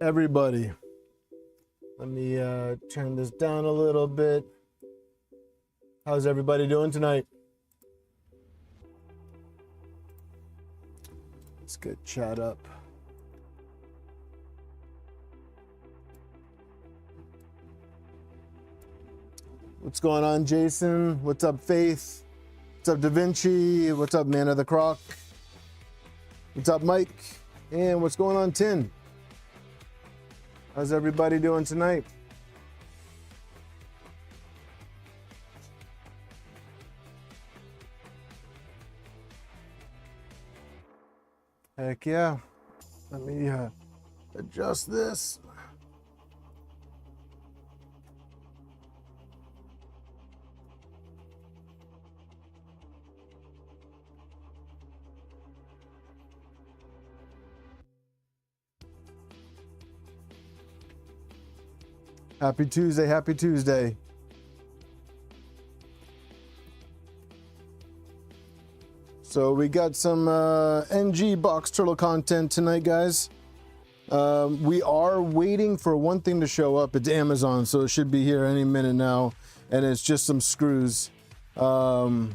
everybody. Let me turn this down a little bit. How's everybody doing tonight? Let's get chat up. What's going on, Jason? What's up, Faith? What's up, Da Vinci? What's up, Man of the Croc? What's up, Mike? And what's going on, Tin? How's everybody doing tonight? Heck yeah. Let me adjust this. Happy Tuesday, happy Tuesday. So we got some NG box turtle content tonight, guys. We are waiting for one thing to show up. It's Amazon, so it should be here any minute now. And it's just some screws. Yeah,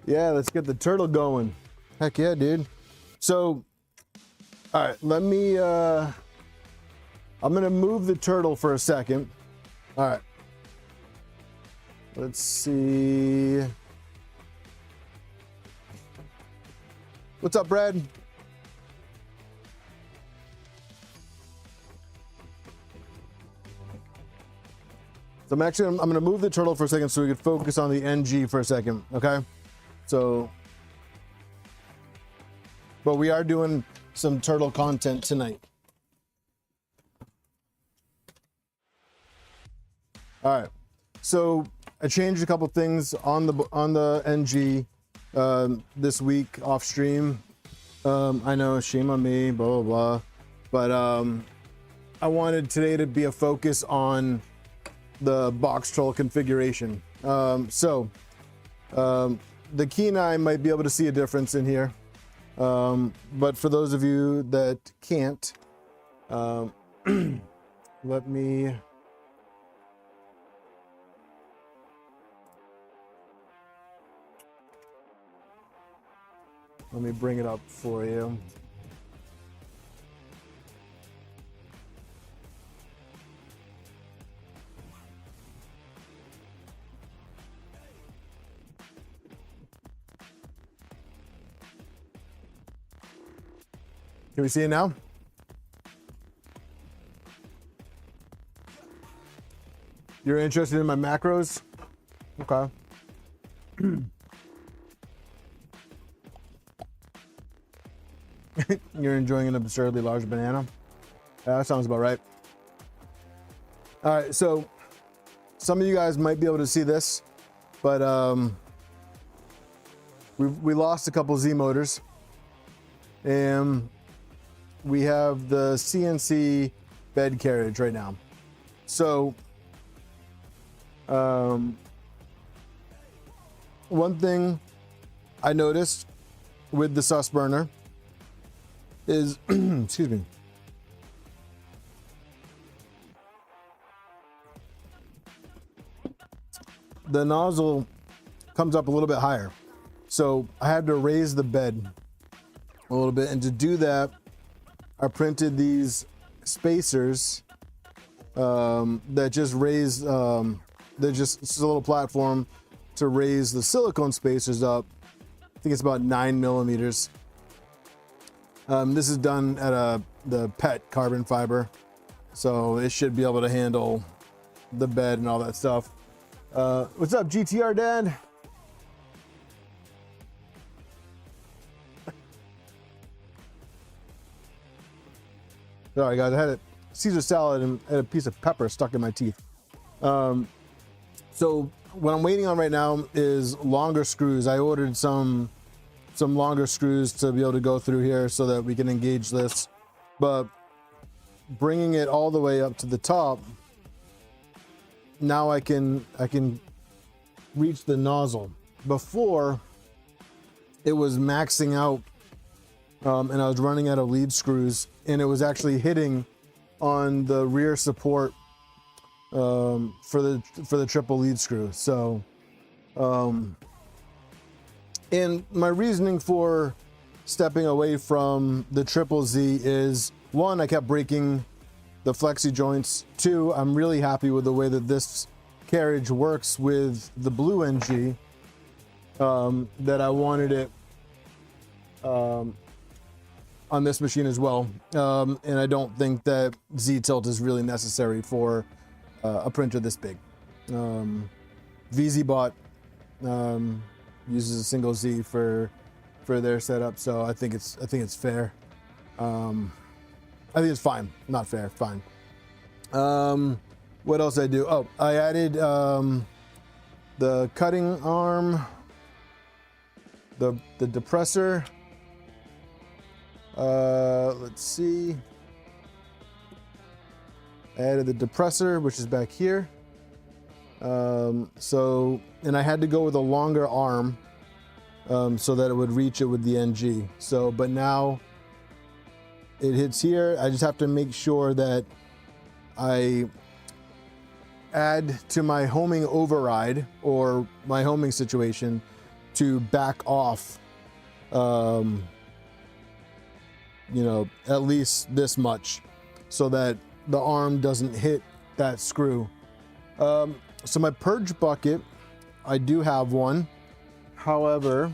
let's get the turtle going. Heck yeah, dude. So, all right, let me... I'm gonna move the turtle for a second. All right. Let's see. What's up, Brad? So I'm gonna move the turtle for a second so we can focus on the NG for a second, okay? So, but we are doing some turtle content tonight. All right, so I changed a couple things on the NG this week off stream. I know, shame on me, blah blah blah, but I wanted today to be a focus on the box troll configuration. The keen eye might be able to see a difference in here, but for those of you that can't, let me. Let me bring it up for you. Can we see it now? You're interested in my macros? Okay. You're enjoying an absurdly large banana? Yeah, that sounds about right. All right, so some of you guys might be able to see this, but we lost a couple Z motors, and we have the CNC bed carriage right now. So one thing I noticed with the sus burner is, excuse me, the nozzle comes up a little bit higher. So I had to raise the bed a little bit, and to do that, I printed these spacers that just raise, it's a little platform to raise the silicone spacers up. I think it's about 9 millimeters. This is done at the PET carbon fiber, so it should be able to handle the bed and all that stuff. What's up, GTR Dad? Sorry guys, I had a Caesar salad and had a piece of pepper stuck in my teeth. So what I'm waiting on right now is longer screws. I ordered some longer screws to be able to go through here so that we can engage this, but bringing it all the way up to the top, now I can reach the nozzle. Before, it was maxing out and I was running out of lead screws, and it was actually hitting on the rear support for the triple lead screw. So, and my reasoning for stepping away from the triple Z is, one, I kept breaking the flexi joints. Two, I'm really happy with the way that this carriage works with the blue NG, that I wanted it on this machine as well. And I don't think that Z tilt is really necessary for a printer this big. VZBot uses a single Z for their setup, so I think it's fair. I think it's fine, not fair, fine. What else did I do? Oh, I added the cutting arm, the depressor. Let's see. I added the depressor, which is back here. So, and I had to go with a longer arm so that it would reach it with the NG. So, but now it hits here. I just have to make sure that I add to my homing override or my homing situation to back off, you know, at least this much so that the arm doesn't hit that screw. So my purge bucket, I do have one. However,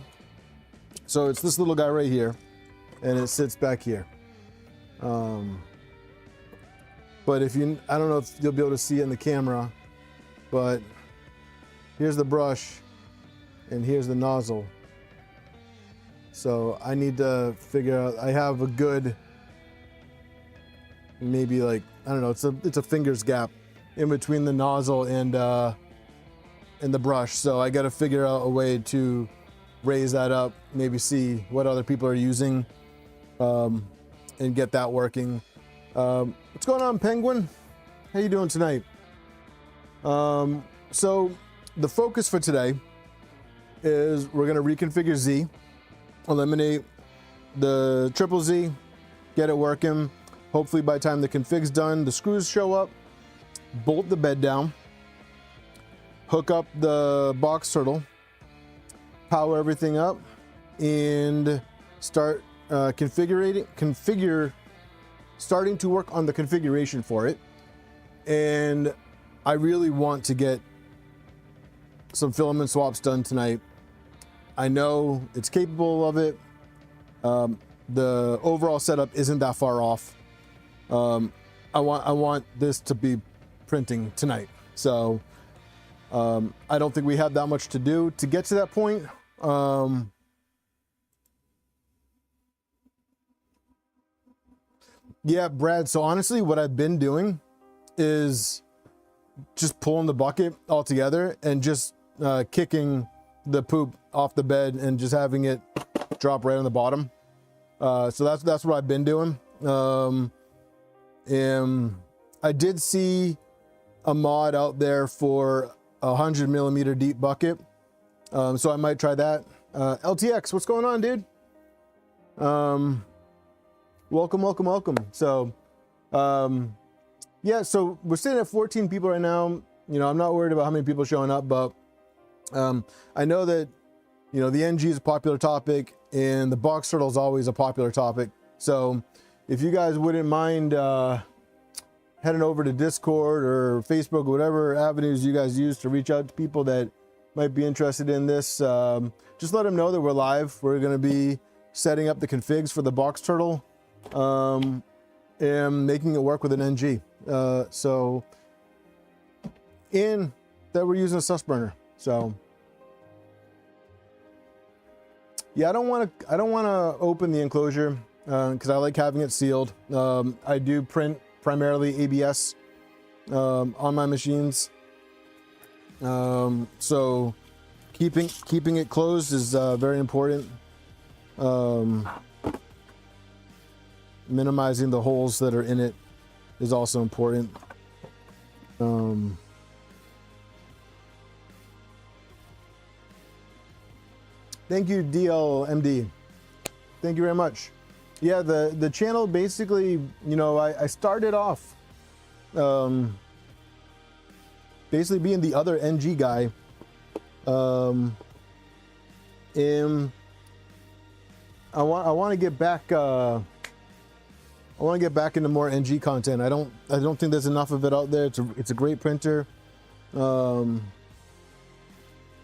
so it's this little guy right here, and it sits back here. But if you, I don't know if you'll be able to see it in the camera, but here's the brush and here's the nozzle. So I need to figure out, I have a good, maybe like, I don't know, it's a fingers gap in between the nozzle and the brush. So I got to figure out a way to raise that up, maybe see what other people are using, and get that working. What's going on, Penguin? How you doing tonight? So the focus for today is we're going to reconfigure Z, eliminate the triple Z, get it working. Hopefully by the time the config's done, the screws show up, bolt the bed down, hook up the box turtle, power everything up, and start starting to work on the configuration for it. And I really want to get some filament swaps done tonight. I know it's capable of it. The overall setup isn't that far off. I want this to be printing tonight. So I don't think we have that much to do to get to that point. Yeah, Brad. So honestly, what I've been doing is just pulling the bucket all together and just kicking the poop off the bed and just having it drop right on the bottom. So that's what I've been doing. And I did see a mod out there for a 100 millimeter deep bucket. So I might try that. LTX, what's going on, dude? Welcome. So, yeah, so we're sitting at 14 people right now. You know, I'm not worried about how many people showing up, but I know that, you know, the NG is a popular topic and the box turtle is always a popular topic. So if you guys wouldn't mind heading over to Discord or Facebook or whatever avenues you guys use to reach out to people that might be interested in this, just let them know that we're live. We're going to be setting up the configs for the box turtle and making it work with an NG. So, and that we're using a sus burner. So, yeah, I don't want to open the enclosure because I like having it sealed. I do print primarily ABS on my machines. So keeping it closed is very important. Minimizing the holes that are in it is also important. Thank you, DLMD. Thank you very much. yeah, the channel basically, you know, I started off basically being the other NG guy. And I want to get back. I want to get back into more NG content. I don't think there's enough of it out there. It's a great printer, and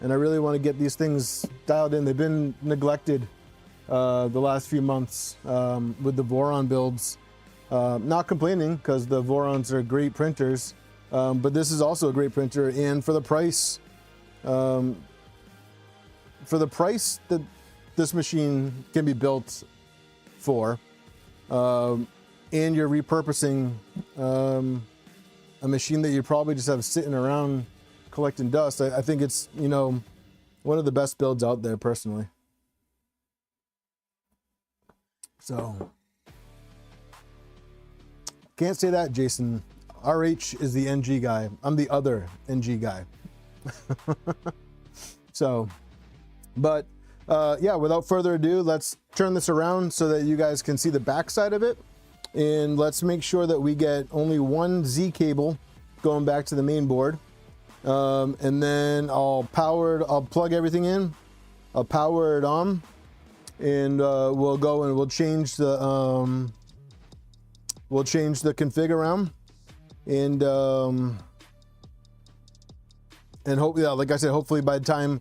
I really want to get these things dialed in. They've been neglected the last few months with the Voron builds. Not complaining, because the Vorons are great printers, but this is also a great printer, and for the price that this machine can be built for, and you're repurposing a machine that you probably just have sitting around collecting dust, I think it's, you know, one of the best builds out there personally. So can't say that, Jason. RH is the NG guy. I'm the other NG guy. So, but yeah, without further ado, let's turn this around so that you guys can see the back side of it. And let's make sure that we get only one Z cable going back to the main board. And then I'll plug everything in. I'll power it on, and we'll go and we'll change the config around, and hopefully, yeah, like I said, hopefully by the time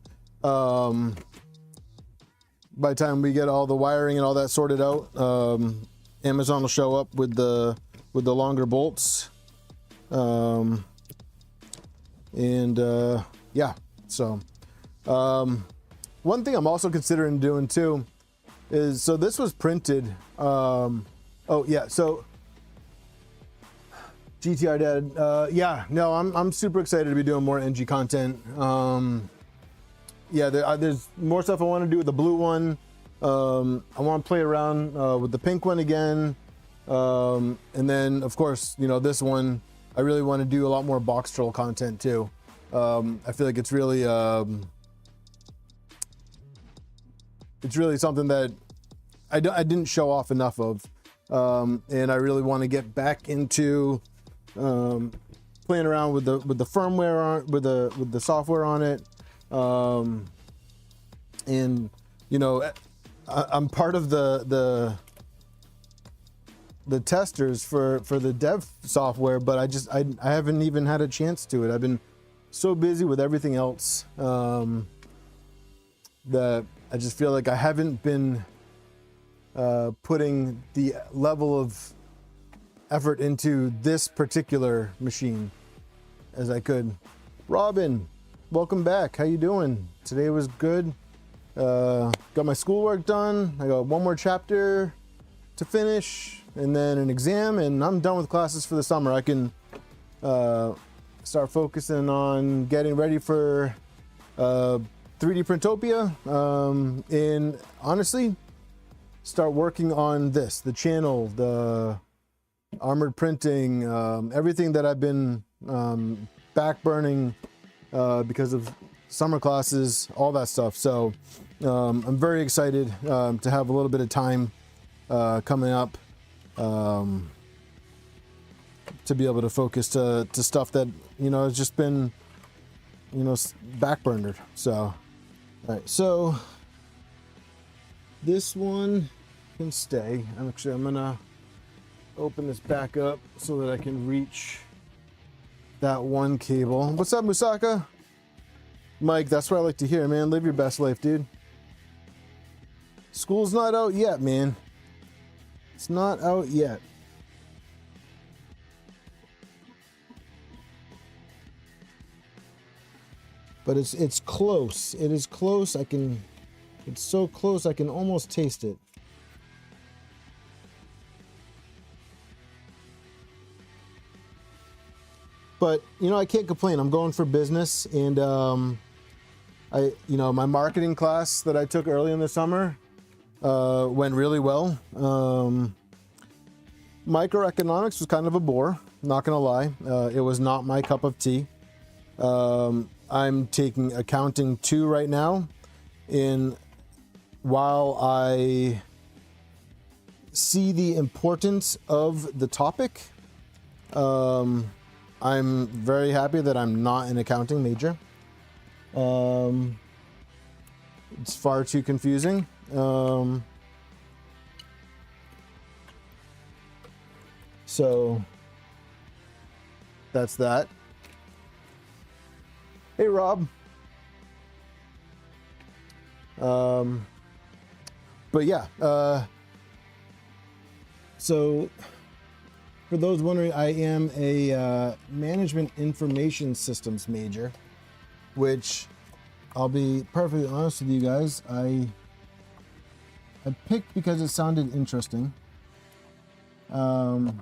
we get all the wiring and all that sorted out, Amazon will show up with the longer bolts, yeah. So one thing I'm also considering doing too is, so this was printed, oh yeah, so GTR Dad, yeah, no, I'm super excited to be doing more NG content. Yeah, there's more stuff I want to do with the blue one. I want to play around with the pink one again, and then of course, you know, this one I really want to do a lot more box troll content too. I feel like it's really something that I didn't show off enough of, and I really want to get back into playing around with the firmware with the software on it, and you know, I'm part of the testers for the dev software, but I haven't even had a chance to it. I've been so busy with everything else that I just feel like I haven't been putting the level of effort into this particular machine as I could. Robin, welcome back. How you doing? Today was good. Got my schoolwork done. I got one more chapter to finish, and then an exam, and I'm done with classes for the summer. I can start focusing on getting ready for 3D Printopia, and honestly start working on this, the channel, the armored printing, everything that I've been backburning because of summer classes, all that stuff. So I'm very excited to have a little bit of time coming up to be able to focus to stuff that, you know, has just been, you know, backburnered. So all right, so this one can stay. I'm gonna open this back up so that I can reach that one cable. What's up, Musaka? Mike, that's what I like to hear, man. Live your best life, dude. School's not out yet, man. It's not out yet. But it's close. It is close. It's so close I can almost taste it. But, you know, I can't complain. I'm going for business, and you know, my marketing class that I took early in the summer went really well. Microeconomics was kind of a bore, not gonna lie. It was not my cup of tea. I'm taking accounting 2 right now, and while I see the importance of the topic. I'm very happy that I'm not an accounting major. It's far too confusing. So that's that. Hey, Rob. But yeah, so for those wondering, I am a management information systems major, which I'll be perfectly honest with you guys, I picked because it sounded interesting, but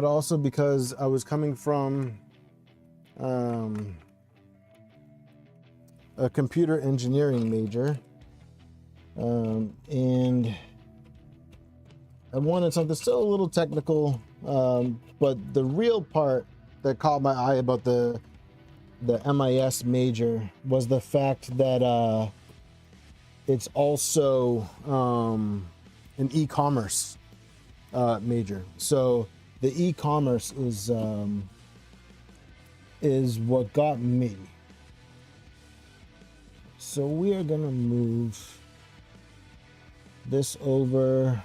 also because I was coming from a computer engineering major, and I wanted something still a little technical, but the real part that caught my eye about the MIS major was the fact that it's also an e-commerce major. So the e-commerce is what got me. So we are gonna move this over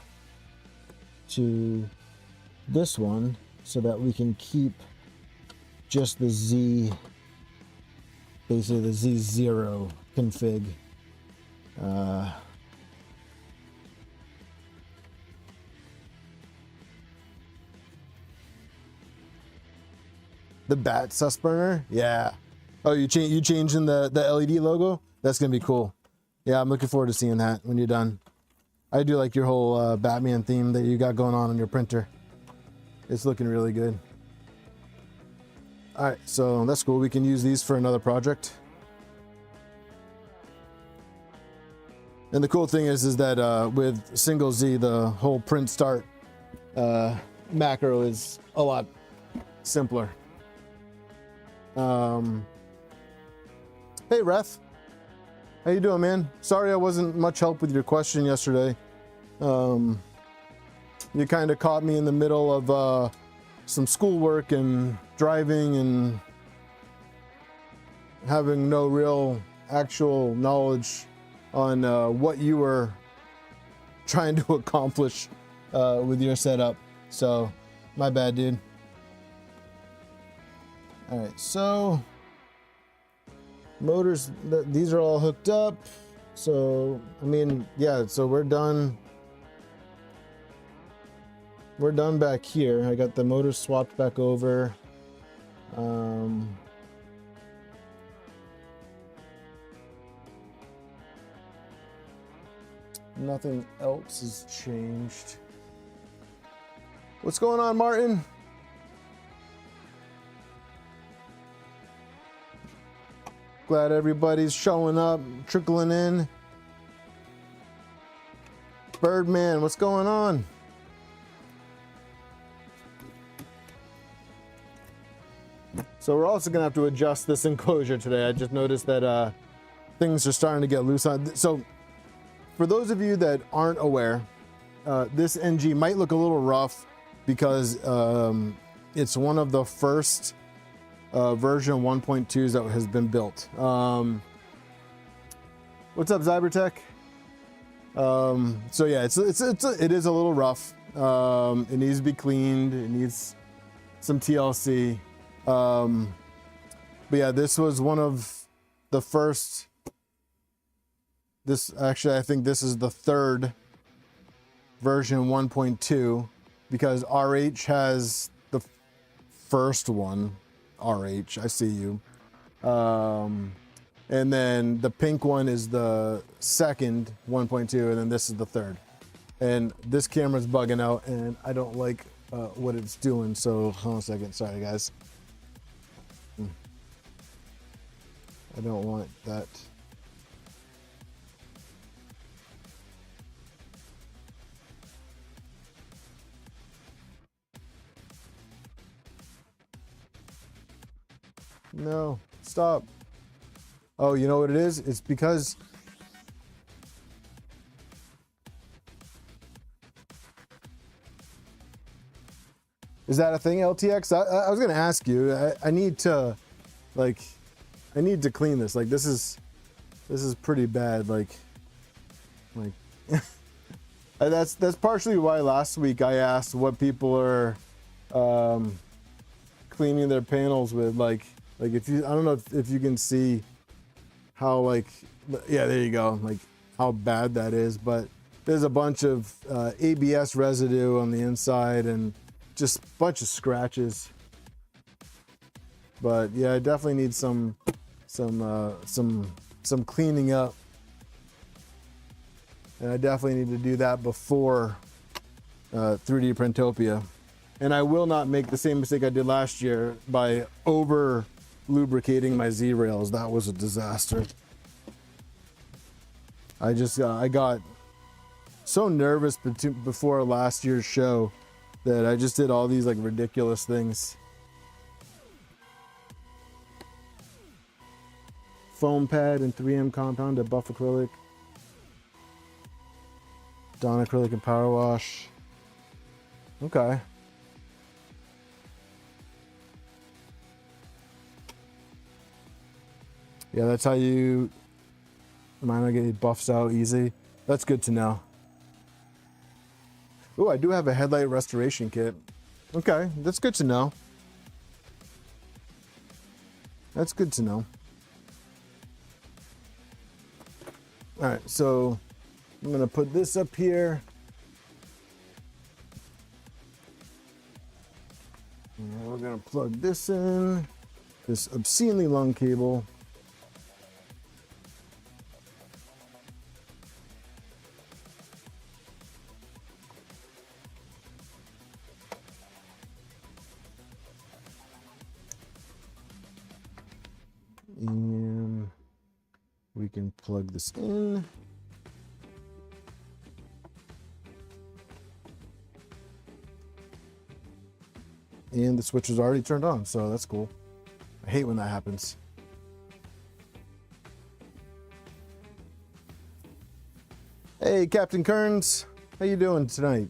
to this one so that we can keep just the Z, basically the Z0 config. The bat sus burner, yeah. Oh, you changing the LED logo? That's gonna be cool. Yeah, I'm looking forward to seeing that when you're done. I do like your whole Batman theme that you got going on your printer. It's looking really good. All right, so that's cool. We can use these for another project. And the cool thing is that with single Z, the whole print start macro is a lot simpler. Hey, Ref. How you doing, man? Sorry I wasn't much help with your question yesterday. You kind of caught me in the middle of some schoolwork and driving and having no real actual knowledge on what you were trying to accomplish with your setup. So, my bad, dude. All right, so motors, these are all hooked up. So, I mean, yeah, so we're done. We're done back here. I got the motors swapped back over. Nothing else has changed. What's going on, Martin? Glad everybody's showing up, trickling in. Birdman, what's going on? So we're also gonna have to adjust this enclosure today. I just noticed that things are starting to get loose on. So for those of you that aren't aware, this NG might look a little rough because it's one of the first version 1.2s that has been built. What's up, Zybertech? So yeah, it is a little rough. It needs to be cleaned. It needs some TLC. But yeah, this was one of the first. This actually, I think this is the third version 1.2 because RH has the first one. RH, I see you. And then the pink one is the second 1.2, and then this is the third. And this camera's bugging out, and I don't like what it's doing. So hold on a second. Sorry, guys. I don't want that. No, stop. Oh, you know what it is? It's because Is that a thing, LTX? I was gonna ask you. I need to, like, I need to clean this. Like, this is pretty bad. Like, that's partially why last week I asked what people are cleaning their panels with. Like if you, I don't know if you can see how, like, yeah, there you go. Like how bad that is, but there's a bunch of ABS residue on the inside and just a bunch of scratches. But yeah, I definitely need some cleaning up, and I definitely need to do that before 3D Printopia. And I will not make the same mistake I did last year by over lubricating my Z rails. That was a disaster. I got so nervous before last year's show that I just did all these like ridiculous things. Foam pad and 3M compound to buff acrylic. Dawn acrylic and power wash. Okay. Yeah, that's how you mine will get buffs out easy. That's good to know. Oh, I do have a headlight restoration kit. Okay, that's good to know. That's good to know. All right, so I'm gonna put this up here. And we're gonna plug this in, this obscenely long cable. And we can plug this in. And the switch is already turned on, so that's cool. I hate when that happens. Hey, Captain Kearns, how you doing tonight?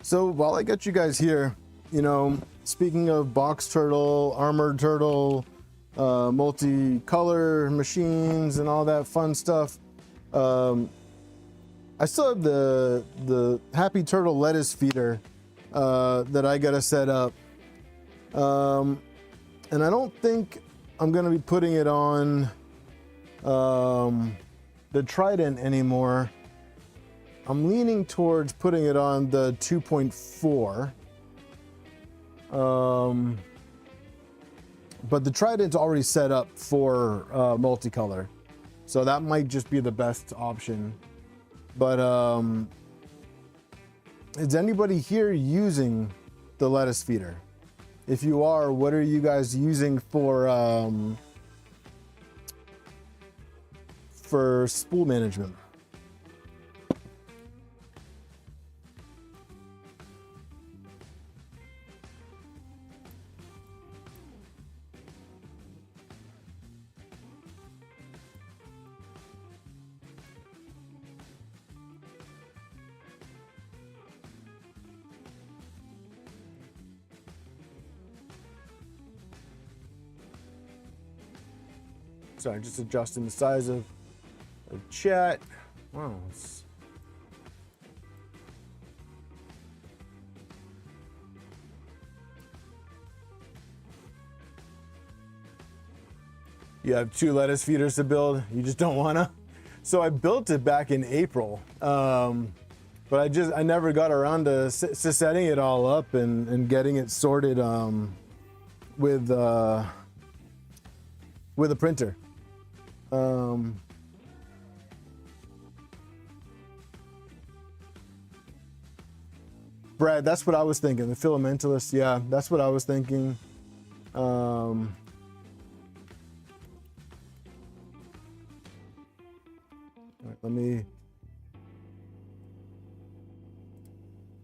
So while I got you guys here, you know, speaking of box turtle, armored turtle, multi-color machines and all that fun stuff, I still have the Happy Turtle lettuce feeder that I gotta set up, and I don't think I'm gonna be putting it on the Trident anymore. I'm leaning towards putting it on the 2.4. But the Trident's already set up for multicolor, so that might just be the best option. But is anybody here using the lettuce feeder? If you are, what are you guys using for spool management? Sorry, just adjusting the size of chat. Wow. You have 2 lettuce feeders to build. You just don't wanna. So I built it back in April, but I never got around to setting it all up and getting it sorted with a printer. Brad, that's what I was thinking. The filamentalist, yeah, that's what I was thinking. Right, let me.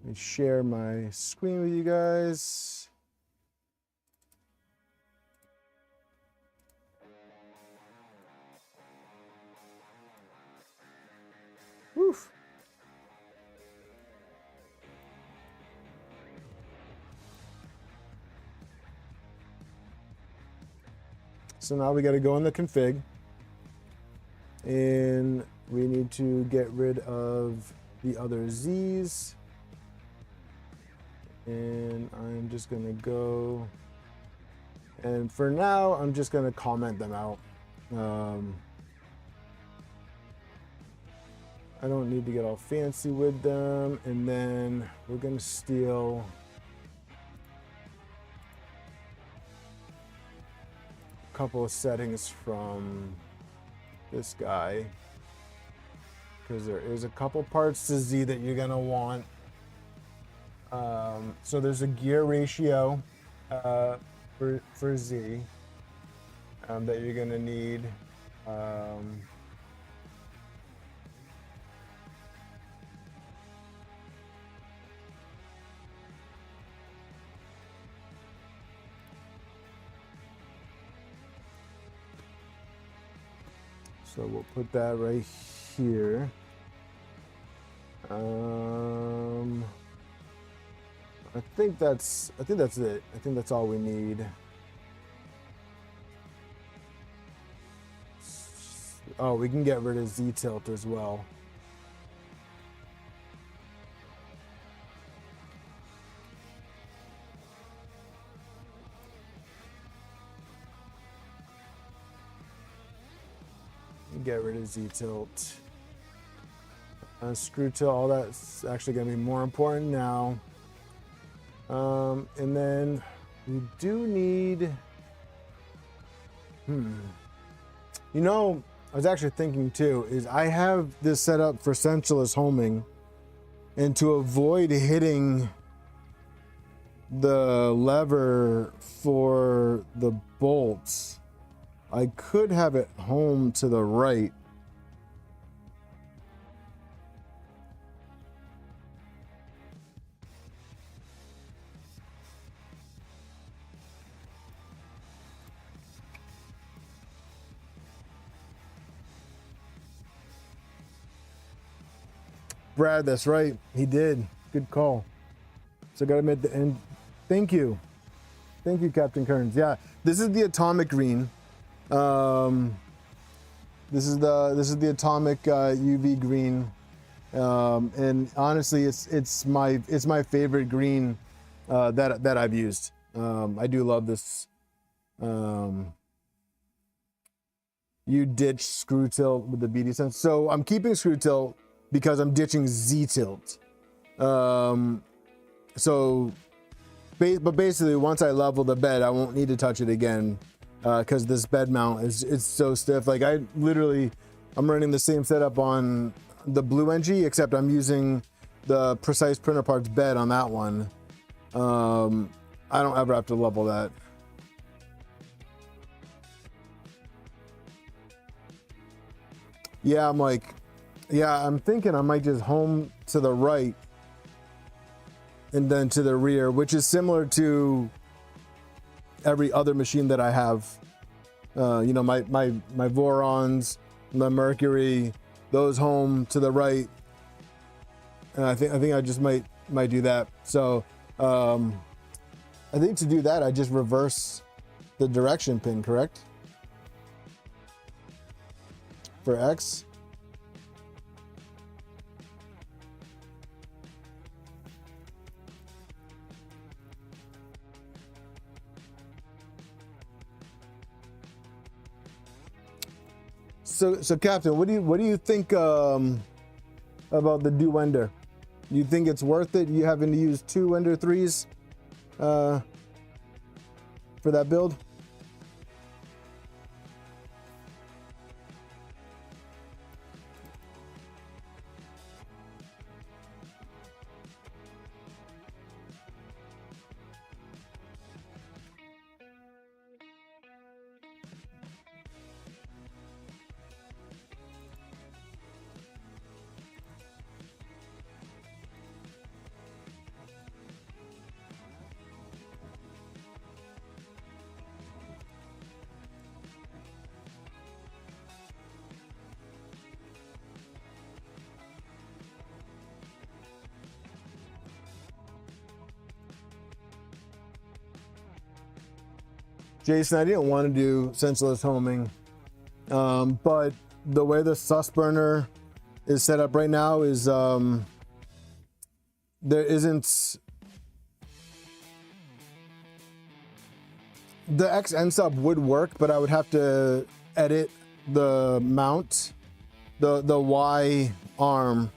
me share my screen with you guys. Woof. So now we got to go in the config, and we need to get rid of the other Z's. And I'm just going to go, and for now, I'm just going to comment them out. I don't need to get all fancy with them. And then we're going to steal a couple of settings from this guy, because there is a couple parts to Z that you're going to want. So there's a gear ratio for Z that you're going to need. So we'll put that right here. I think that's it. I think that's all we need. Oh, we can get rid of Z tilt as well. Get rid of Z tilt. Screw tilt, all that's actually going to be more important now. And then we do need, you know, I was actually thinking too, is I have this set up for sensorless homing, and to avoid hitting the lever for the bolts, I could have it home to the right. Brad, that's right. He did. Good call. So I got to admit the end. Thank you. Thank you, Captain Kearns. Yeah, this is the atomic green. This is the atomic UV green. And honestly, it's my favorite green that I've used. I do love this. You ditch screw tilt with the BD sense. So I'm keeping screw tilt because I'm ditching Z tilt. But basically, once I level the bed, I won't need to touch it again because this bed mount it's so stiff. Like I'm running the same setup on the Blue NG, except I'm using the Precise Printer Parts bed on that one. I don't ever have to level that. Yeah, I'm thinking I might just home to the right and then to the rear, which is similar to every other machine that I have. You know, my Vorons, my Mercury, those home to the right. And I think I just might do that. So I think to do that, I just reverse the direction pin, correct? For X. So Captain, what do you think about the Duender? Do you think it's worth it? You having to use 2 Ender 3s for that build? Jason, I didn't want to do sensorless homing, but the way the sus burner is set up right now is there isn't the X end stop would work, but I would have to edit the mount, the Y arm.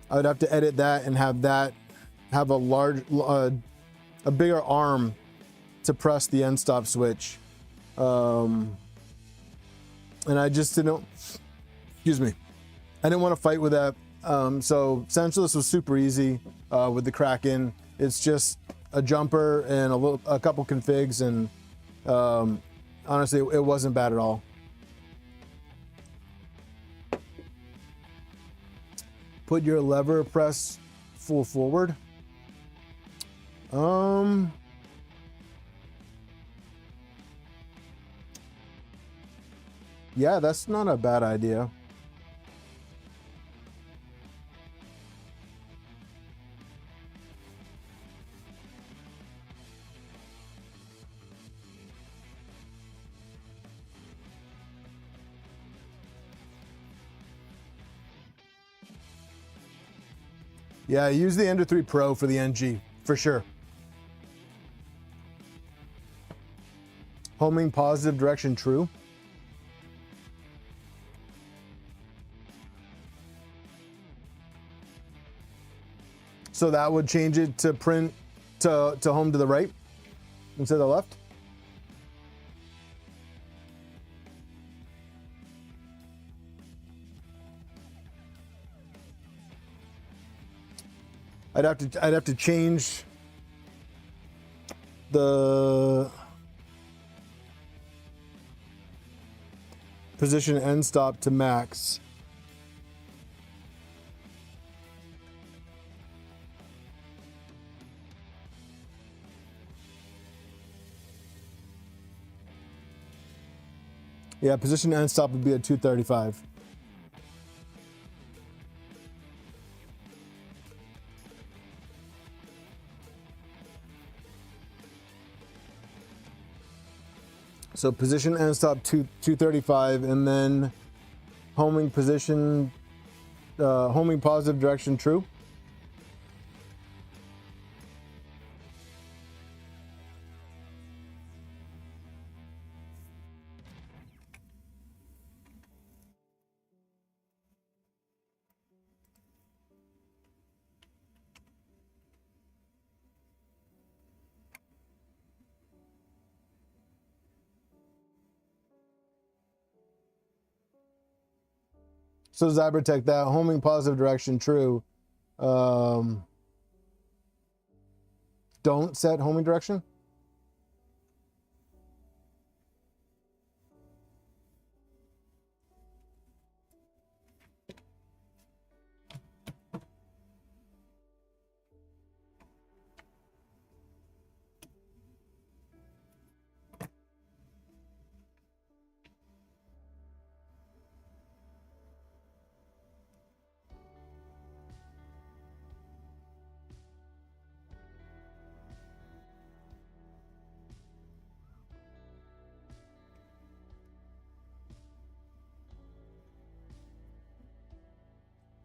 I would have to edit that and have that have a large, a bigger arm to press the end stop switch. And I just didn't, excuse me, I didn't want to fight with that. So sensorless was super easy with the Kraken. It's just a jumper and a couple configs, and honestly, it wasn't bad at all. Put your lever press full forward. Yeah, that's not a bad idea. Yeah, use the Ender 3 Pro for the NG, for sure. Homing positive direction true. So that would change it to print to home to the right instead of the left. I'd have to change the position end stop to max. Yeah, position end stop would be at 235. So position end stop 235, and then homing position, homing positive direction true. So Zybertech, that homing positive direction true. Don't set homing direction.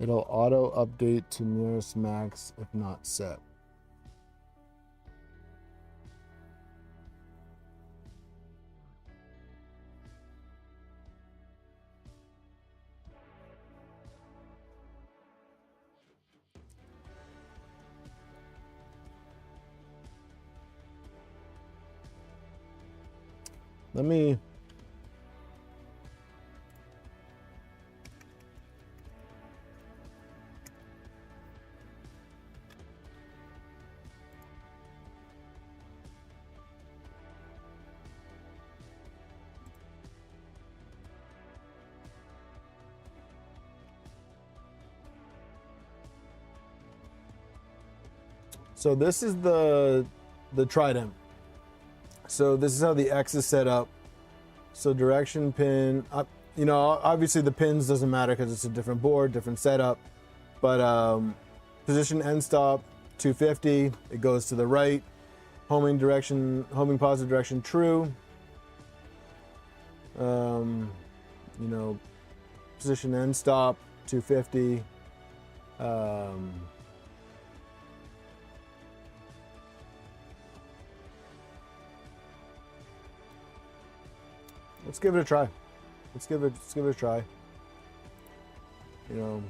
It'll auto update to nearest max if not set. Let me So this is the trident. So this is how the X is set up. So direction pin, you know, obviously the pins doesn't matter because it's a different board, different setup. But position end stop 250, it goes to the right. Homing direction, homing positive direction true. You know, position end stop 250. Let's give it a try. Let's give it a try. You know.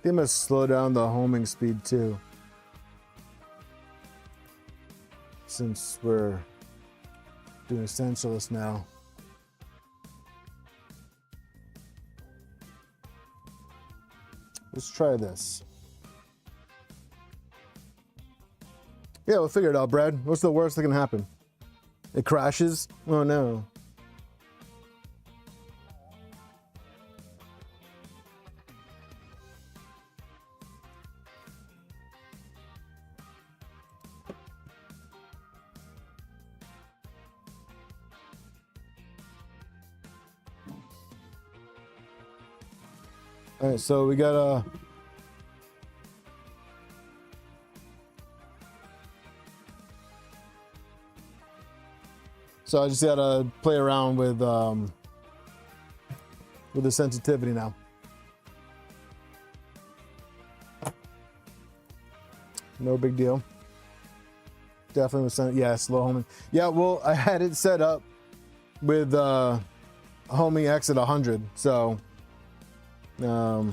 They must slow down the homing speed too, since we're doing essentialist now. Let's try this. Yeah, we'll figure it out, Brad. What's the worst that can happen? It crashes? Oh no. All right, so we got a so I just gotta play around with the sensitivity now. No big deal. Definitely was slow homing. Yeah, well, I had it set up with homing X at 100, so trying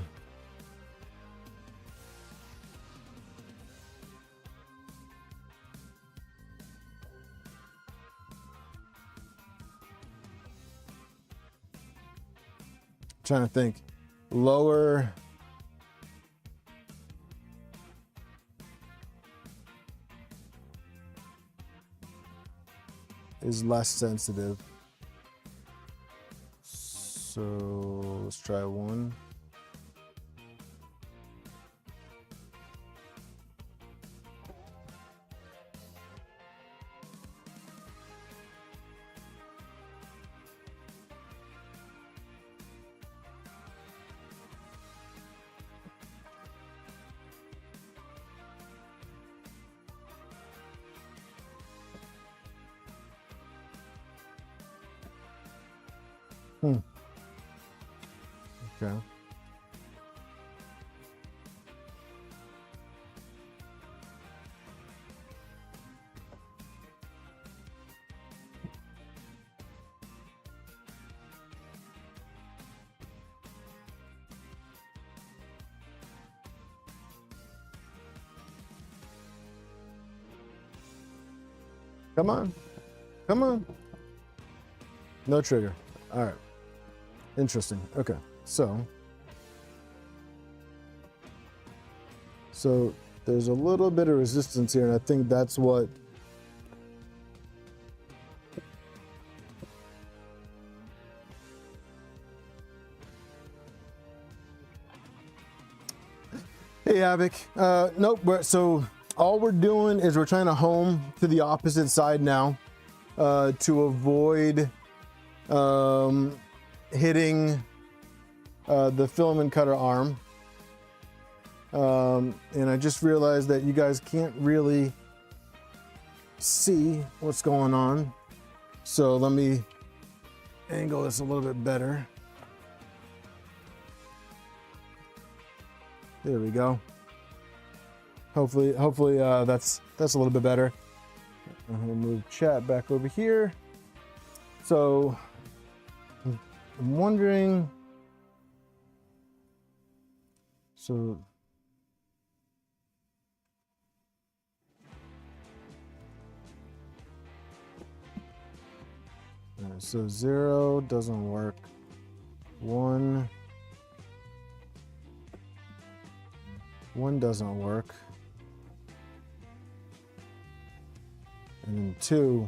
to think. Lower is less sensitive. So let's try one. Okay. Come on. Come on. No trigger. All right. Interesting. Okay. So there's a little bit of resistance here, and I think that's what Hey Havoc. Nope, so all we're doing is we're trying to home to the opposite side now to avoid hitting the filament cutter arm. And I just realized that you guys can't really see what's going on. So let me angle this a little bit better. There we go. Hopefully that's a little bit better. I'm gonna move chat back over here. So I'm wondering, so so 0 doesn't work. 1 doesn't work. and then 2.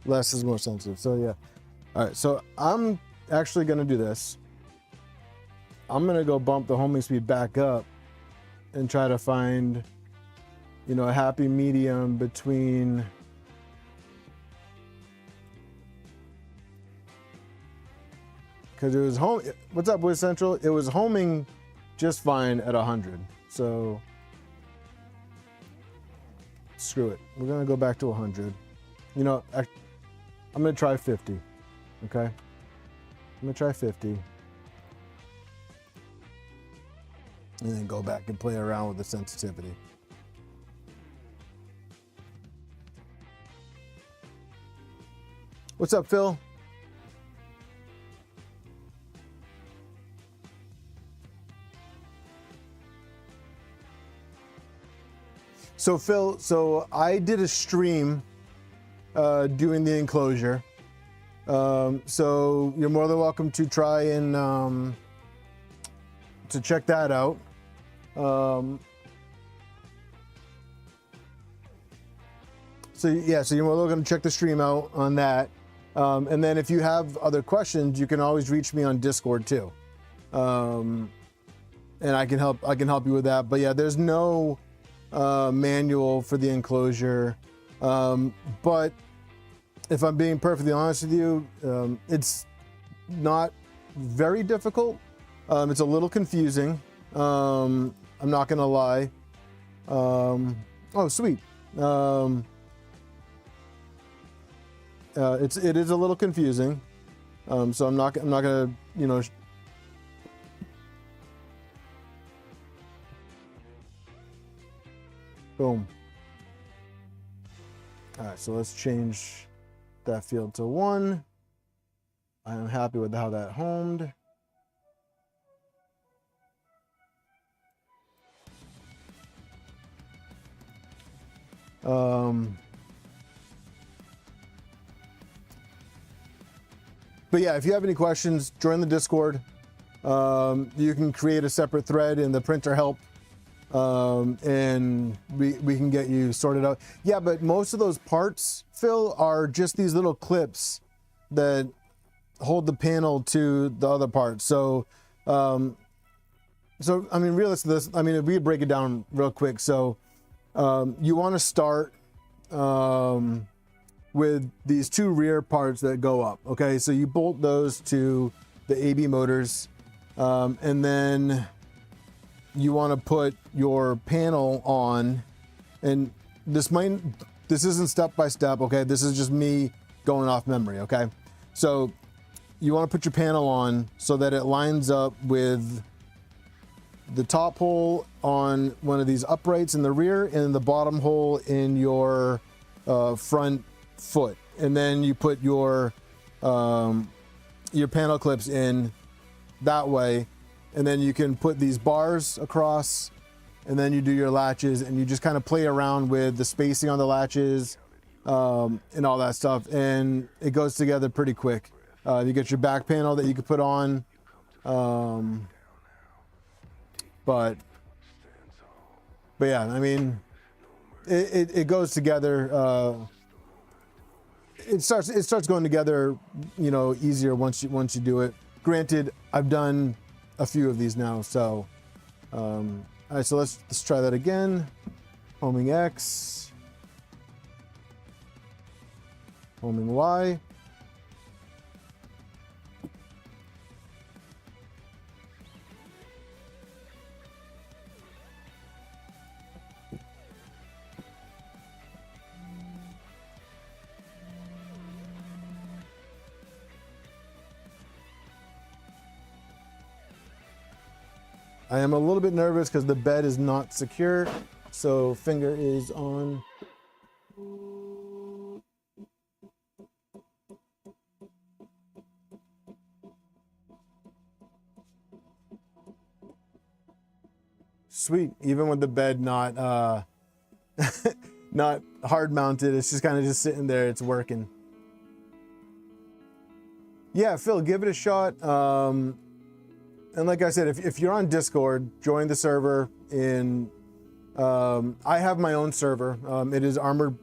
Less is more sensitive. So yeah. All right, so I'm actually gonna do this. I'm gonna go bump the homing speed back up and try to find, you know, a happy medium between because it was home. What's up, Wiz Central? It was homing just fine at 100. So screw it. We're gonna go back to 100. You know, I'm gonna try 50. Okay, I'm gonna try 50. And then go back and play around with the sensitivity. What's up, Phil? So Phil, so I did a stream doing the enclosure. So you're more than welcome to try and to check that out. So yeah, so you're more than welcome to check the stream out on that. And then if you have other questions, you can always reach me on Discord too. And I can help you with that. But yeah, there's no manual for the enclosure. But if I'm being perfectly honest with you, it's not very difficult. It's a little confusing. I'm not gonna lie. Oh, sweet. It is a little confusing. So I'm not gonna, you know. Boom. All right, so let's change that field to 1. I am happy with how that homed. But yeah, if you have any questions, join the Discord. You can create a separate thread in the printer help, and we can get you sorted out. Yeah, but most of those parts, Phil, are just these little clips that hold the panel to the other parts. So, I mean, realistically, I mean, if we break it down real quick. So, you want to start with these 2 rear parts that go up. Okay, so you bolt those to the AB motors, and then you want to put your panel on. And this isn't step by step. Okay, this is just me going off memory. Okay, so you want to put your panel on so that it lines up with the top hole on one of these uprights in the rear and the bottom hole in your front foot. And then you put your panel clips in that way, and then you can put these bars across, and then you do your latches, and you just kind of play around with the spacing on the latches and all that stuff, and it goes together pretty quick. You get your back panel that you can put on, but yeah, I mean, it goes together. It starts going together, you know, easier once you do it. Granted, I've done a few of these now, so all right, so let's try that again. Homing X, homing Y. I am a little bit nervous because the bed is not secure, so finger is on. sweet. Even with the bed not not hard mounted, it's just kind of just sitting there. It's working. Yeah, Phil, give it a shot. And like I said, if you're on Discord, join the server. I have my own server. It is Armored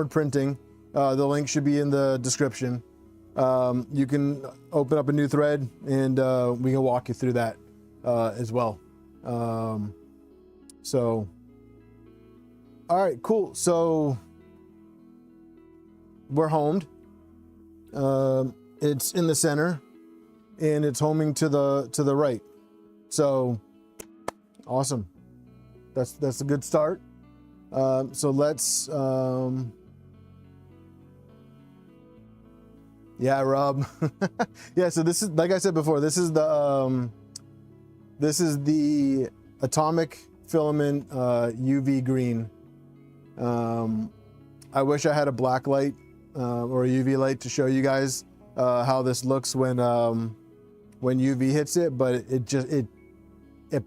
Printing. The link should be in the description. You can open up a new thread, and we can walk you through that as well. So, all right, cool. So we're homed. It's in the center, and it's homing to the right. So awesome. That's a good start. So let's yeah, Rob. Yeah, so this is, like I said before, this is the atomic filament UV green. I wish I had a black light or a UV light to show you guys how this looks when UV hits it, but it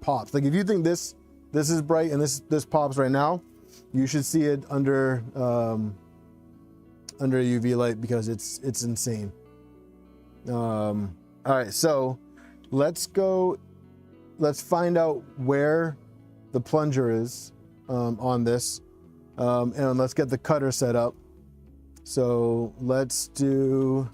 pops. Like if you think this is bright and this pops right now, you should see it under a UV light because it's insane. All right, so let's find out where the plunger is on this, and let's get the cutter set up. So let's do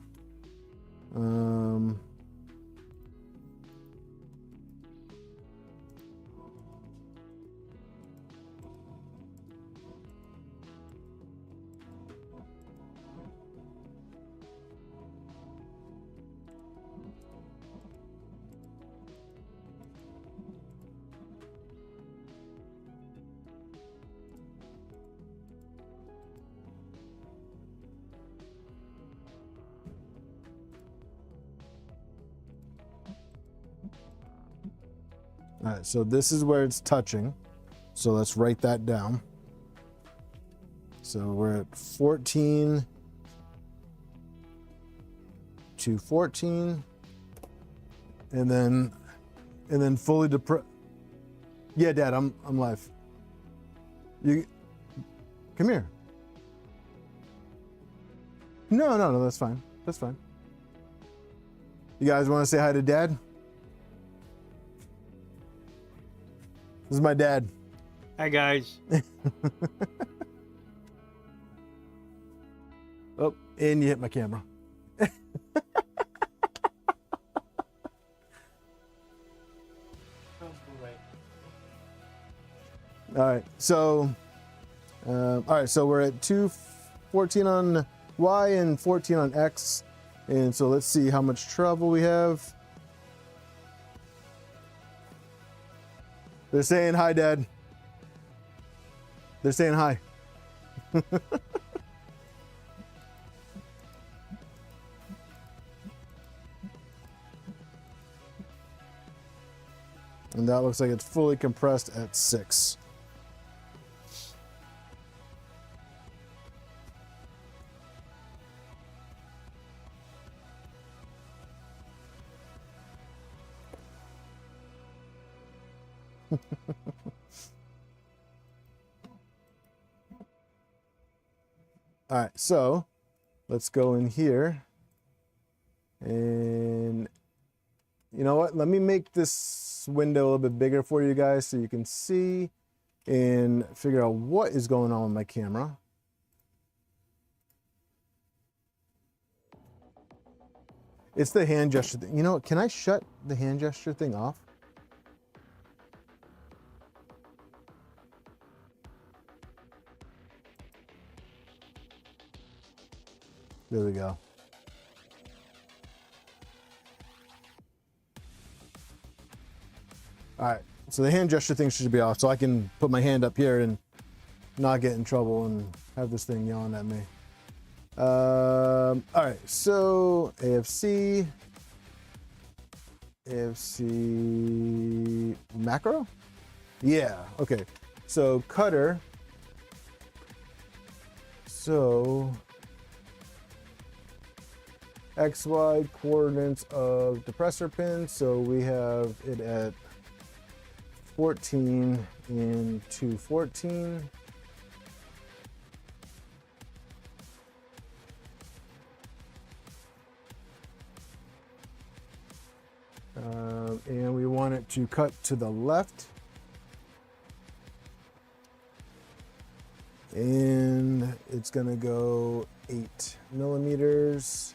all right, so this is where it's touching. So let's write that down. So we're at 14 to 14, and then fully depress. Yeah, Dad, I'm live. You come here. No, that's fine. That's fine. You guys want to say hi to Dad? This is my dad. Hi, guys. Oh, and you hit my camera. All right, so we're at 214 on Y and 14 on X, and so let's see how much trouble we have. They're saying hi, Dad. They're saying hi. And that looks like it's fully compressed at 6. All right, so let's go in here, and you know what? Let me make this window a little bit bigger for you guys so you can see and figure out what is going on with my camera. It's the hand gesture thing. You know what? Can I shut the hand gesture thing off? There we go. All right, so the hand gesture thing should be off, so I can put my hand up here and not get in trouble and have this thing yelling at me. All right, so AFC macro? Yeah, okay. So cutter. So XY coordinates of depressor pin. So we have it at 14 in 214. And we want it to cut to the left. And it's gonna go 8 millimeters.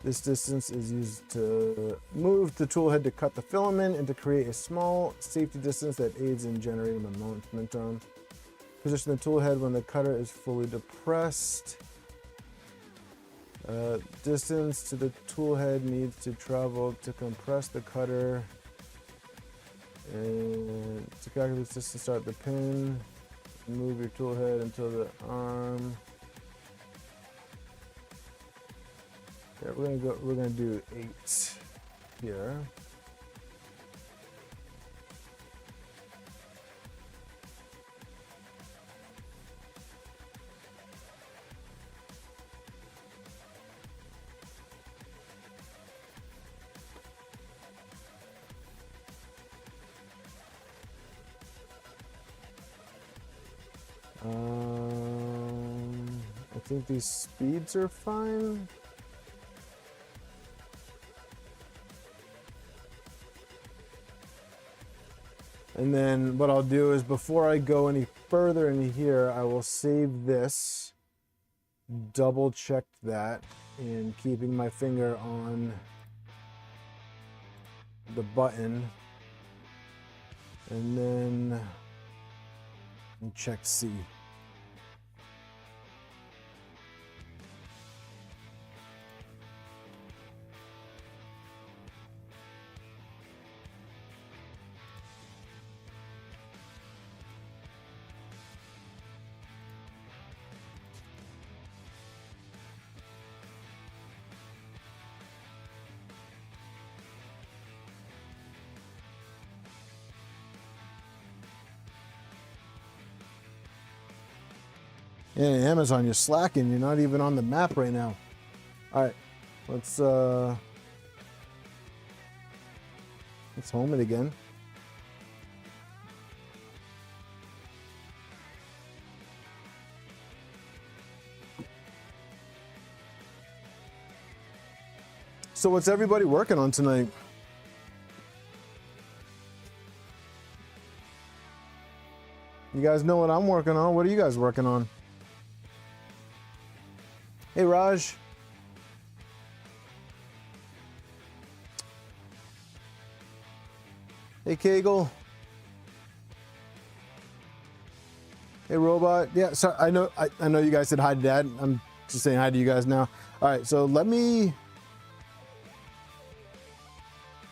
This distance is used to move the tool head to cut the filament and to create a small safety distance that aids in generating momentum. Position the tool head when the cutter is fully depressed. Distance to the tool head needs to travel to compress the cutter. And to calculate this distance, start the pin. Move your tool head until the arm. Yeah, we're gonna do 8 here. I think these speeds are fine. And then what I'll do is before I go any further in here, I will save this, double check that, and keeping my finger on the button. And then check C. Yeah, Amazon, you're slacking. You're not even on the map right now. All right, let's home it again. So what's everybody working on tonight? You guys know what I'm working on. What are you guys working on? Hey, Raj. Hey, Kegel. Hey, Robot. Yeah, sorry, I know you guys said hi to Dad. I'm just saying hi to you guys now. All right, so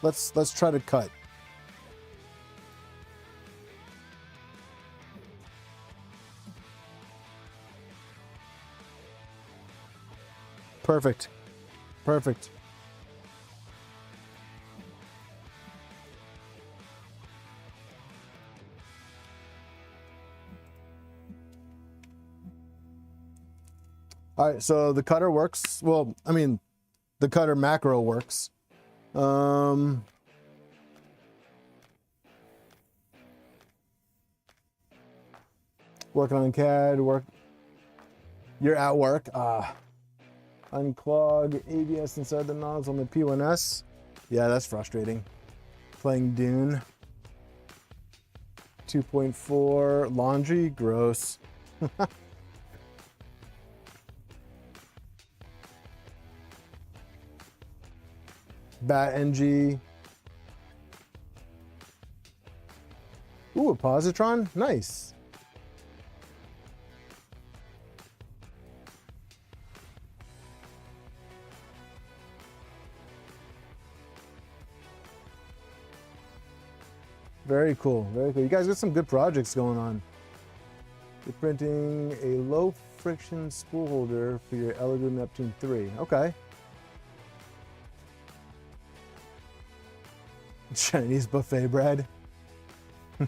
let's try to cut. Perfect. Perfect. All right, so the cutter works. Well, I mean, the cutter macro works. Working on CAD, you're at work. Unclog ABS inside the nozzle on the P1S. Yeah, that's frustrating. Playing Dune. 2.4 laundry, gross. Bat NG. Ooh, a positron, nice. Very cool, very cool. You guys got some good projects going on. You're printing a low friction spool holder for your Elegoo Neptune 3. Okay. Chinese buffet bread. All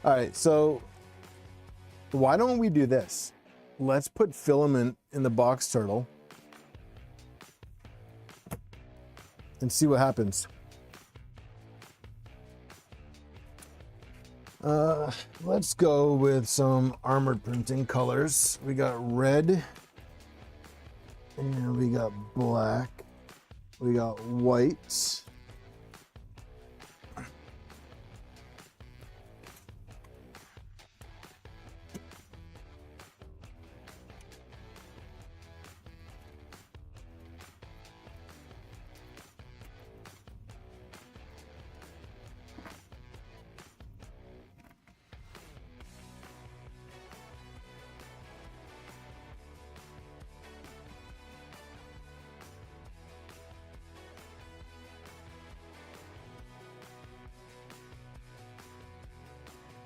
right, so why don't we do this? Let's put filament in the box turtle and see what happens. Let's go with some armored printing colors. We got red, and we got black, we got white,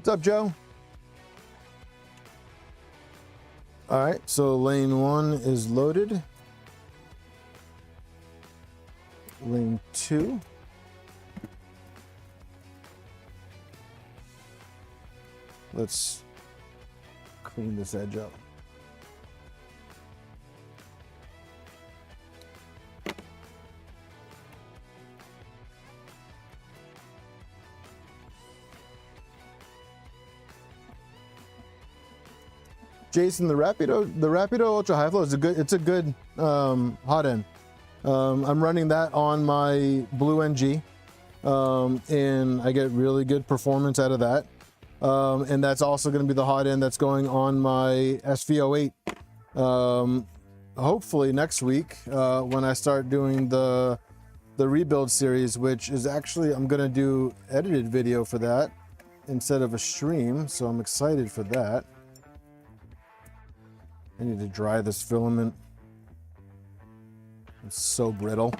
what's up, Joe? All right, so lane 1 is loaded. Lane 2. Let's clean this edge up. Jason, the Rapido Ultra High Flow is it's a good hot end. I'm running that on my Blue NG, and I get really good performance out of that. And that's also going to be the hot end that's going on my SV08. Hopefully next week, when I start doing the rebuild series, which is actually, I'm going to do edited video for that instead of a stream. So I'm excited for that. I need to dry this filament. It's so brittle.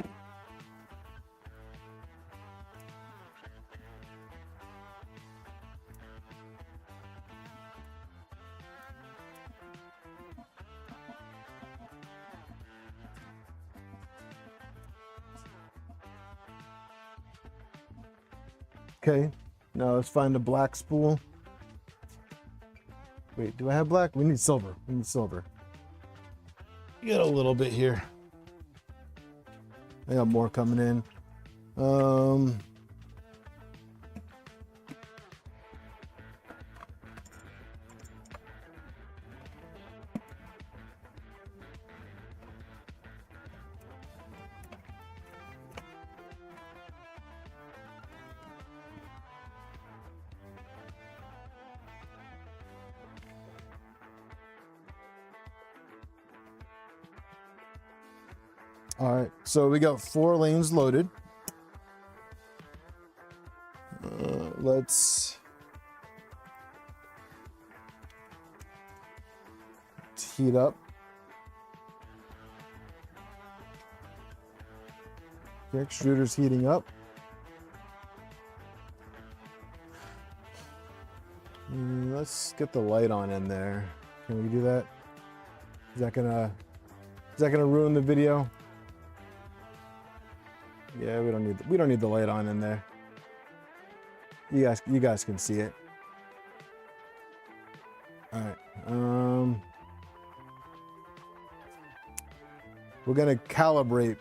Okay, now let's find a black spool. Wait, do I have black? We need silver. We need silver. Get a little bit here. I got more coming in. All right, so we got 4 lanes loaded. Let's heat up. The extruder's heating up. Let's get the light on in there. Can we do that? Is that gonna ruin the video? Yeah, we don't need the light on in there. You guys can see it. All right. We're gonna calibrate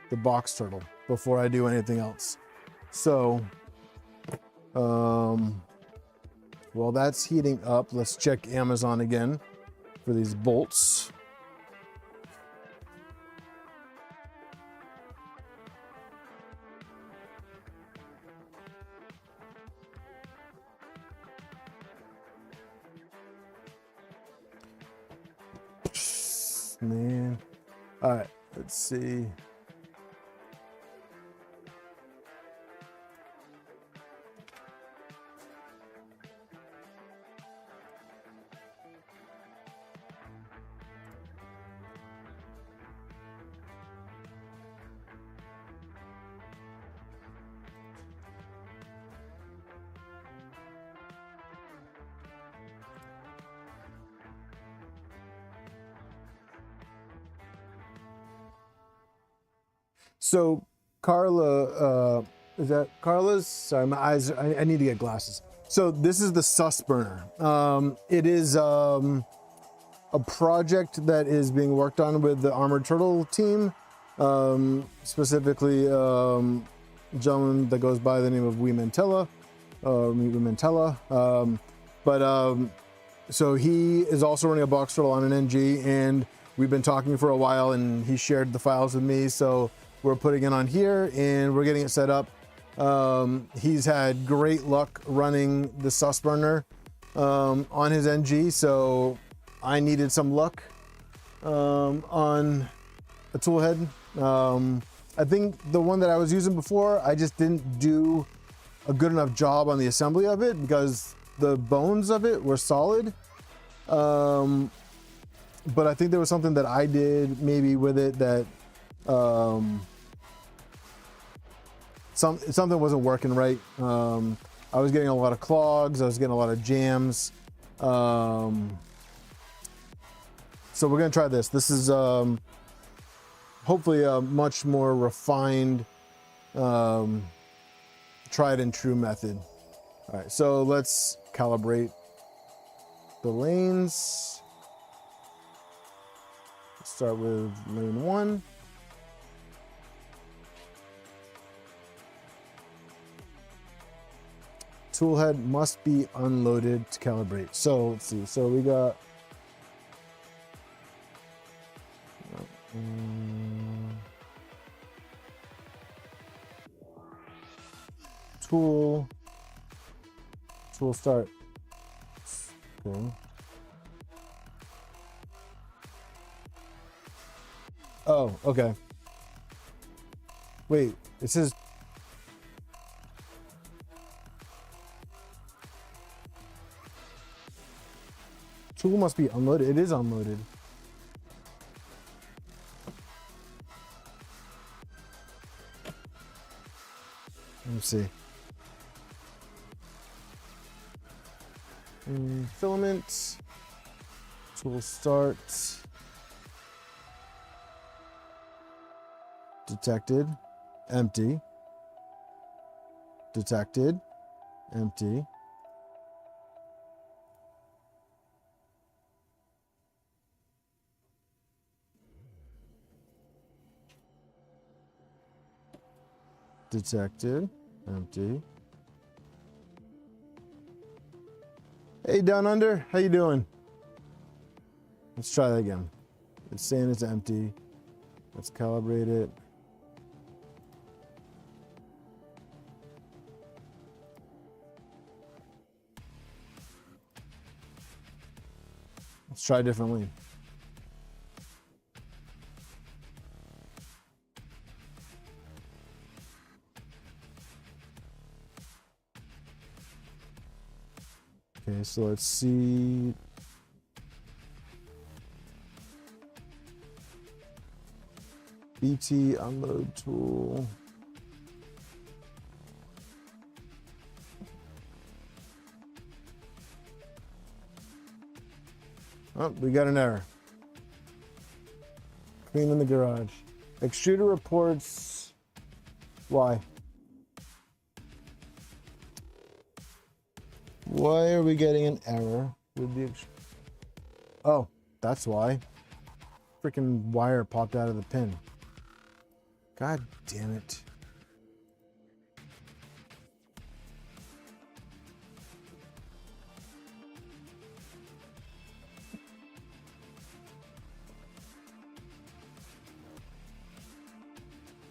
the box turtle before I do anything else. So, while that's heating up, let's check Amazon again for these bolts. Man. All right, let's see. So Carla, is that Carla's? Sorry, my eyes, I need to get glasses. So this is the sus burner. It is a project that is being worked on with the Armored Turtle team. specifically a gentleman that goes by the name of Wee Mantella. So he is also running a box turtle on an NG, and we've been talking for a while, and he shared the files with me. So we're putting it on here and we're getting it set up. He's had great luck running the sus burner on his NG, so I needed some luck on a tool head. I think the one that I was using before, I just didn't do a good enough job on the assembly of it because the bones of it were solid. But I think there was something that I did maybe with it that something wasn't working right. I was getting a lot of clogs, I was getting a lot of jams. So we're gonna try this. This is hopefully a much more refined, tried and true method. All right, so let's calibrate the lanes. Let's start with lane 1. Tool head must be unloaded to calibrate. So let's see. So we got tool start. Okay. Oh, okay. Wait, it says tool must be unloaded. It is unloaded. Let me see. Filament. Tool start. Detected. Empty. Detected. Empty. Detected. Empty. Hey, down under, how you doing? Let's try that again. It's saying it's empty. Let's calibrate it. Let's try differently. Okay, so let's see. BT unload tool. Oh, we got an error. Clean in the garage. Extruder reports. Why? Why are we getting an error with the Oh, that's why. Freaking wire popped out of the pin. God damn it.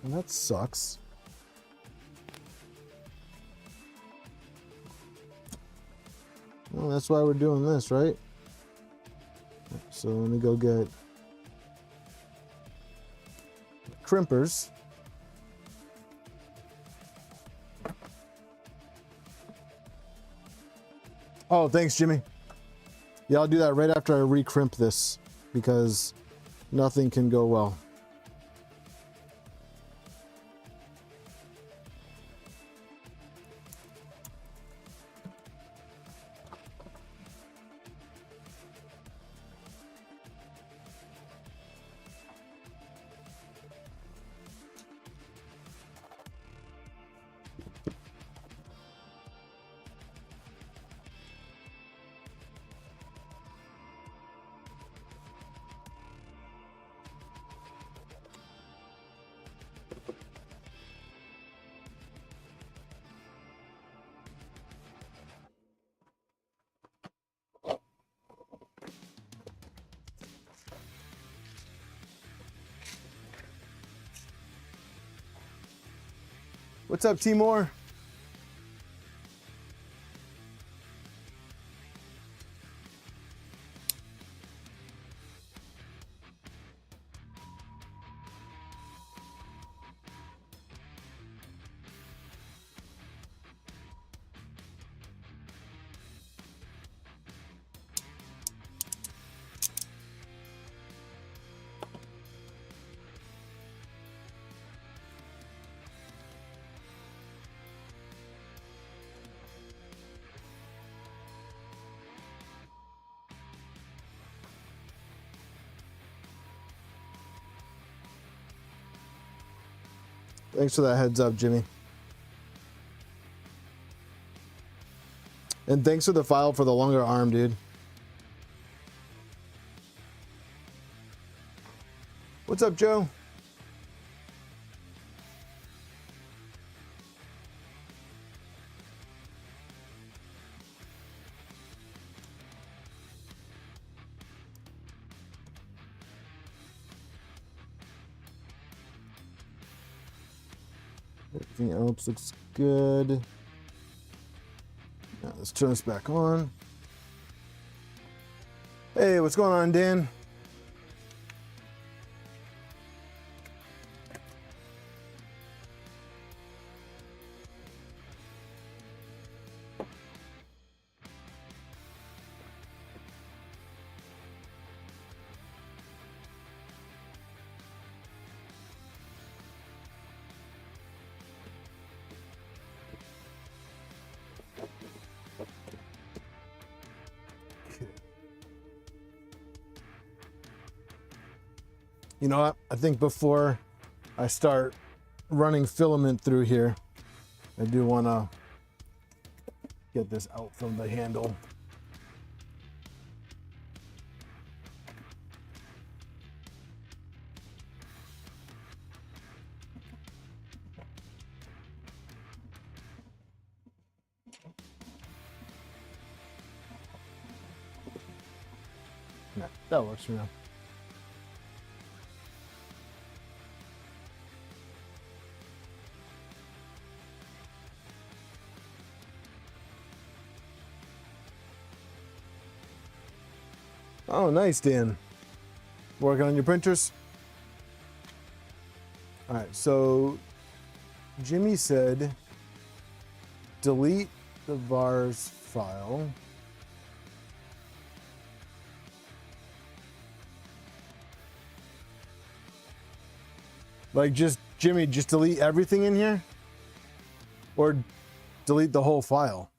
And that sucks. Well, that's why we're doing this, right? So let me go get crimpers. Oh, thanks, Jimmy. Yeah, I'll do that right after I re-crimp this because nothing can go well. What's up, Timor? Thanks for that heads up, Jimmy. And thanks for the file for the longer arm, dude. What's up, Joe? Everything else looks good. Now let's turn this back on. Hey, what's going on, Dan? You know what? I think before I start running filament through here, I do want to get this out from the handle. Yeah, that works for now. Oh, nice, Dan. Working on your printers? All right, so Jimmy said delete the vars file. Like just, Jimmy, just delete everything in here? Or delete the whole file?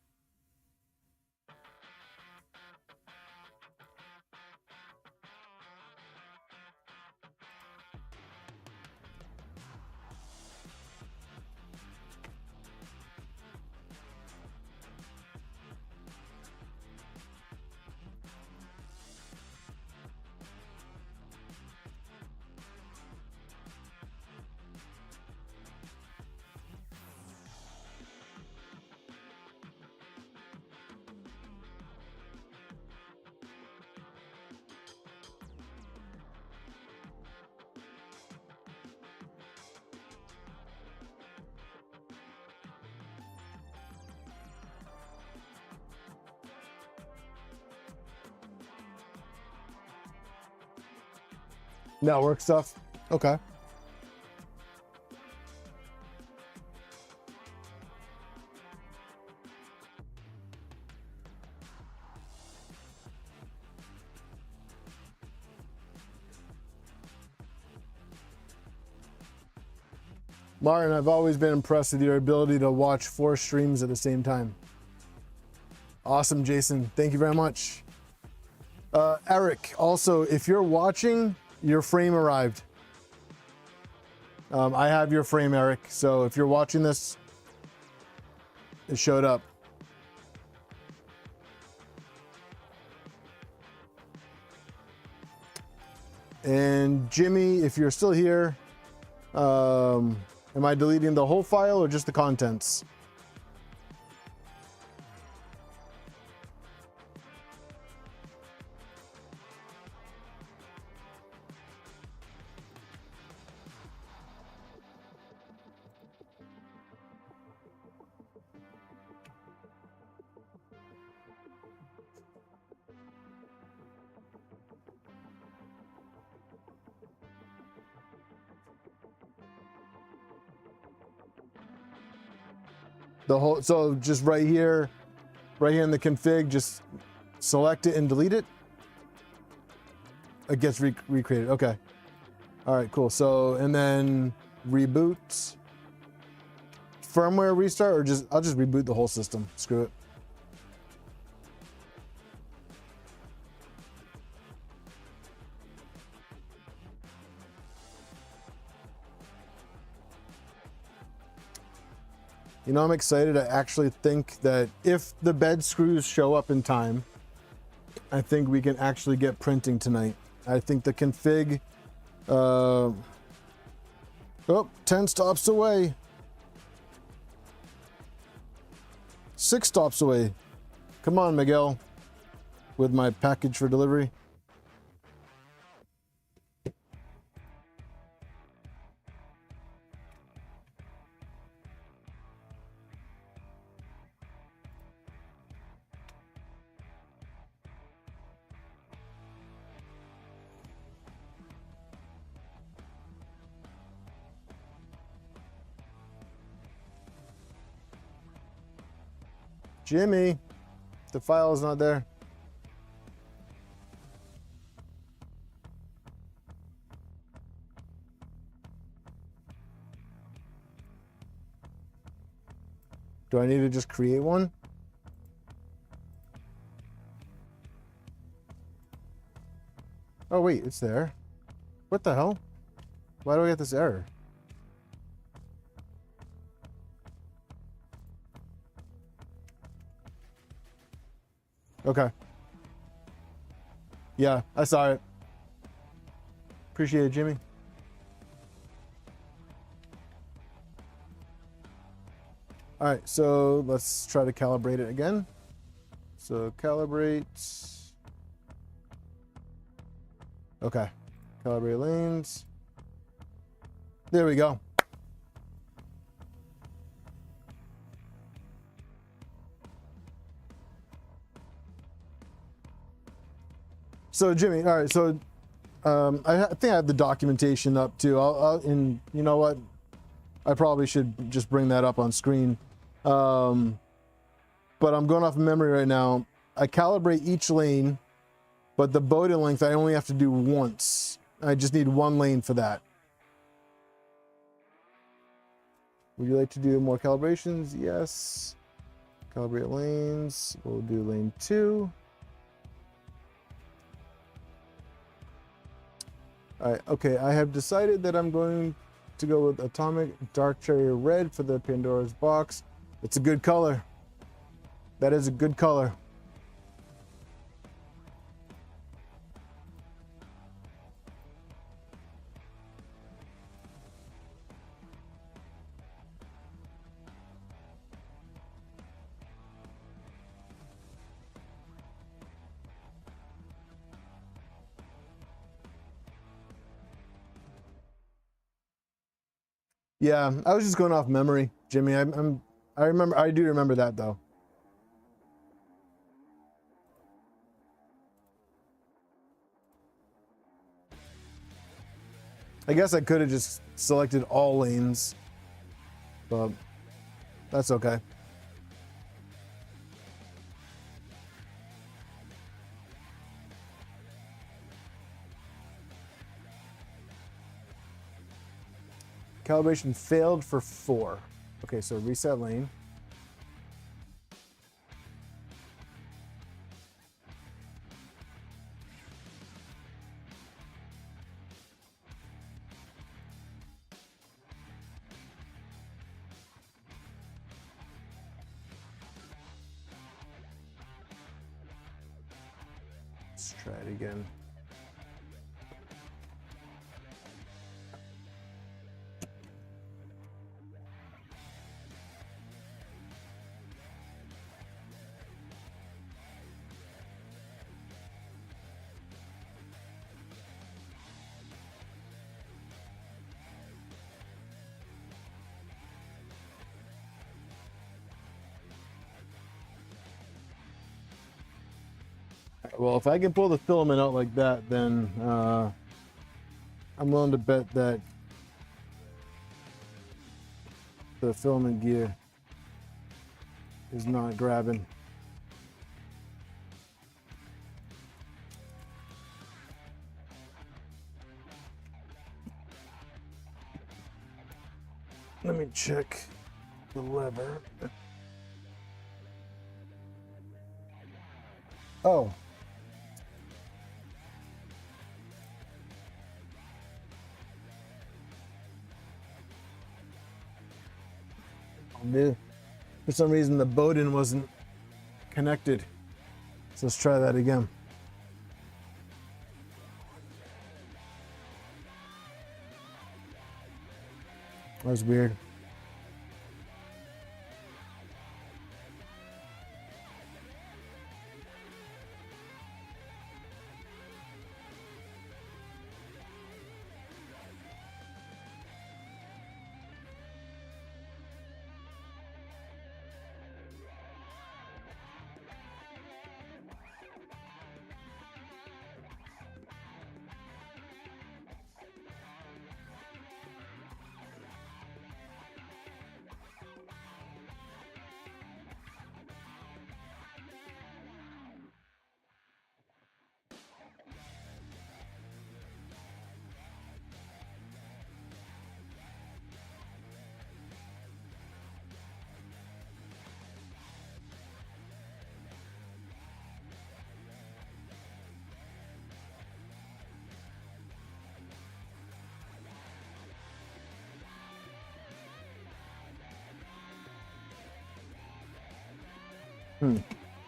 Network stuff? Okay. Martin, I've always been impressed with your ability to watch 4 streams at the same time. Awesome, Jason. Thank you very much. Eric, also, if you're watching, your frame arrived. I have your frame, Eric. So if you're watching this, it showed up. And Jimmy, if you're still here, am I deleting the whole file or just the contents? The whole, so just right here in the config, just select it and delete it. It gets recreated. Okay. All right, cool. So, and then reboot, firmware restart, or just, I'll just reboot the whole system. Screw it. You know, I'm excited. I actually think that if the bed screws show up in time, I think we can actually get printing tonight. I think the config, oh, 10 stops away. 6 stops away. Come on, Miguel, with my package for delivery. Jimmy, the file is not there. Do I need to just create one? Oh wait, it's there. What the hell? Why do I get this error? Okay. Yeah, I saw it. Appreciate it, Jimmy. All right, so let's try to calibrate it again. So calibrate. Okay, calibrate lanes. There we go. So Jimmy, all right, so I think I have the documentation up too. And you know what? I probably should just bring that up on screen. But I'm going off of memory right now. I calibrate each lane, but the bowed length I only have to do once. I just need one lane for that. Would you like to do more calibrations? Yes. Calibrate lanes. We'll do lane 2. All right, okay, I have decided that I'm going to go with Atomic Dark Cherry Red for the Pandora's Box. It's a good color. That is a good color. Yeah, I was just going off memory, Jimmy. I do remember that though. I guess I could have just selected all lanes, but that's okay. Calibration failed for 4. Okay, so reset lane. Let's try it again. Well, if I can pull the filament out like that, then I'm willing to bet that the filament gear is not grabbing. Let me check the lever. Oh. For some reason the Bowden wasn't connected. So let's try that again. That was weird.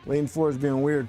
Lane 4 is being weird.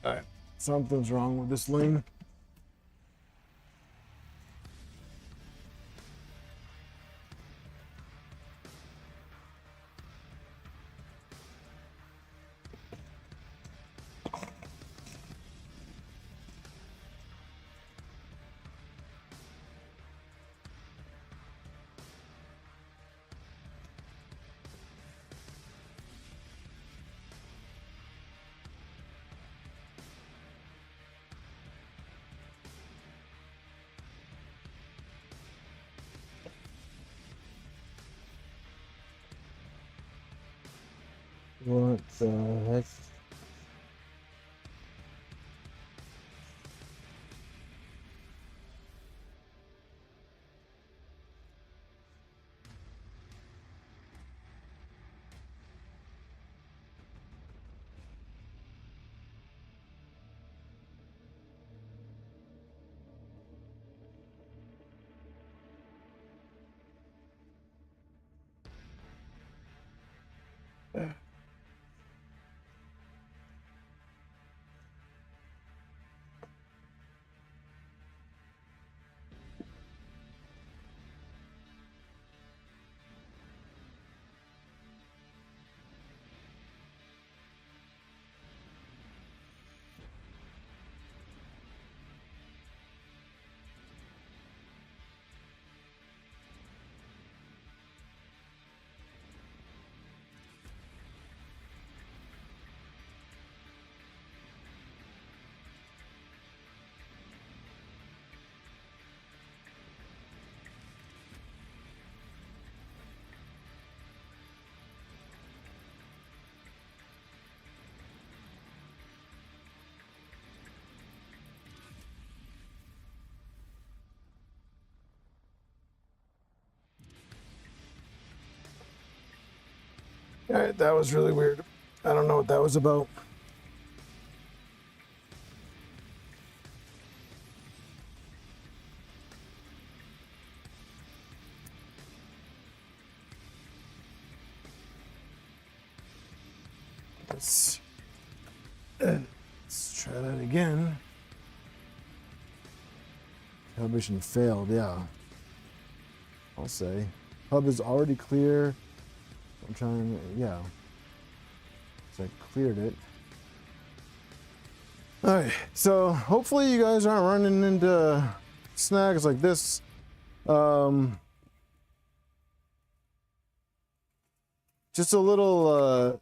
All right, something's wrong with this lane. What the heck? All right, that was really weird. I don't know what that was about. Let's try that again. Calibration failed, yeah. I'll say. Hub is already clear. I'm trying, yeah. So I cleared it. All right, so hopefully you guys aren't running into snags like this. Just a little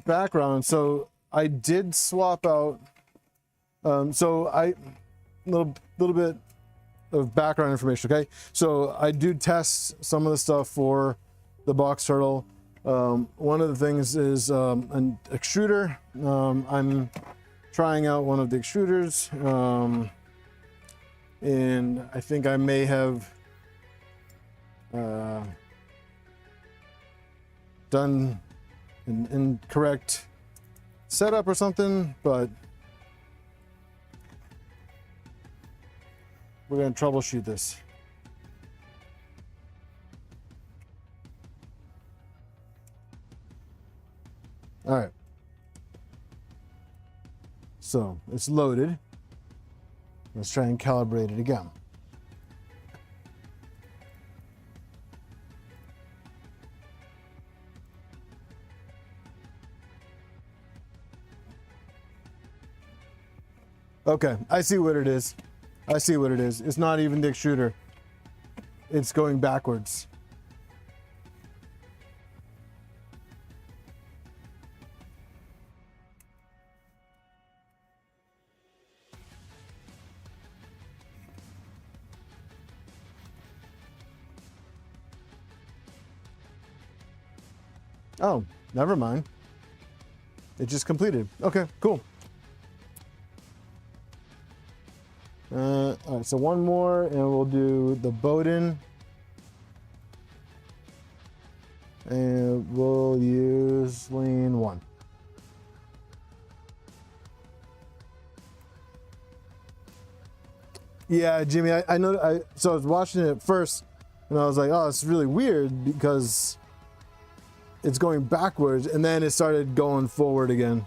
background. So I did swap out. Little bit of background information. Okay, so I do test some of the stuff for the box turtle. One of the things is an extruder. I'm trying out one of the extruders, and I think I may have done an incorrect setup or something, but we're going to troubleshoot this. All right. So it's loaded. Let's try and calibrate it again. Okay, I see what it is. I see what it is. It's not even the extruder. It's going backwards. Oh, never mind. It just completed. Okay, cool. All right, so one more and we'll do the Bowden. And we'll use lane 1. Yeah, Jimmy, I know. So I was watching it first and I was like, oh, it's really weird because it's going backwards and then it started going forward again.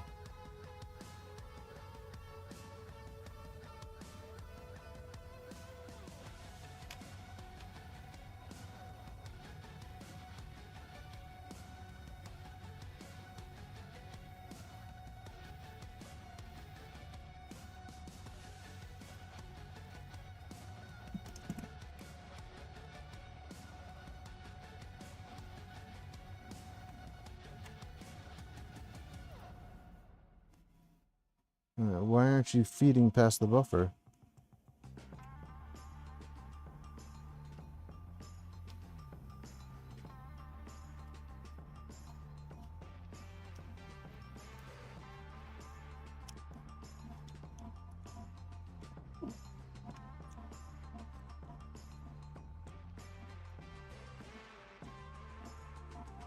Why aren't you feeding past the buffer?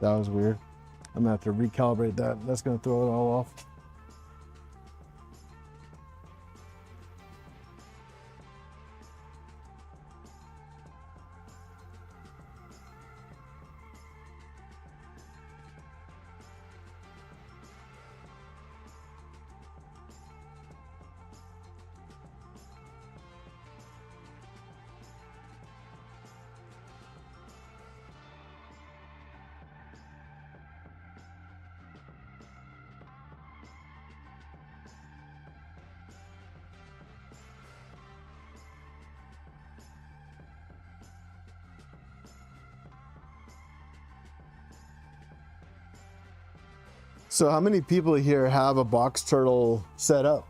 That was weird. I'm gonna have to recalibrate that. That's gonna throw it all off. So how many people here have a box turtle set up?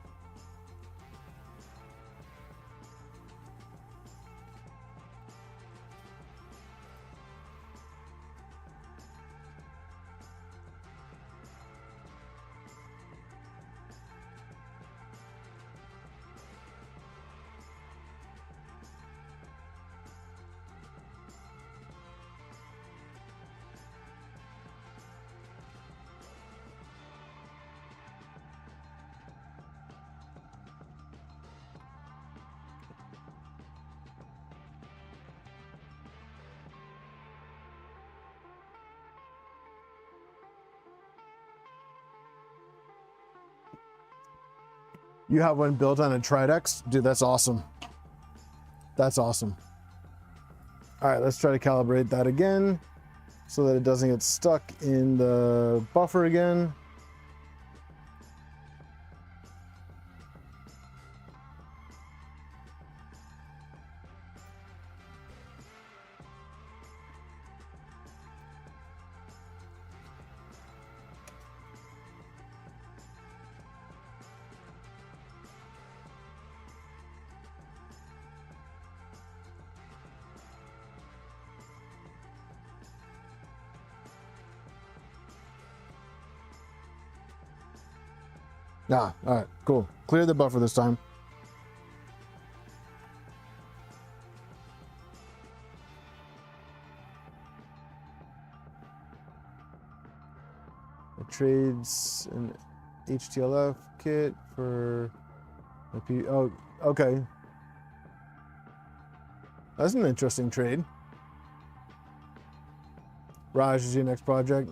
You have one built on a Tridex? Dude, that's awesome. That's awesome. All right, let's try to calibrate that again so that it doesn't get stuck in the buffer again. Ah, all right, cool. Clear the buffer this time. It trades an HTLF kit for a P. Oh, okay. That's an interesting trade. Raj, is your next project?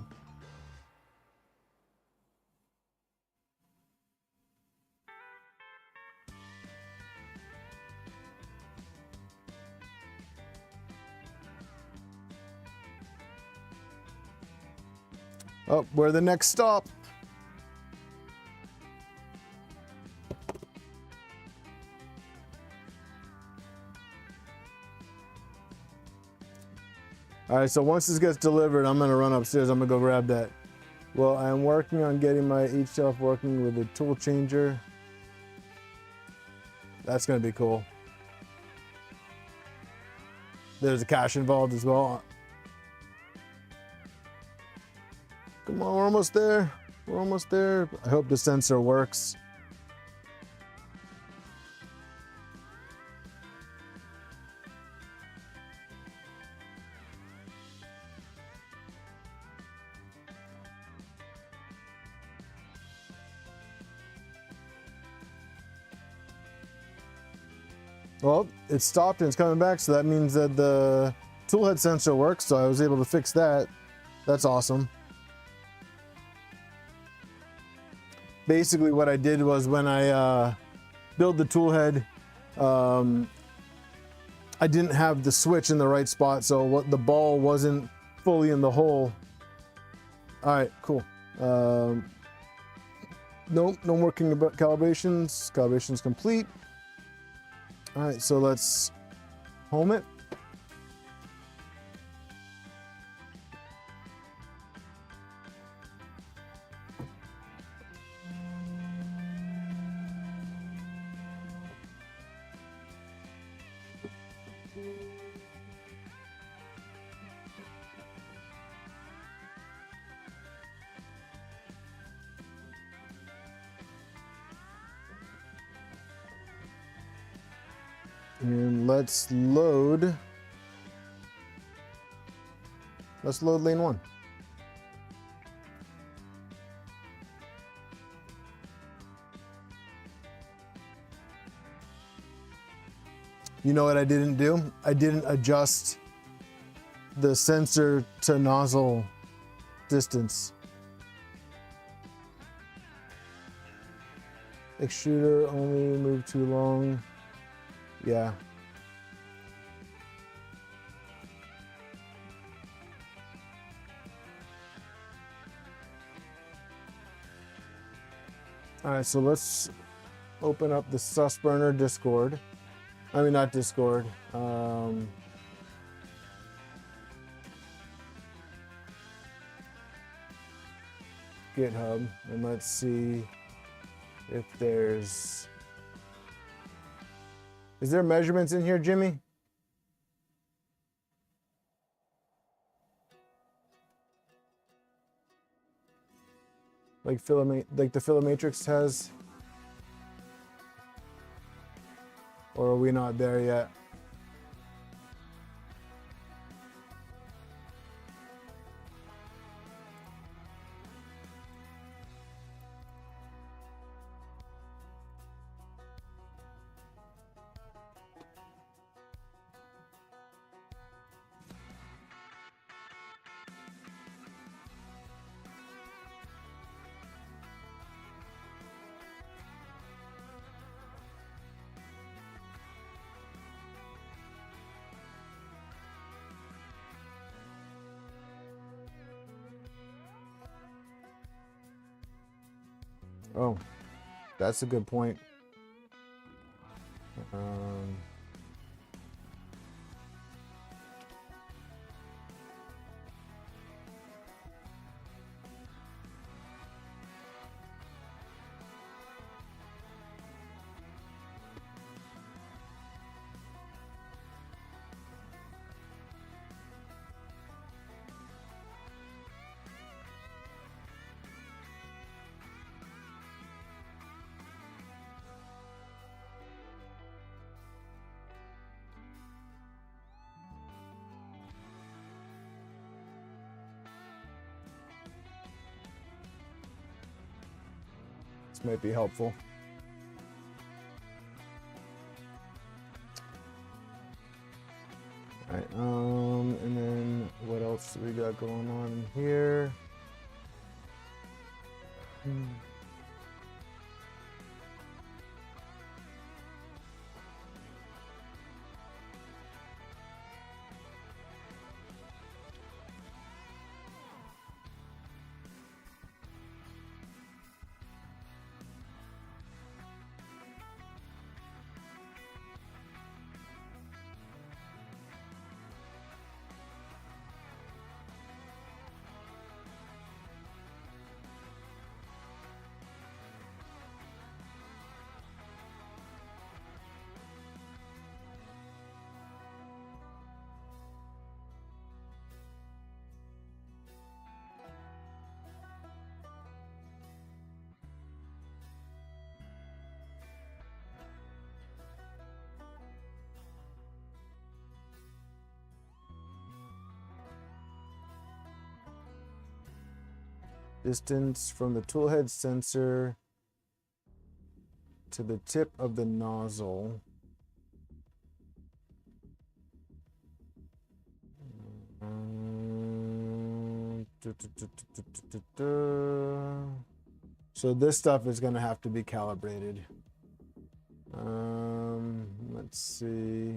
Oh, we're the next stop. All right, so once this gets delivered, I'm gonna run upstairs. I'm gonna go grab that. Well, I'm working on getting my HTLF working with a tool changer. That's gonna be cool. There's a cache involved as well. Come on, we're almost there. We're almost there. I hope the sensor works. Well, it stopped and it's coming back, so that means that the toolhead sensor works, so I was able to fix that. That's awesome. Basically what I did was when I built the toolhead, I didn't have the switch in the right spot, so what the ball wasn't fully in the hole. All right, cool. Nope, no working about calibrations. Calibration's complete. All right, so let's home it. And let's load lane 1. You know what I didn't do? I didn't adjust the sensor to nozzle distance. Extruder only moved too long. Yeah. All right, so let's open up the Susburner Discord. I mean, not Discord. GitHub, and let's see if there's... Is there measurements in here, Jimmy? Like filament, like the Filamatrix has? Or are we not there yet? Oh, that's a good point. This might be helpful. All right, and then what else do we got going on here? Distance from the toolhead sensor to the tip of the nozzle. So this stuff is going to have to be calibrated. Let's see.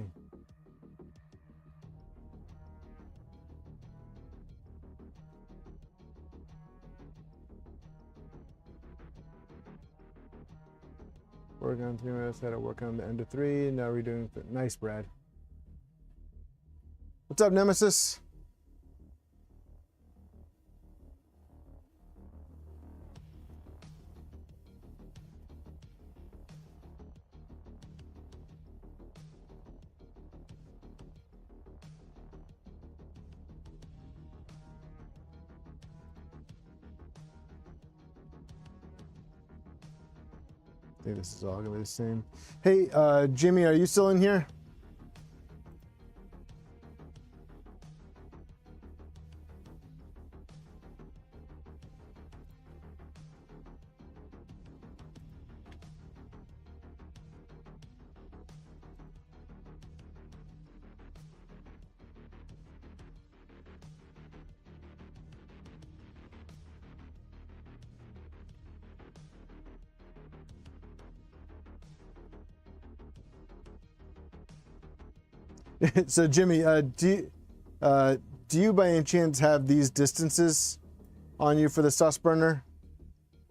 Working on 3 minutes, had to work on the end of 3. Now we're doing nice, Brad. What's up, Nemesis? I think this is all gonna be the same. Hey, Jimmy, are you still in here? So Jimmy, do you by any chance have these distances on you for the sus burner?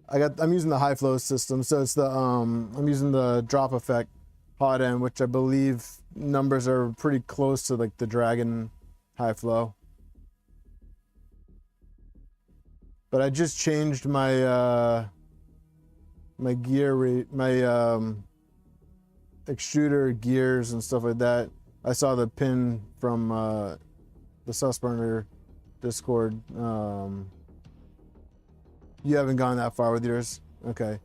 I'm using the high flow system, so it's the I'm using the drop effect hot end, which I believe numbers are pretty close to like the Dragon high flow. But I just changed my my gear rate, my extruder gears and stuff like that. I saw the pin from the Susburner Discord. You haven't gone that far with yours? Okay.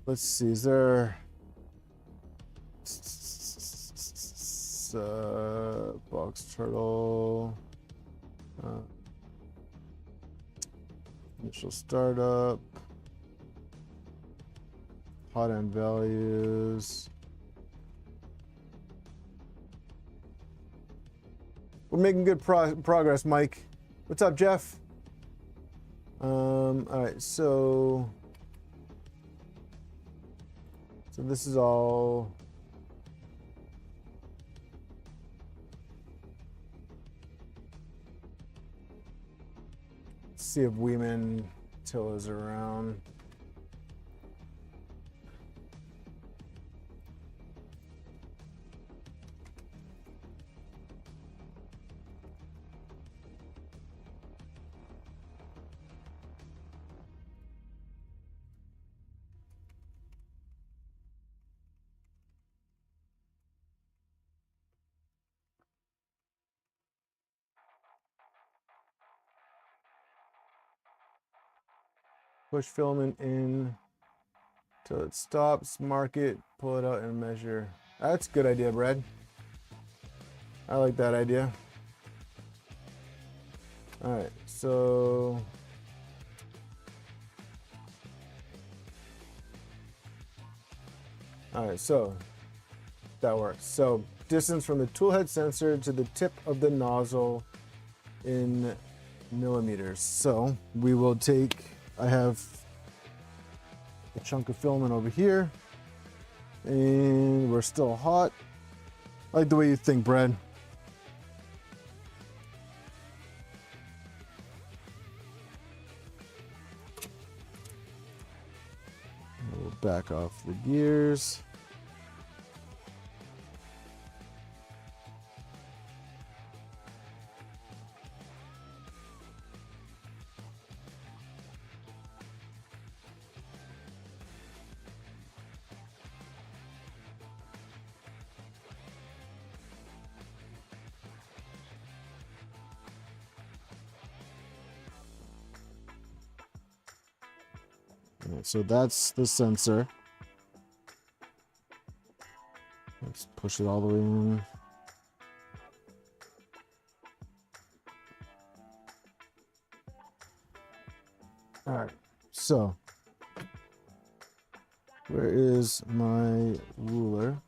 Let's see, is there... box turtle. Initial startup. Hot end values. We're making good progress, Mike. What's up, Jeff? All right, so this is all. Let's see if Weeman Till is around. Push filament in till it stops, mark it, pull it out and measure. That's a good idea, Brad. I like that idea. All right, so that works. So distance from the toolhead sensor to the tip of the nozzle in millimeters. So we will take, I have a chunk of filament over here and we're still hot. I like the way you think, Brad. We'll back off the gears. So that's the sensor. Let's push it all the way in. All right, so where is my ruler?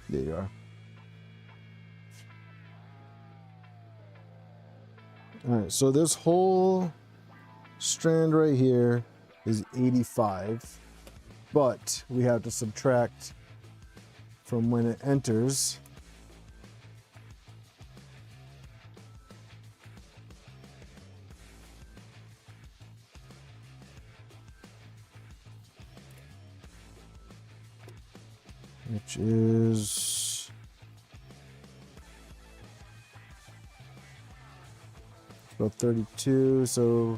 There you are. All right, so this whole strand right here is 85, but we have to subtract from when it enters. Which is about 32, so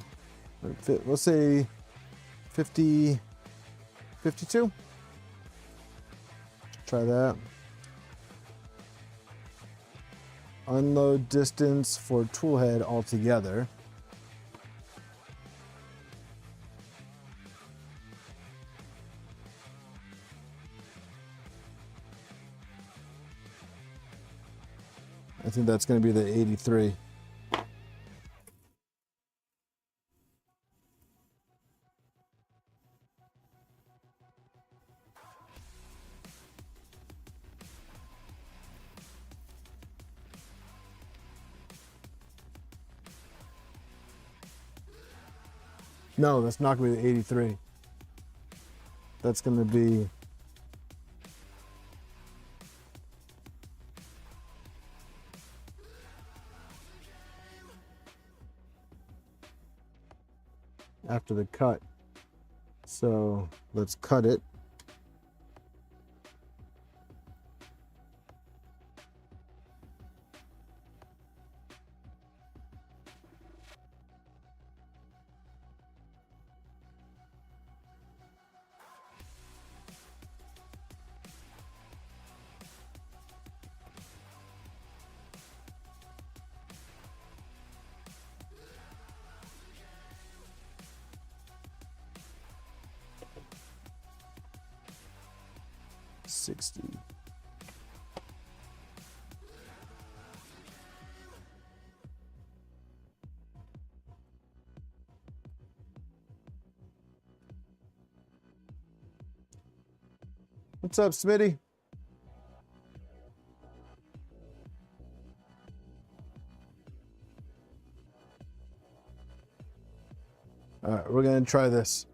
let's say 50, 52. Try that. Unload distance for toolhead altogether. I think that's going to be the 83. No, that's not going to be the 83. That's going to be after the cut. So let's cut it. $60. What's up, Smitty? All right, we're gonna try this.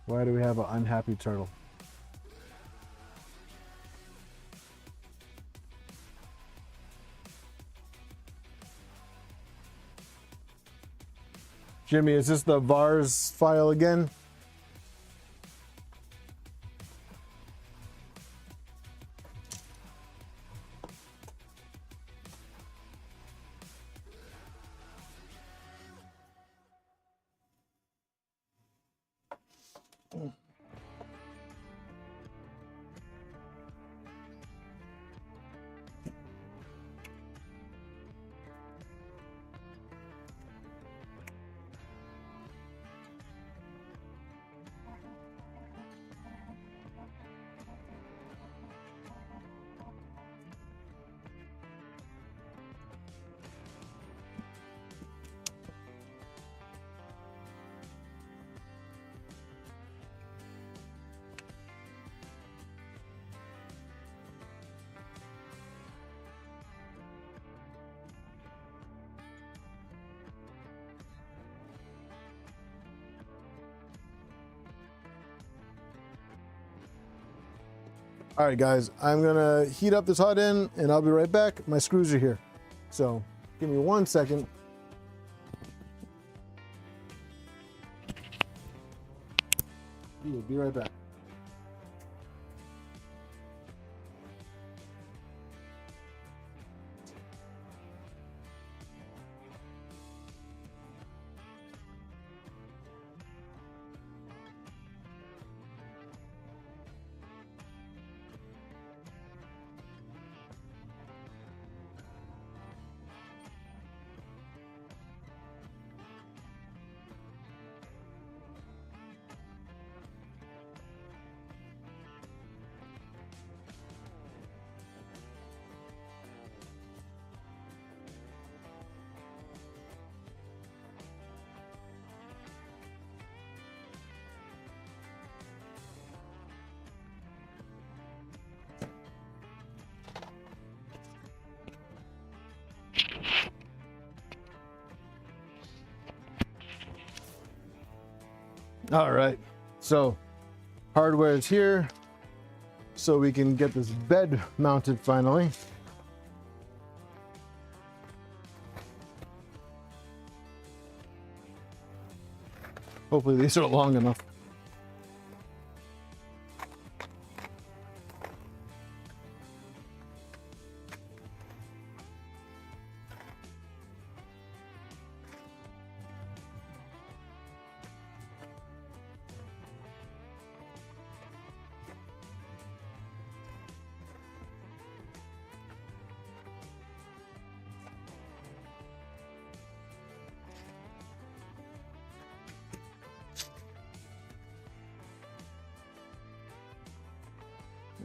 Why do we have an unhappy turtle? Jimmy, is this the VARS file again? All right, guys, I'm gonna heat up this hot end and I'll be right back. My screws are here. So give me 1 second. We'll be right back. All right, so hardware is here, so we can get this bed mounted finally. Hopefully these are long enough.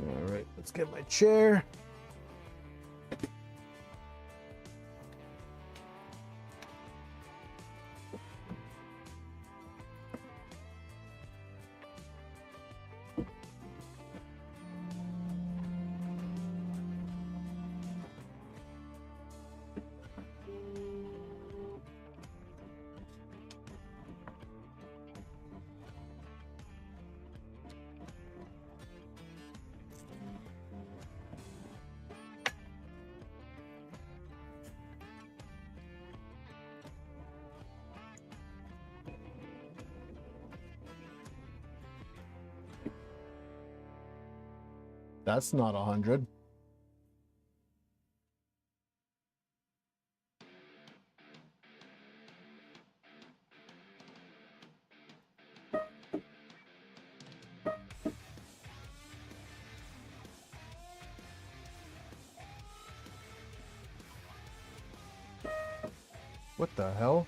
All right, let's get my chair. That's not 100. What the hell?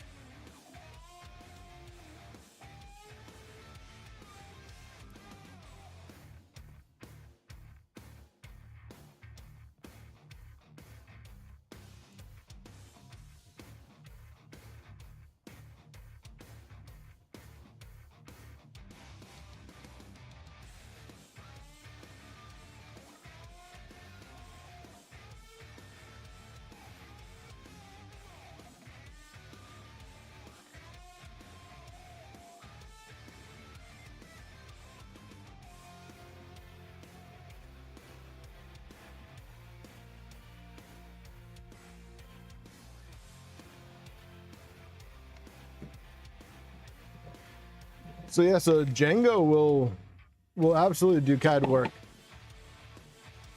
So yeah, so Django will absolutely do CAD work,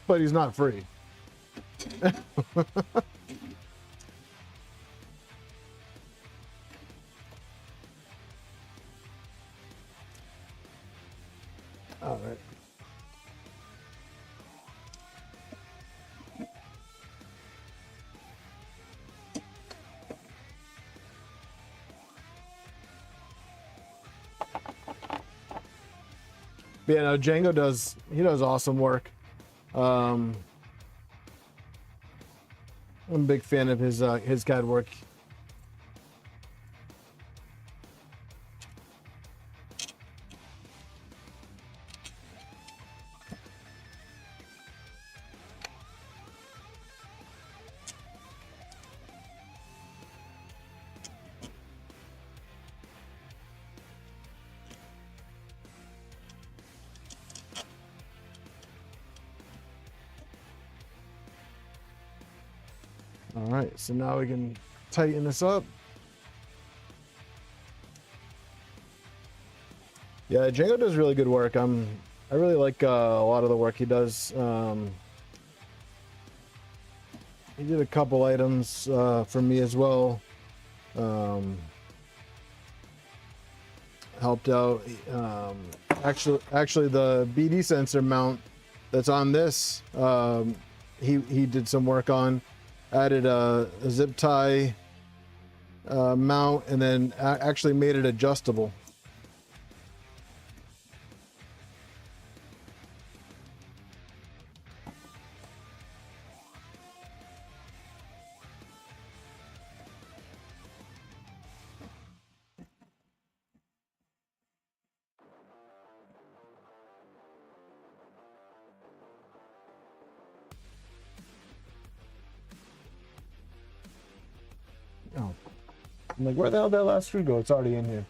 but he's not free. All right. But yeah, no, Django does awesome work. I'm a big fan of his CAD work. All right, so now we can tighten this up. Yeah, Django does really good work. I really like a lot of the work he does. He did a couple items for me as well. Helped out. Actually, the BD sensor mount that's on this, he did some work on. Added a zip tie mount, and then actually made it adjustable. Oh, I'm like, where the hell did that last screw go? It's already in here.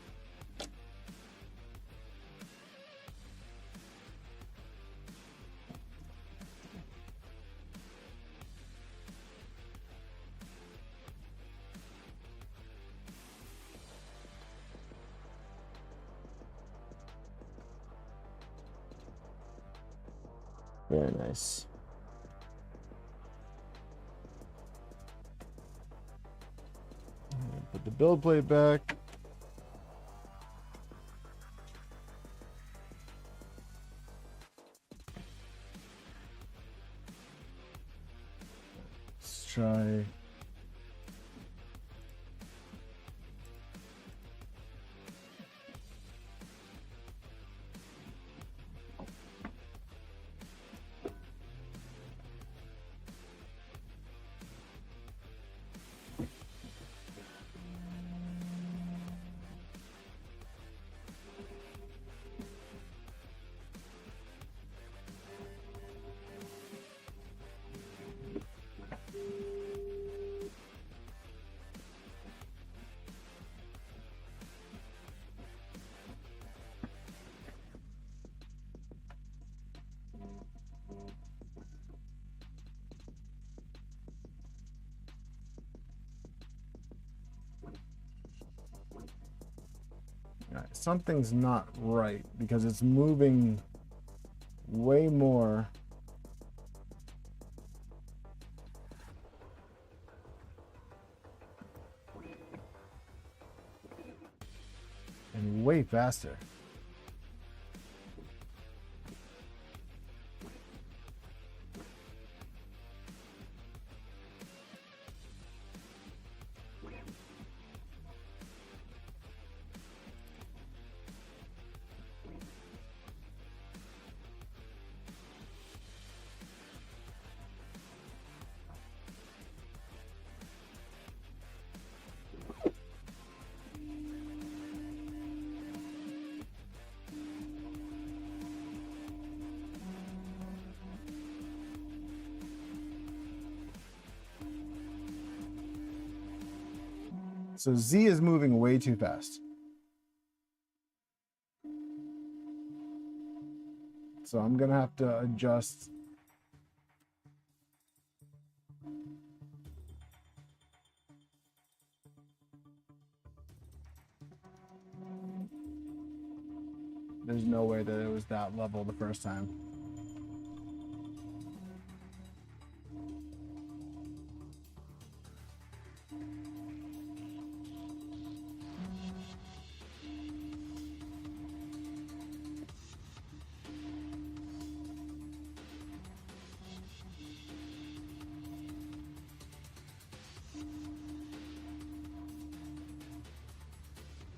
Very nice. Put the build plate back. Let's try. Something's not right because it's moving way more. And way faster. So Z is moving way too fast. So I'm gonna have to adjust. There's no way that it was that level the first time.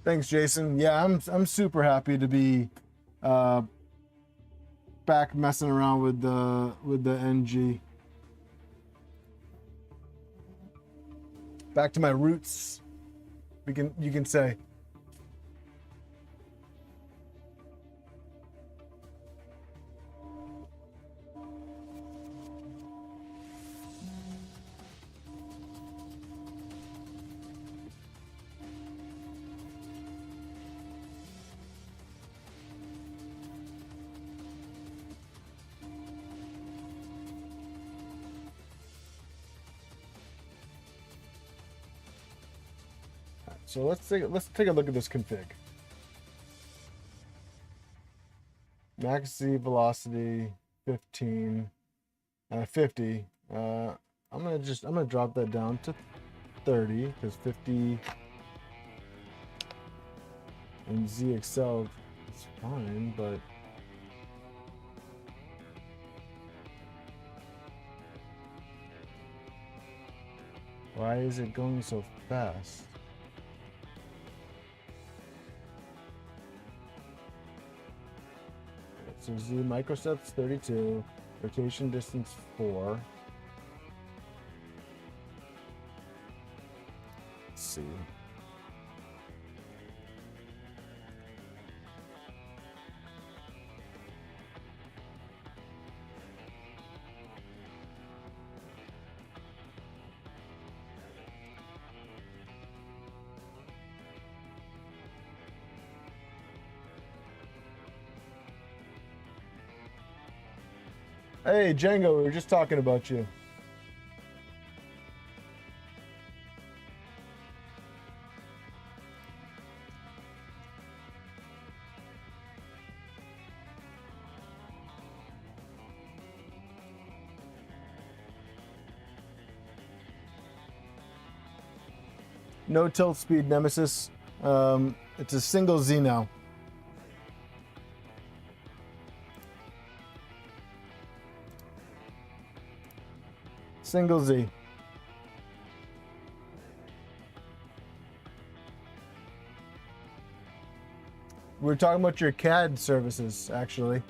Thanks, Jason. Yeah, I'm super happy to be back messing around with the NG. Back to my roots. You can say. So let's take a look at this config. Max Z velocity 15, 50. I'm gonna drop that down to 30 because 50 and ZXL is fine, but why is it going so fast? So Z microsteps 32, rotation distance 4. Let's see. Hey, Django, we were just talking about you. No tilt speed Nemesis. It's a single Z now. Single Z. We're talking about your CAD services, actually.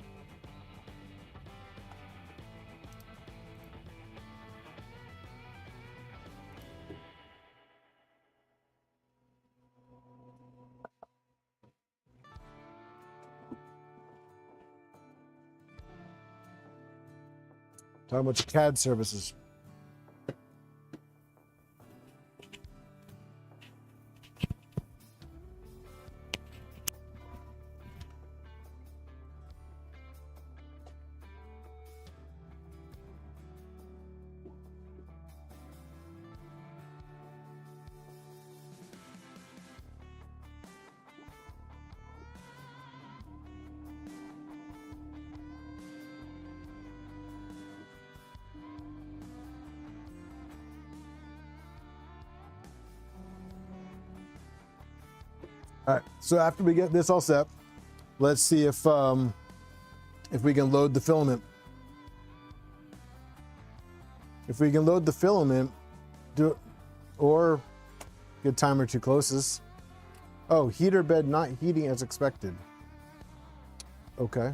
Talking about your CAD services. All right, so after we get this all set, let's see if we can load the filament. If we can load the filament, do it, or get timer to closest. Oh, heater bed not heating as expected. Okay.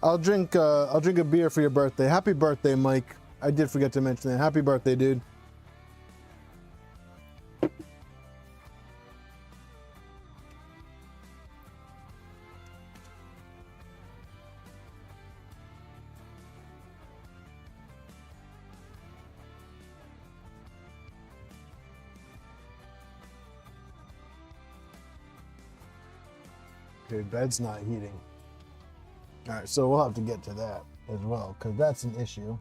I'll drink a beer for your birthday. Happy birthday, Mike. I did forget to mention that. Happy birthday, dude. Okay, bed's not heating. All right, so we'll have to get to that as well, because that's an issue.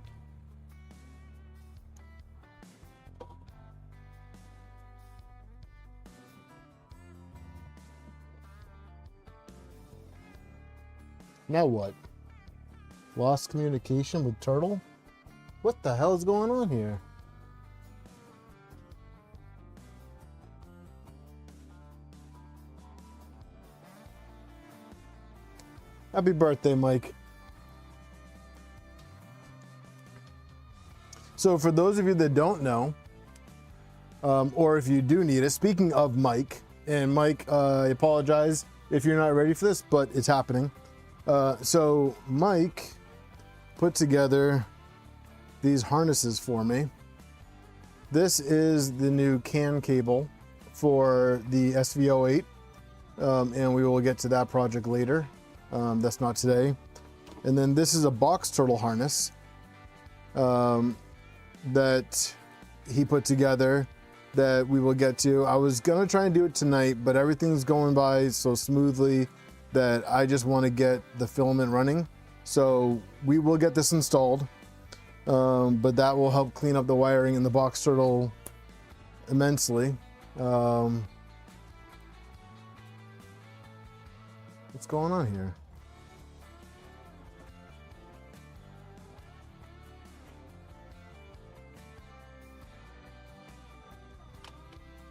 Now what? Lost communication with turtle? What the hell is going on here? Happy birthday, Mike. So for those of you that don't know, or if you do need it, speaking of Mike, and Mike, I apologize if you're not ready for this, but it's happening. So Mike put together these harnesses for me. This is the new CAN cable for the SV08, and we will get to that project later. That's not today. And then this is a box turtle harness that he put together that we will get to. I was gonna try and do it tonight, but everything's going by so smoothly that I just want to get the filament running. So we will get this installed, but that will help clean up the wiring in the box turtle immensely. What's going on here?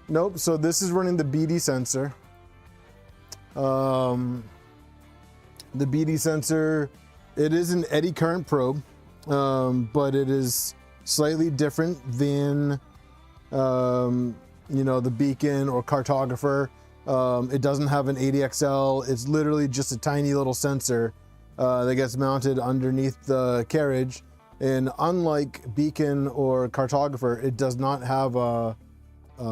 Nope, so this is running the BD sensor. The BD sensor, it is an eddy current probe, but it is slightly different than, you know, the beacon or cartographer. It doesn't have an ADXL. It's literally just a tiny little sensor that gets mounted underneath the carriage. And unlike beacon or cartographer, it does not have a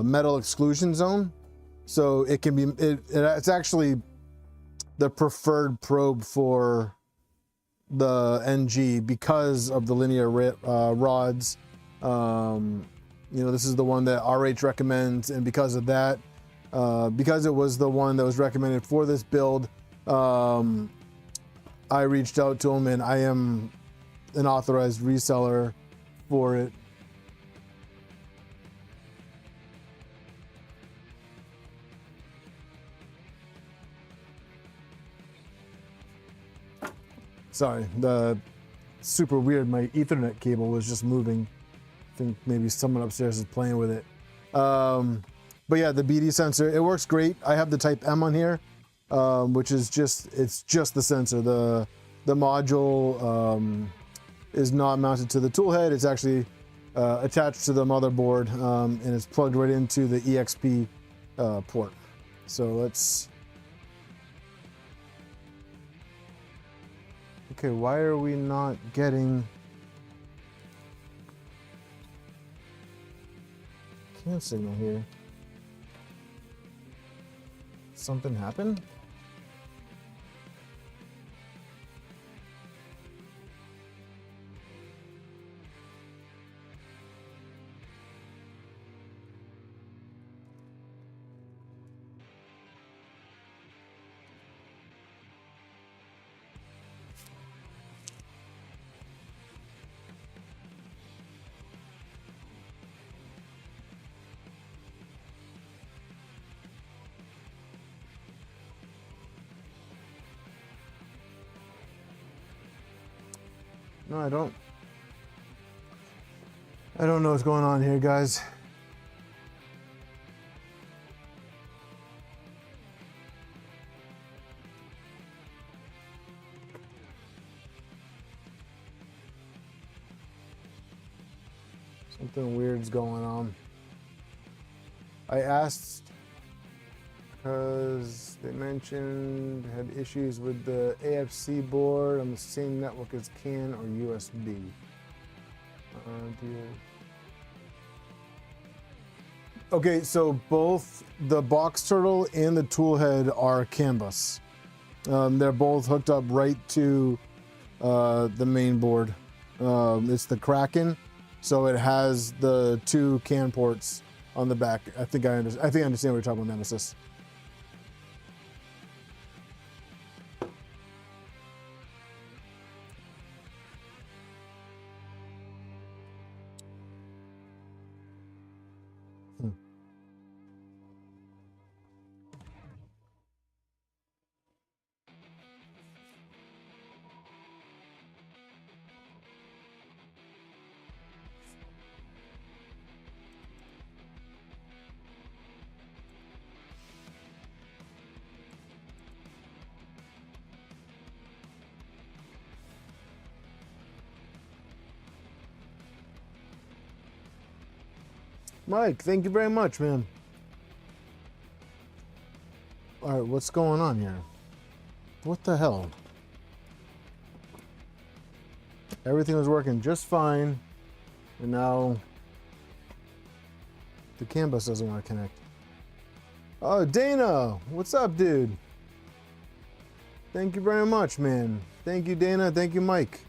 metal exclusion zone, so it can be it's actually the preferred probe for the NG because of the linear rods. You know, this is the one that RH recommends, and because of that, because it was the one that was recommended for this build, I reached out to him, and I am an authorized reseller for it. Sorry, the super weird, my Ethernet cable was just moving. I think maybe someone upstairs is playing with it. But yeah, the BD sensor, it works great. I have the Type M on here, which is it's just the sensor. The module is not mounted to the toolhead. It's actually attached to the motherboard, and it's plugged right into the EXP port. So let's... Okay, why are we not getting CAN signal here? Something happened? No, I don't know what's going on here, guys. Something weird's going on. I asked because they mentioned had issues with the AFC board on the same network as CAN or USB. Okay, so both the box turtle and the toolhead are CAN bus. They're both hooked up right to the main board. It's the Kraken, so it has the two CAN ports on the back. I think I understand what you're talking about, Nemesis. Mike, thank you very much, man. All right, what's going on here? What the hell? Everything was working just fine, and now the CAN bus doesn't want to connect. Oh, Dana, what's up, dude? Thank you very much, man. Thank you, Dana. Thank you, Mike.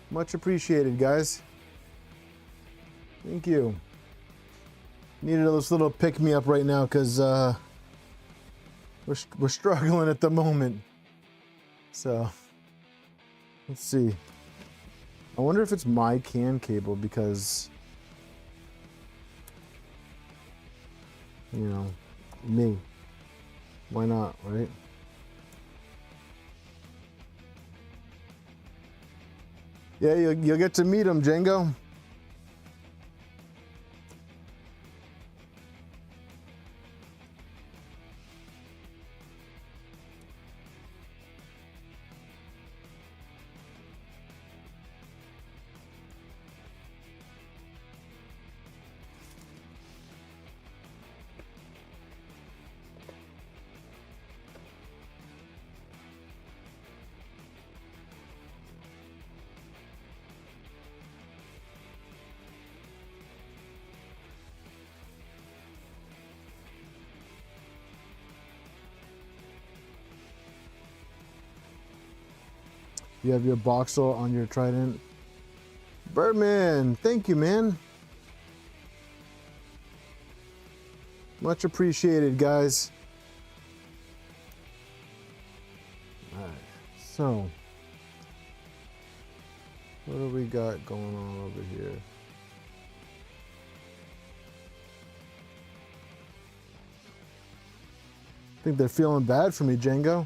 Much appreciated, guys. Thank you. Needed this little pick-me-up right now because we're struggling at the moment. So, let's see. I wonder if it's my CAN cable because, you know, me. Why not, right? Yeah, you'll get to meet him, Django. You have your voxel on your Trident. Birdman, thank you, man. Much appreciated, guys. All right, so what do we got going on over here? I think they're feeling bad for me, Django.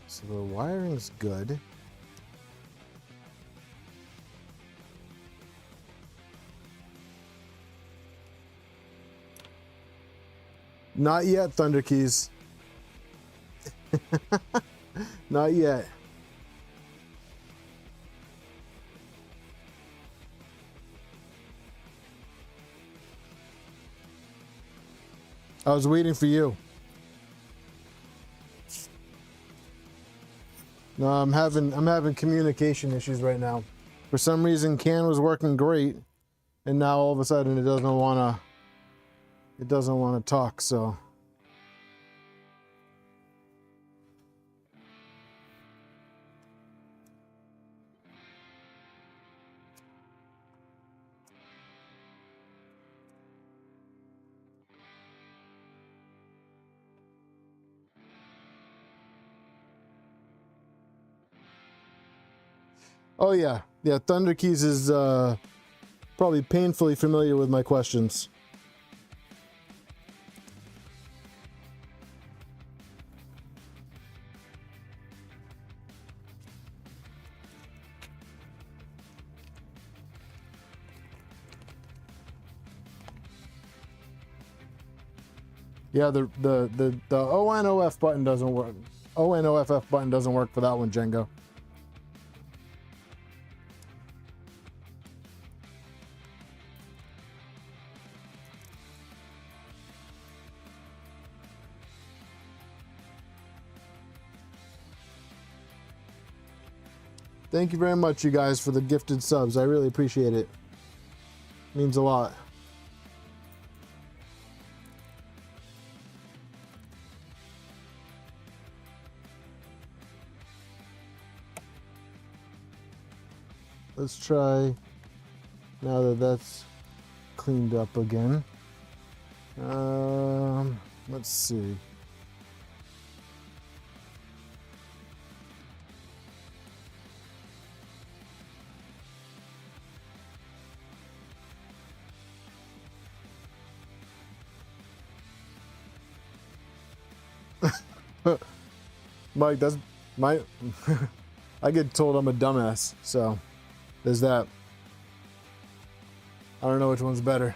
So the wiring's good. Not yet, Thunder Keys. Not yet. I was waiting for you. No, I'm having communication issues right now. For some reason, CAN was working great, and now all of a sudden it doesn't wanna talk. So. Oh yeah, Thunder Keys is probably painfully familiar with my questions. Yeah, the ONOF button doesn't work. ONOFF button doesn't work for that one, Django. Thank you very much, you guys, for the gifted subs. I really appreciate it. Means a lot. Let's try, now that that's cleaned up again. Let's see. Mike, that's my I get told I'm a dumbass, so there's that. I don't know which one's better.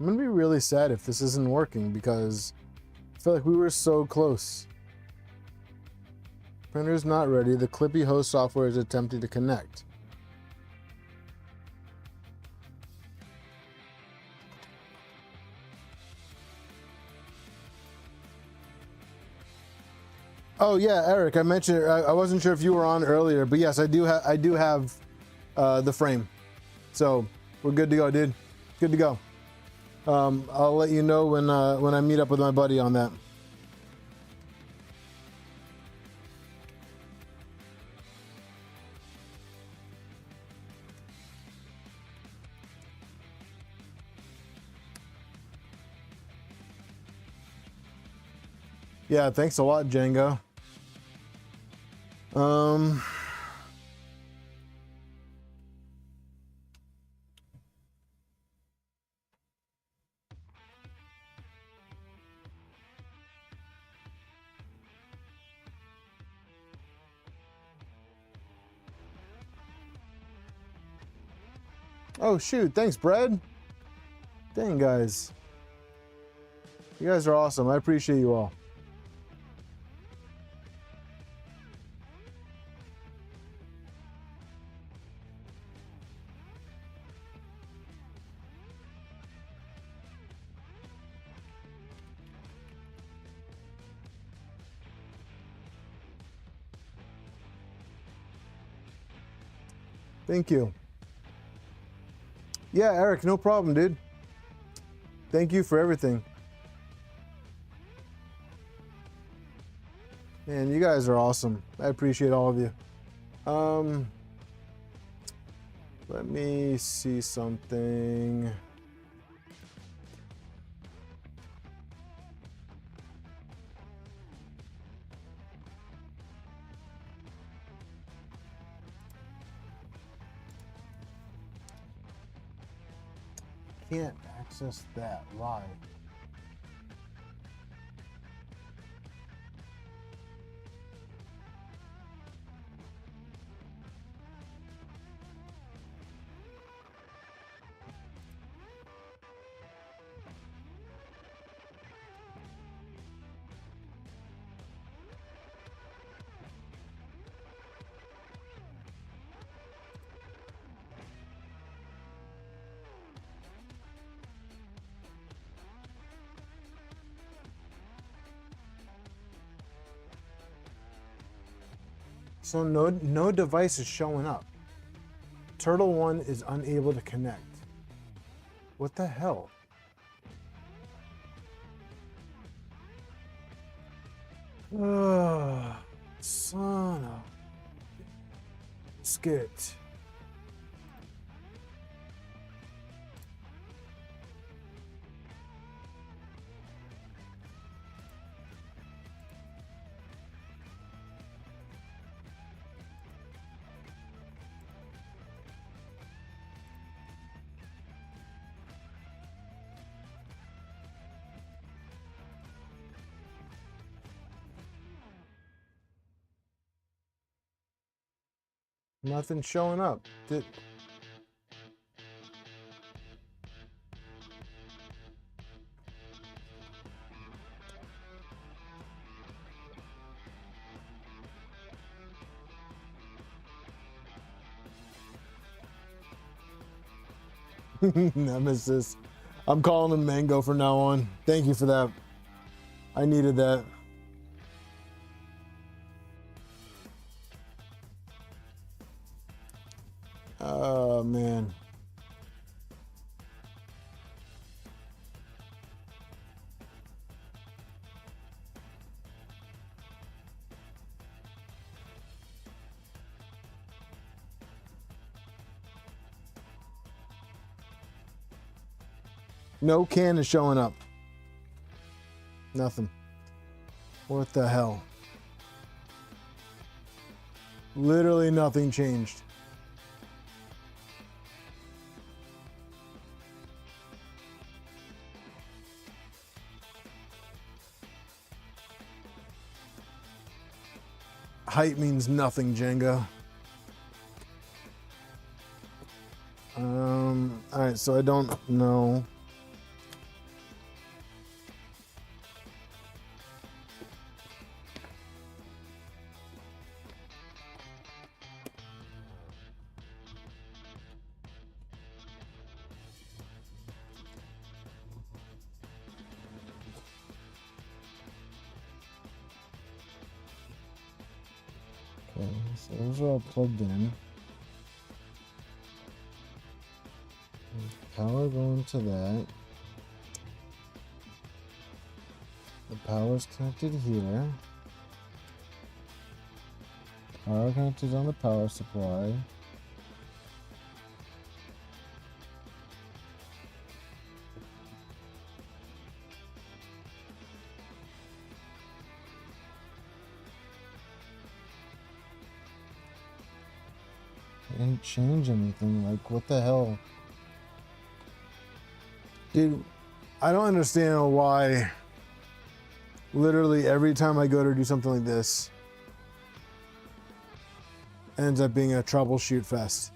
I'm gonna be really sad if this isn't working because I feel like we were so close. Printer's not ready. The Clippy host software is attempting to connect. Oh yeah, Eric, I mentioned I wasn't sure if you were on earlier, but yes, I do have the frame, so we're good to go, dude. Good to go. I'll let you know when I meet up with my buddy on that. Yeah, thanks a lot, Django. Oh shoot, thanks, Brad. Dang, guys. You guys are awesome. I appreciate you all. Thank you. Yeah, Eric, no problem, dude. Thank you for everything. Man, you guys are awesome. I appreciate all of you. Let me see something. Can't access that. Why? So no device is showing up. Turtle 1 is unable to connect. What the hell? Ugh, son of skit. Nothing showing up. Nemesis. I'm calling him Mango from now on. Thank you for that. I needed that. Oh, man. No can is showing up. Nothing. What the hell? Literally nothing changed. Height means nothing, Django. All right, so I don't know. Okay, so those are all plugged in. Power going to that. The power's connected here. Power connected on the power supply. I didn't change anything. Like, what the hell? Dude, I don't understand why literally every time I go to do something like this, it ends up being a troubleshoot fest.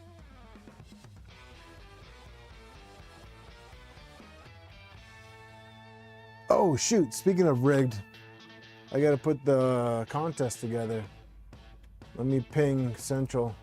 Oh shoot, speaking of rigged, I gotta put the contest together. Let me ping Central.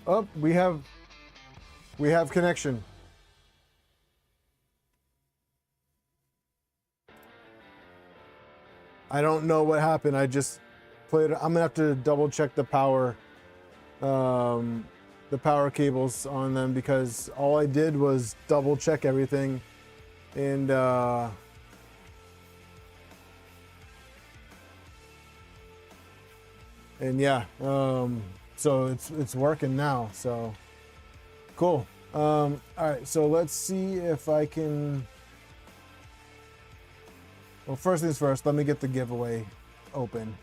Oh, we have connection. I don't know what happened. I just played. I'm gonna have to double check the power cables on them, because all I did was double check everything, and yeah, so it's working now. So cool. All right, so let's see if I can. Well, first things first, let me get the giveaway open.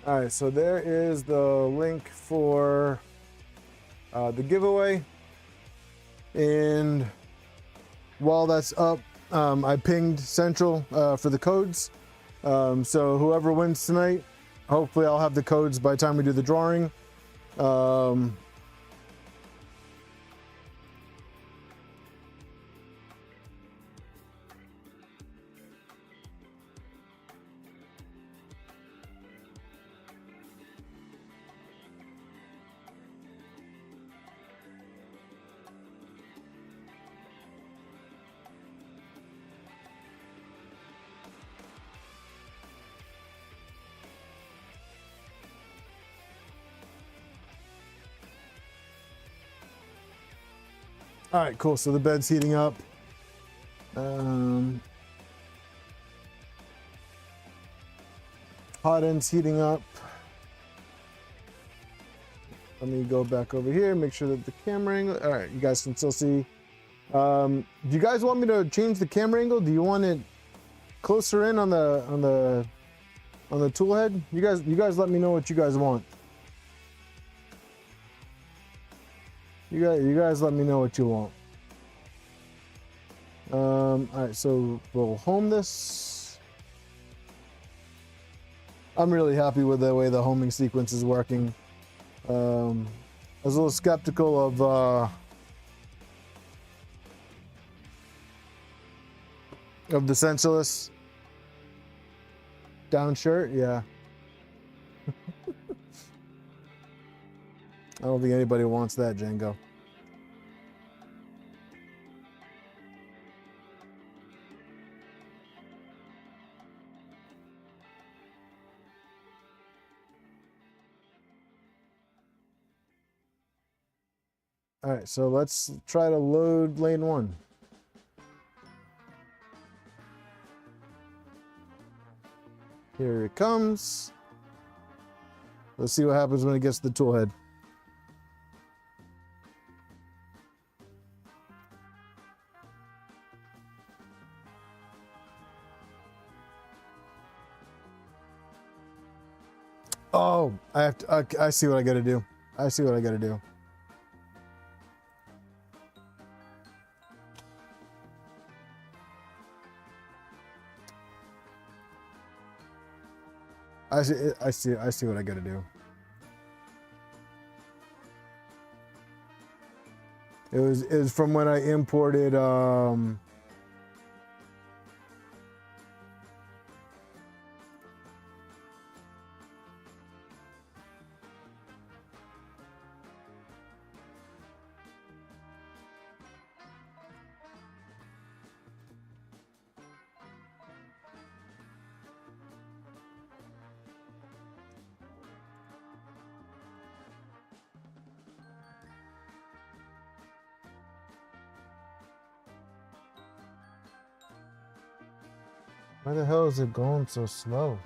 All right, so there is the link for the giveaway, and while that's up, I pinged Central for the codes. So whoever wins tonight, hopefully I'll have the codes by the time we do the drawing. All right, cool. So the bed's heating up. Hot end's heating up. Let me go back over here, make sure that the camera angle. All right, you guys can still see. Do you guys want me to change the camera angle? Do you want it closer in on the tool head? You guys let me know what you guys want. You guys let me know what you want. All right, so we'll home this. I'm really happy with the way the homing sequence is working. I was a little skeptical of the sensorless down shirt. Yeah. I don't think anybody wants that, Django. All right, so let's try to load lane 1. Here it comes. Let's see what happens when it gets to the tool head. Oh, I see what I gotta do. I see what I gotta do. I see what I gotta do. It was from when I imported why the hell is it going so slow?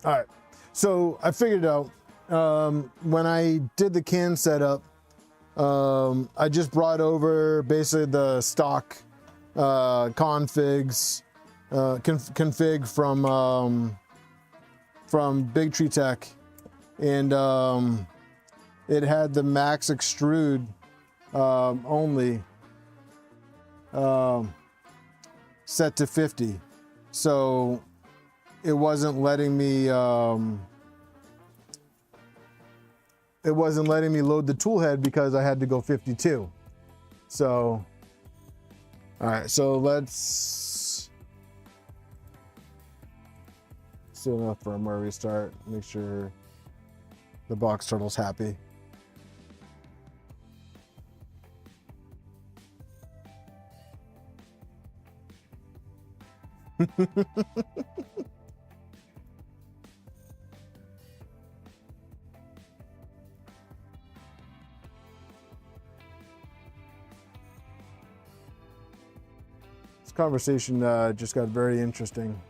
All right, so I figured out when I did the can setup, I just brought over basically the stock config from Big Tree Tech, and it had the max extrude only set to 50, so it wasn't letting me load the tool head because I had to go 52. So, all right, so let's do enough firmware restart, make sure the box turtle's happy. This conversation just got very interesting.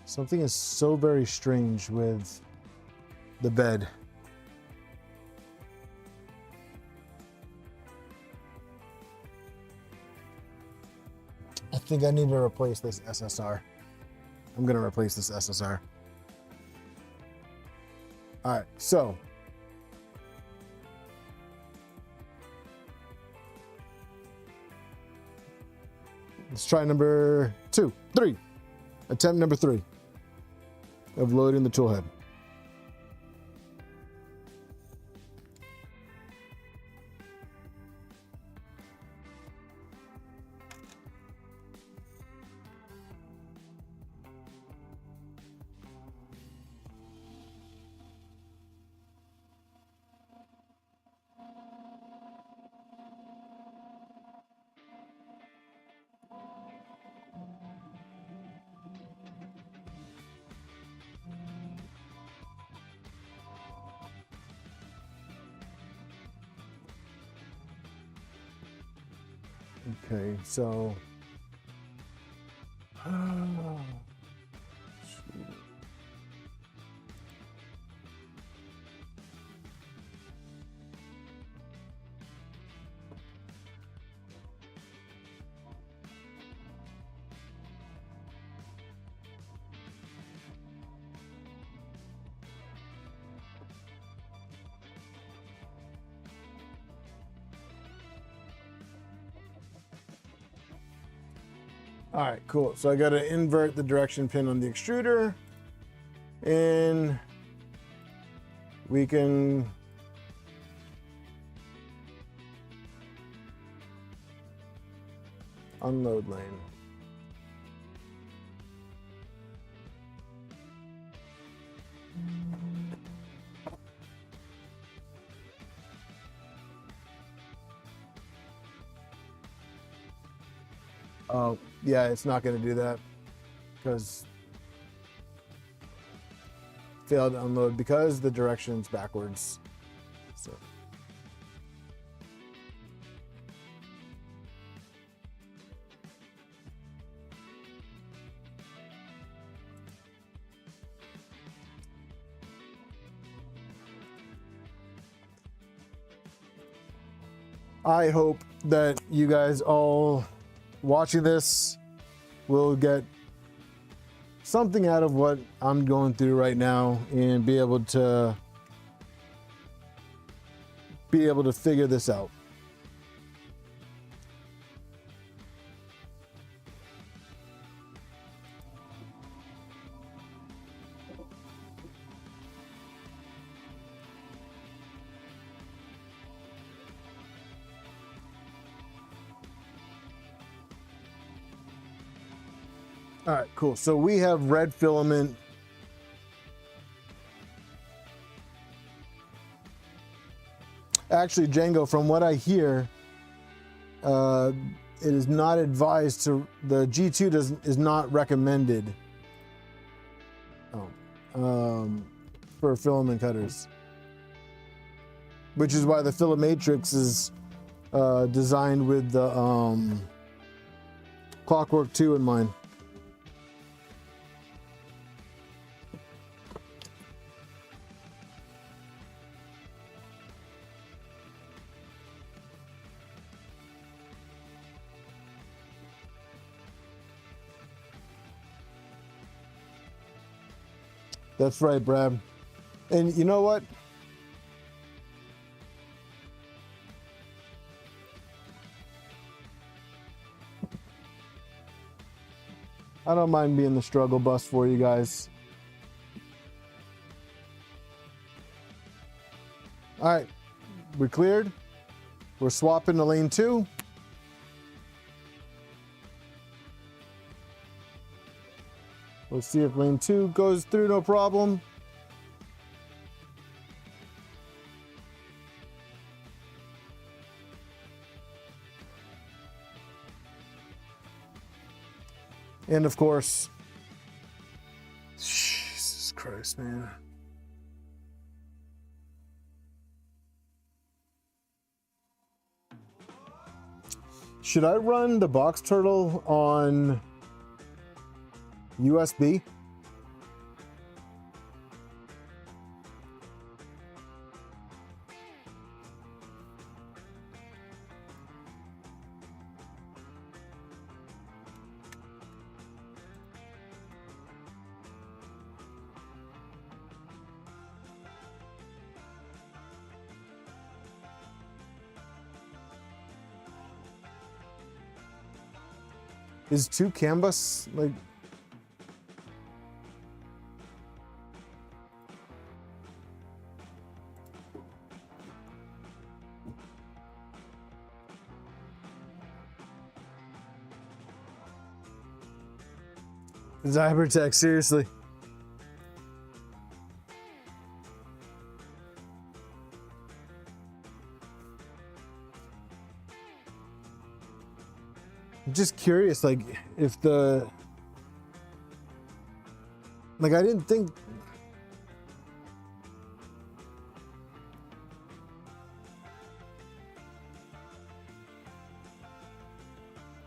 Something is so very strange with the bed. I think I need to replace this SSR. I'm gonna replace this SSR. All right, so let's try attempt number 3 of loading the tool head. Okay, so all right, cool. So I got to invert the direction pin on the extruder, and we can unload lane. Oh, yeah, it's not going to do that because failed to unload because the direction's backwards. So I hope that you guys all watching this will get something out of what I'm going through right now and be able to figure this out. All right, cool. So we have red filament. Actually, Django, from what I hear, it is not advised to, the G2 is not recommended for filament cutters, which is why the Filamatrix is designed with the Clockwork 2 in mind. That's right, Brad. And you know what? I don't mind being the struggle bus for you guys. All right, we're cleared. We're swapping to lane 2. Let's see if lane 2 goes through no problem. And of course, Jesus Christ, man. Should I run the box turtle on USB? Is 2 canvas like? Zybertech, seriously. I'm just curious, like, if the, like, I didn't think,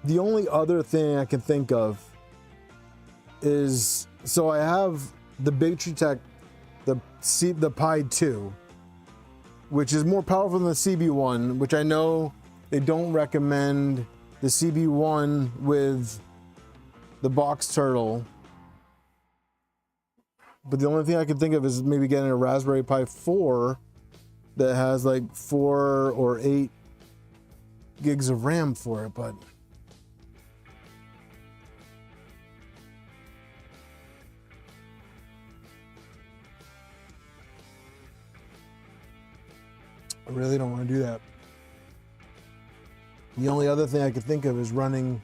The only other thing I can think of is, so I have the Big Tree Tech, the Pi 2, which is more powerful than the CB1, which I know they don't recommend the CB1 with the box turtle. But the only thing I can think of is maybe getting a Raspberry Pi 4 that has like 4 or 8 gigs of RAM for it, but I really don't want to do that. The only other thing I could think of is running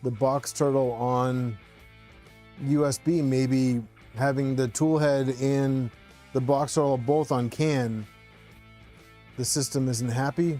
the box turtle on USB, maybe having the toolhead and the box turtle both on CAN. The system isn't happy.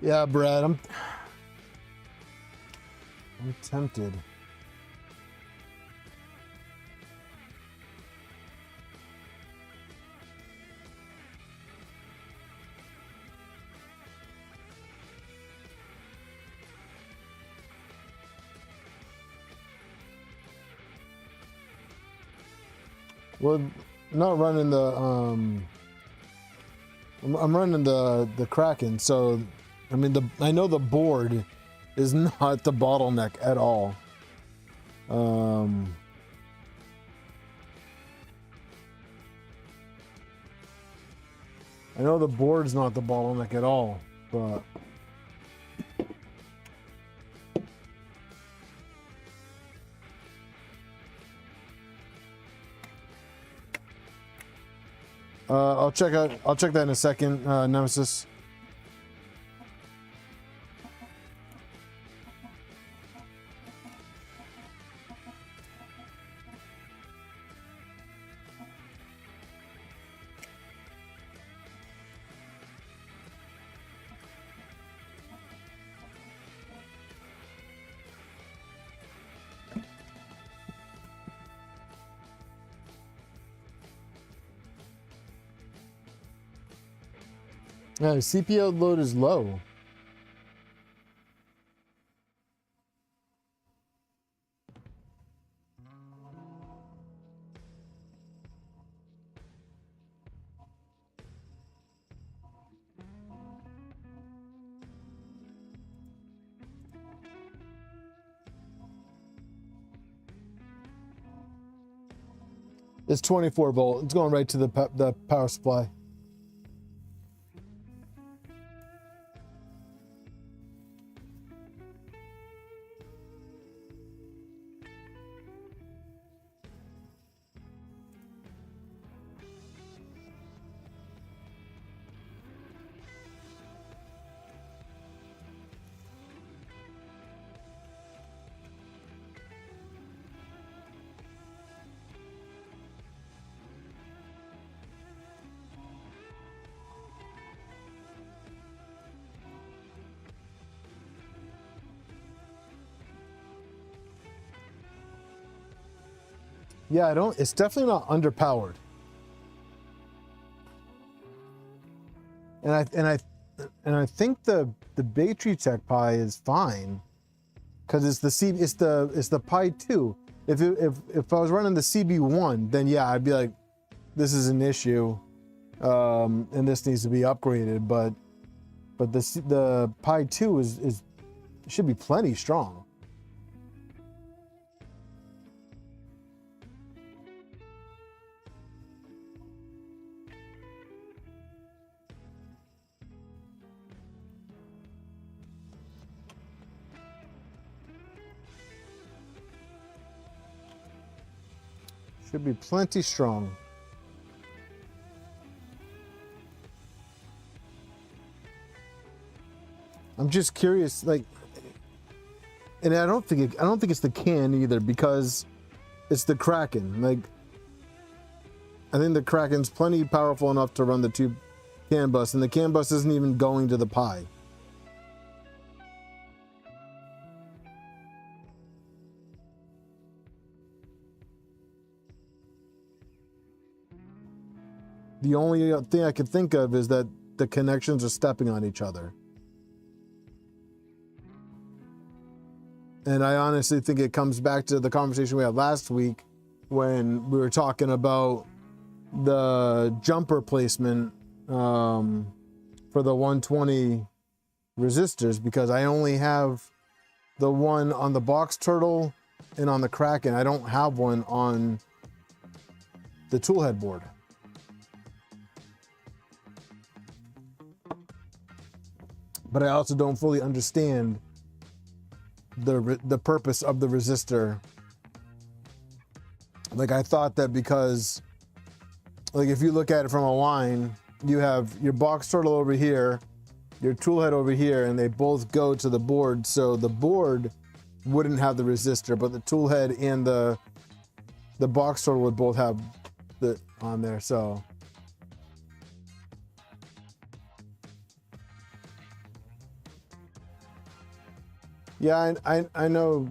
Yeah, Brad, I'm tempted. Well, not running the I'm running the Kraken, so I mean I know the board is not the bottleneck at all. I know the board's not the bottleneck at all, but I'll check that in a second, Nemesis. Yeah, CPU load is low. It's 24 volt. It's going right to the power supply. Yeah, it's definitely not underpowered. And I think the Big Tree Tech Pi is fine because it's the Pi 2. If I was running the CB1, then yeah, I'd be like, this is an issue, and this needs to be upgraded. But the Pi 2 should be plenty strong. Should be plenty strong. I'm just curious, like, and I don't think it's the can either, because it's the Kraken. Like, I think the Kraken's plenty powerful enough to run the two CAN bus, and the CAN bus isn't even going to the Pi. The only thing I can think of is that the connections are stepping on each other. And I honestly think it comes back to the conversation we had last week when we were talking about the jumper placement for the 120 resistors, because I only have the one on the box turtle and on the Kraken. I don't have one on the toolhead board. But I also don't fully understand the purpose of the resistor. Like, I thought that because, like, if you look at it from a line, you have your box turtle over here, your toolhead over here, and they both go to the board, so the board wouldn't have the resistor, but the toolhead and the box turtle would both have the on there. So yeah, I know,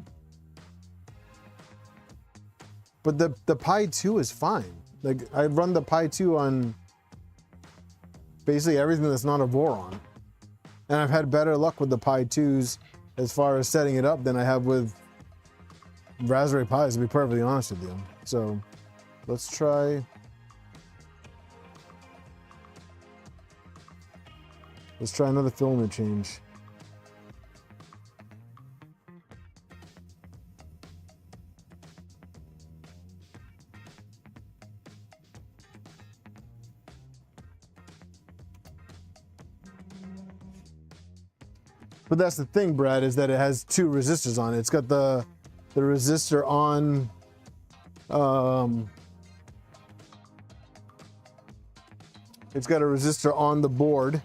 but the Pi 2 is fine. Like, I run the Pi 2 on basically everything that's not a Voron, and I've had better luck with the Pi 2s as far as setting it up than I have with Raspberry Pis, to be perfectly honest with you. So let's try another filament change. But that's the thing, Brad, is that it has two resistors on it. It's got the resistor on it's got a resistor on the board.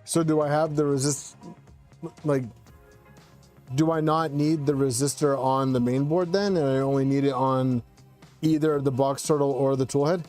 So do I have the like, do I not need the resistor on the main board then, and I only need it on either the box turtle or the toolhead?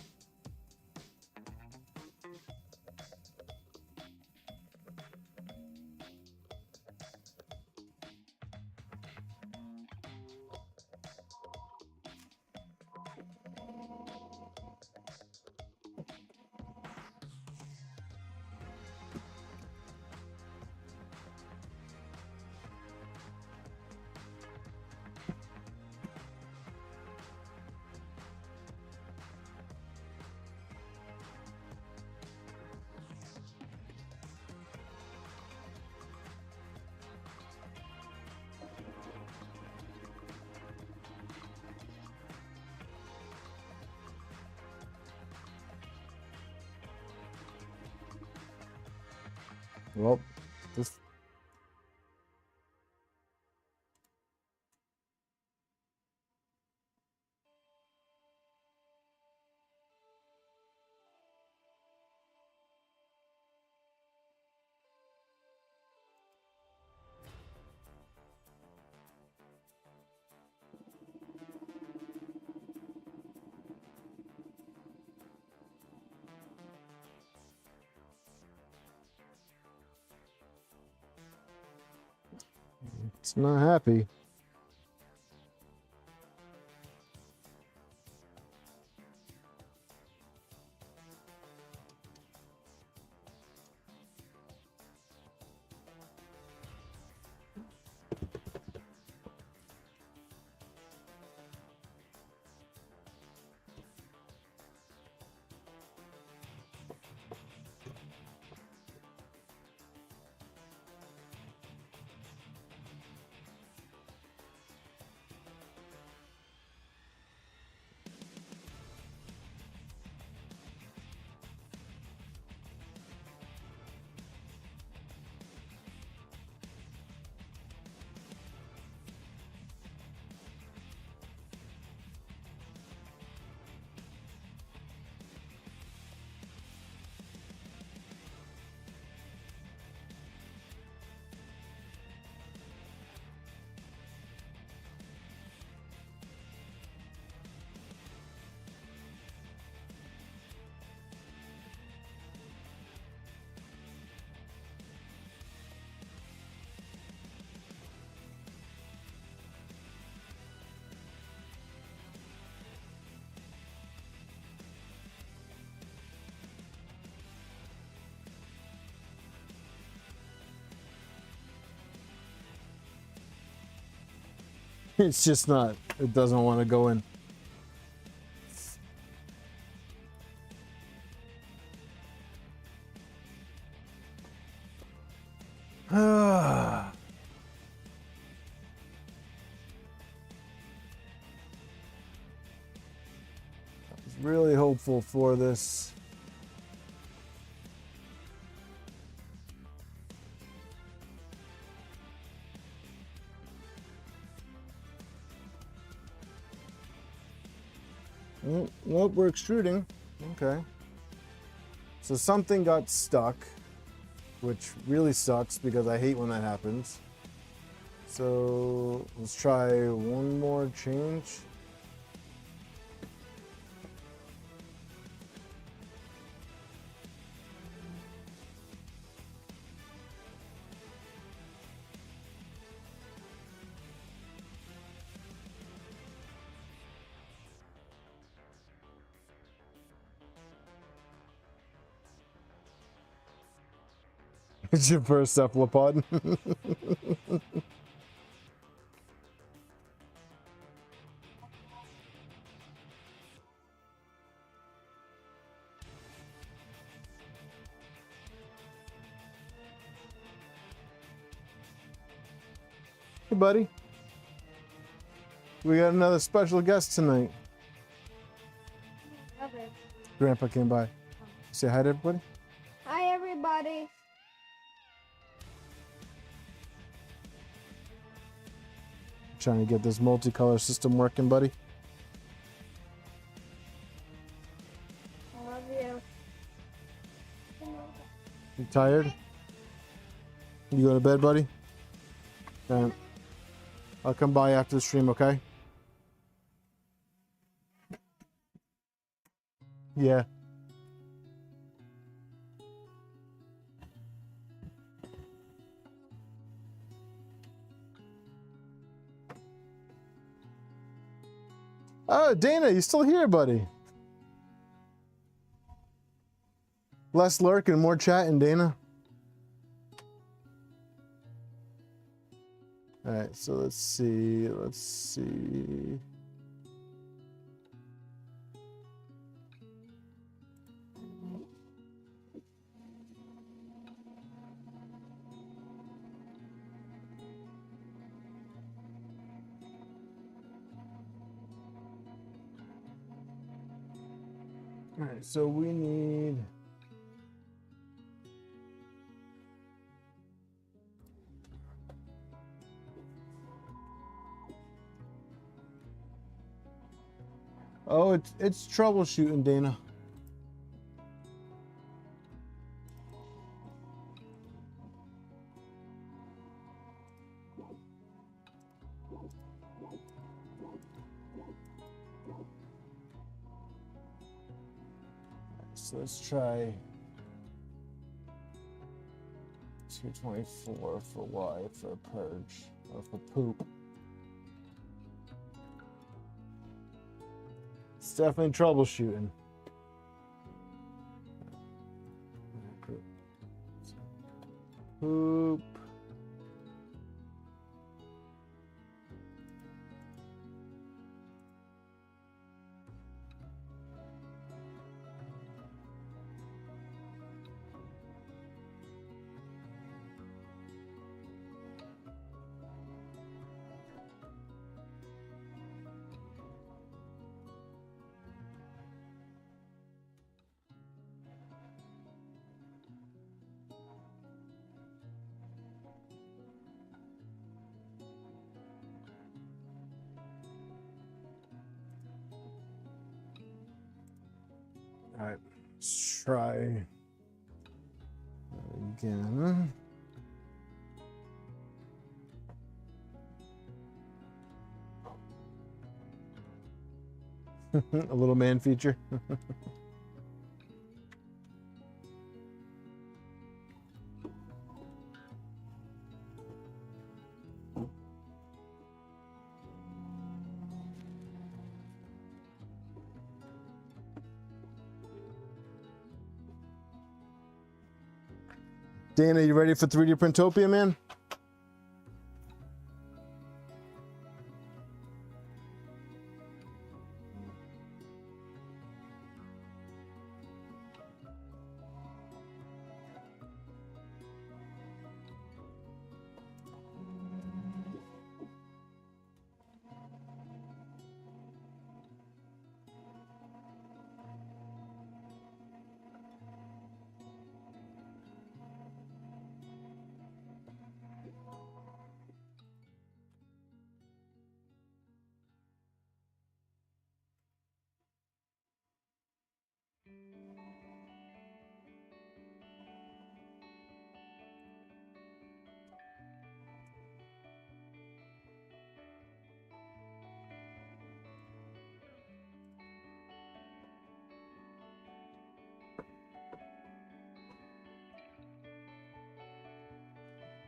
Well, this. It's not happy. It's just not, it doesn't want to go in. I was really hopeful for this. Nope, we're extruding. Okay. So something got stuck, which really sucks because I hate when that happens. So let's try one more change. It's your first cephalopod. Hey, buddy. We got another special guest tonight. Okay. Grandpa came by. Say hi to everybody. Hi, everybody. Trying to get this multicolor system working, buddy. I love you. You tired? You go to bed, buddy? Okay. I'll come by after the stream, okay? Yeah. Oh, Dana, you still here, buddy? Less lurking, more chatting, Dana. All right, so let's see. All right, so we need. Oh, it's troubleshooting, Dana. So let's try 224 for Y for purge or for poop. It's definitely troubleshooting. Poop. All right, let's try again. A little man feature. Dana, you ready for 3D Printopia, man?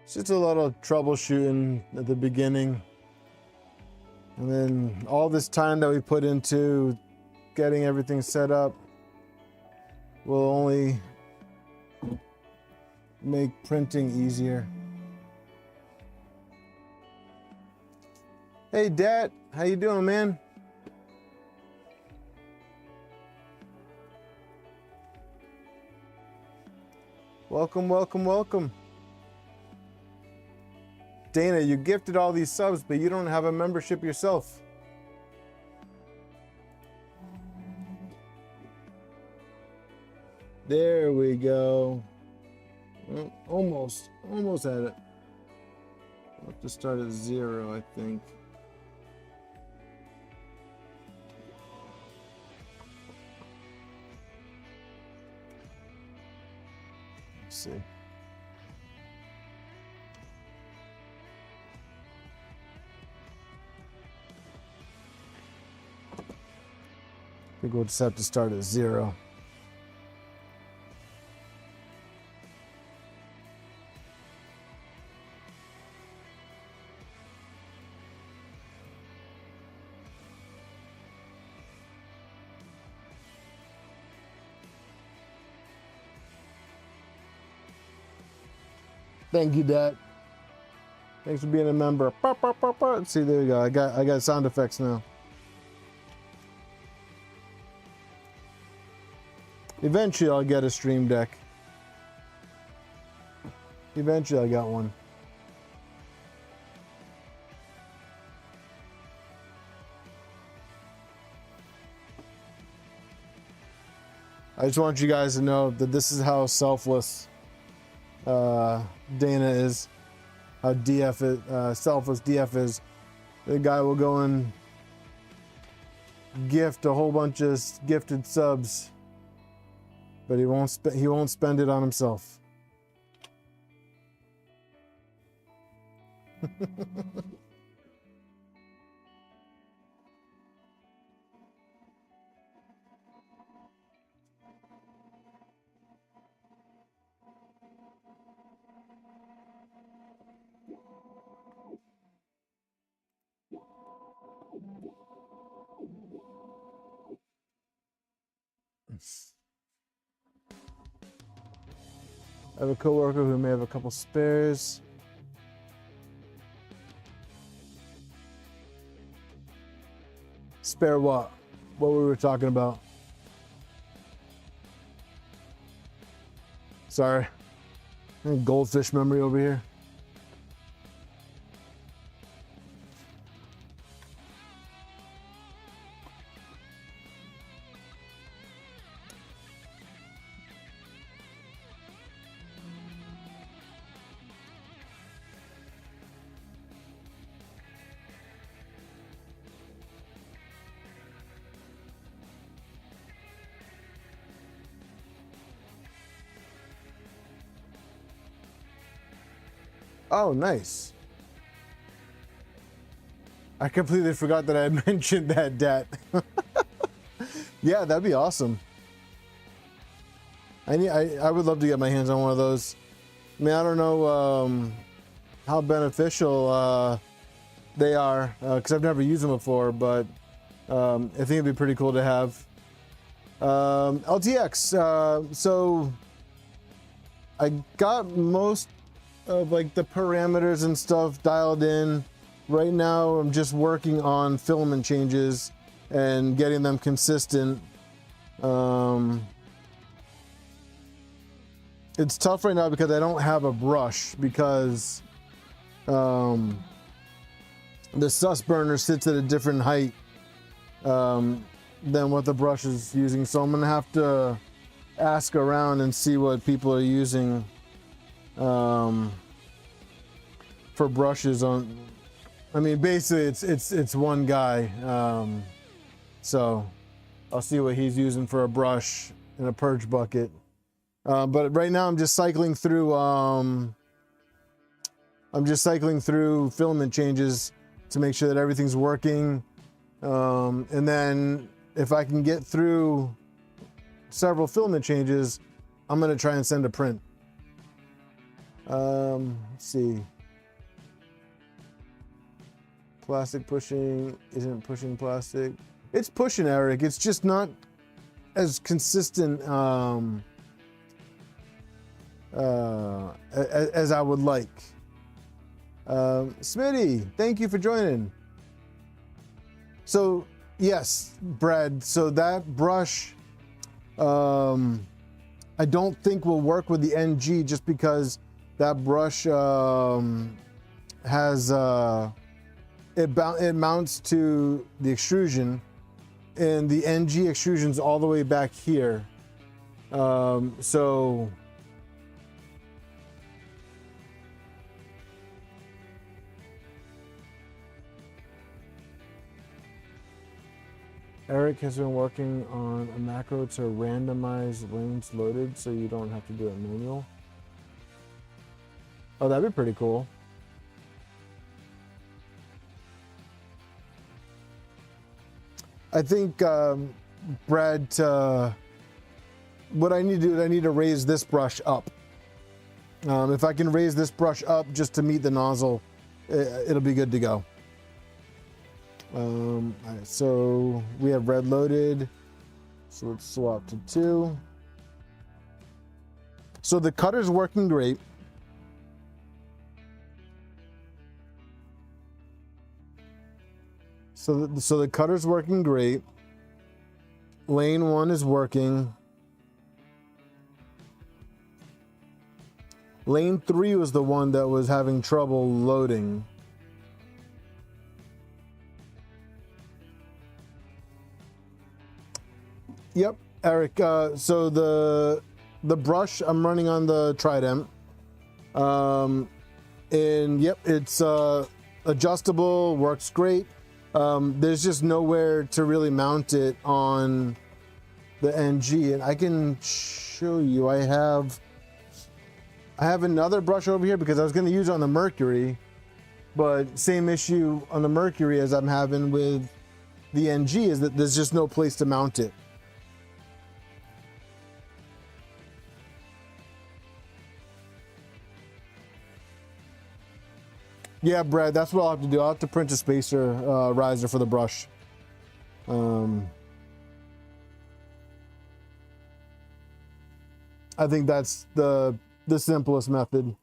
It's just a lot of troubleshooting at the beginning. And then all this time that we put into getting everything set up will only make printing easier. Hey Dad, how you doing, man? Welcome, welcome, welcome. Dana, you gifted all these subs, but you don't have a membership yourself. There we go. Well, almost had it. I'll have to start at 0, I think. Let's see. I think we'll just have to start at 0. Thank you, Dad. Thanks for being a member. See, there you go. I got sound effects now. Eventually, I'll get a stream deck. Eventually, I got one. I just want you guys to know that this is how selfless Dana is, how DF is, selfless DF is. The guy will go and gift a whole bunch of gifted subs, but he won't spend it on himself. I have a coworker who may have a couple spares. Spare what? What we were talking about? Sorry. Goldfish memory over here. Oh, nice. I completely forgot that I had mentioned that, Dat. Yeah, that'd be awesome. I would love to get my hands on one of those. I mean, I don't know how beneficial they are, because I've never used them before, but I think it'd be pretty cool to have. LTX, so I got most of like the parameters and stuff dialed in. Right now I'm just working on filament changes and getting them consistent. It's tough right now because I don't have a brush, because the sus burner sits at a different height than what the brush is using, so I'm gonna have to ask around and see what people are using for brushes on. I mean, basically it's one guy, so I'll see what he's using for a brush and a purge bucket. But right now I'm just cycling through filament changes to make sure that everything's working, and then if I can get through several filament changes, I'm gonna try and send a print. Let's see. Plastic pushing isn't pushing plastic. It's pushing, Eric. It's just not as consistent as I would like. Smitty, thank you for joining. So yes, Brad, so that brush I don't think will work with the NG just because that brush has it mounts to the extrusion, and the NG extrusion's all the way back here. So Eric has been working on a macro to randomize lanes loaded so you don't have to do it manual. Oh, that'd be pretty cool. I think, Brad, what I need to do is I need to raise this brush up. If I can raise this brush up just to meet the nozzle, it'll be good to go. All right, so we have red loaded. So let's swap to 2. So the cutter's working great. So the cutter's working great. Lane 1 is working. Lane 3 was the one that was having trouble loading. Yep, Eric. So the brush I'm running on the Trident, and yep, it's adjustable, works great. There's just nowhere to really mount it on the NG, and I can show you. I have another brush over here because I was going to use it on the Mercury, but same issue on the Mercury as I'm having with the NG is that there's just no place to mount it. Yeah, Brad, that's what I'll have to do. I'll have to print a spacer riser for the brush. I think that's the simplest method.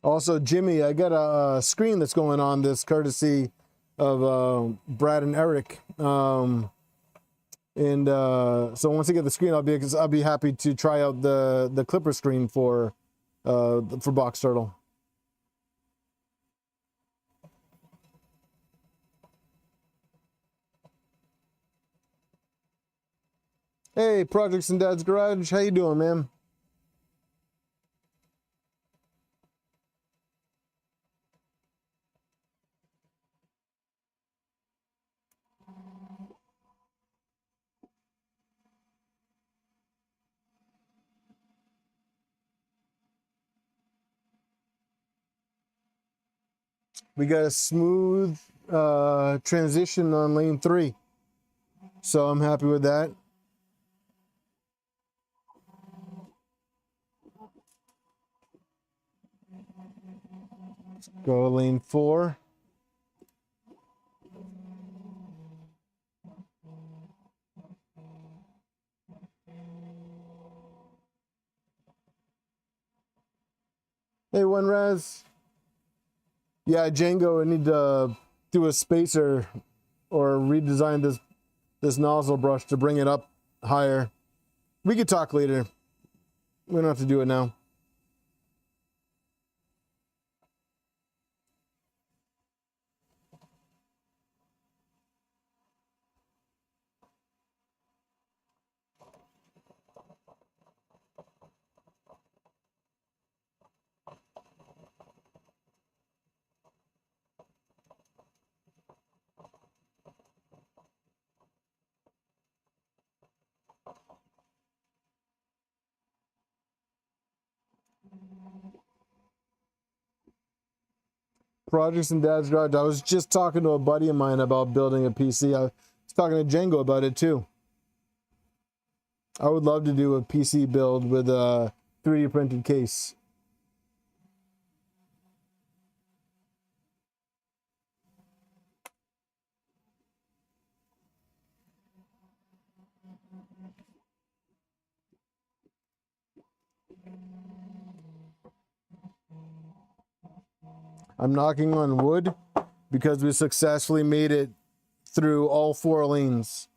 Also, Jimmy, I got a screen that's going on this courtesy of Brad and Eric. So once I get the screen, I'll be happy to try out the clipper screen for Box Turtle. Hey, Projects in Dad's Garage, how you doing, man? We got a smooth transition on lane 3, so I'm happy with that. Let's go to lane 4. Hey, One Raz. Yeah, Django, I need to do a spacer or redesign this nozzle brush to bring it up higher. We could talk later. We don't have to do it now. projects in Dad's garage. I was just talking to a buddy of mine about building a PC. I was talking to Django about it too. I would love to do a PC build with a 3D printed case. I'm knocking on wood because we successfully made it through all 4 lanes.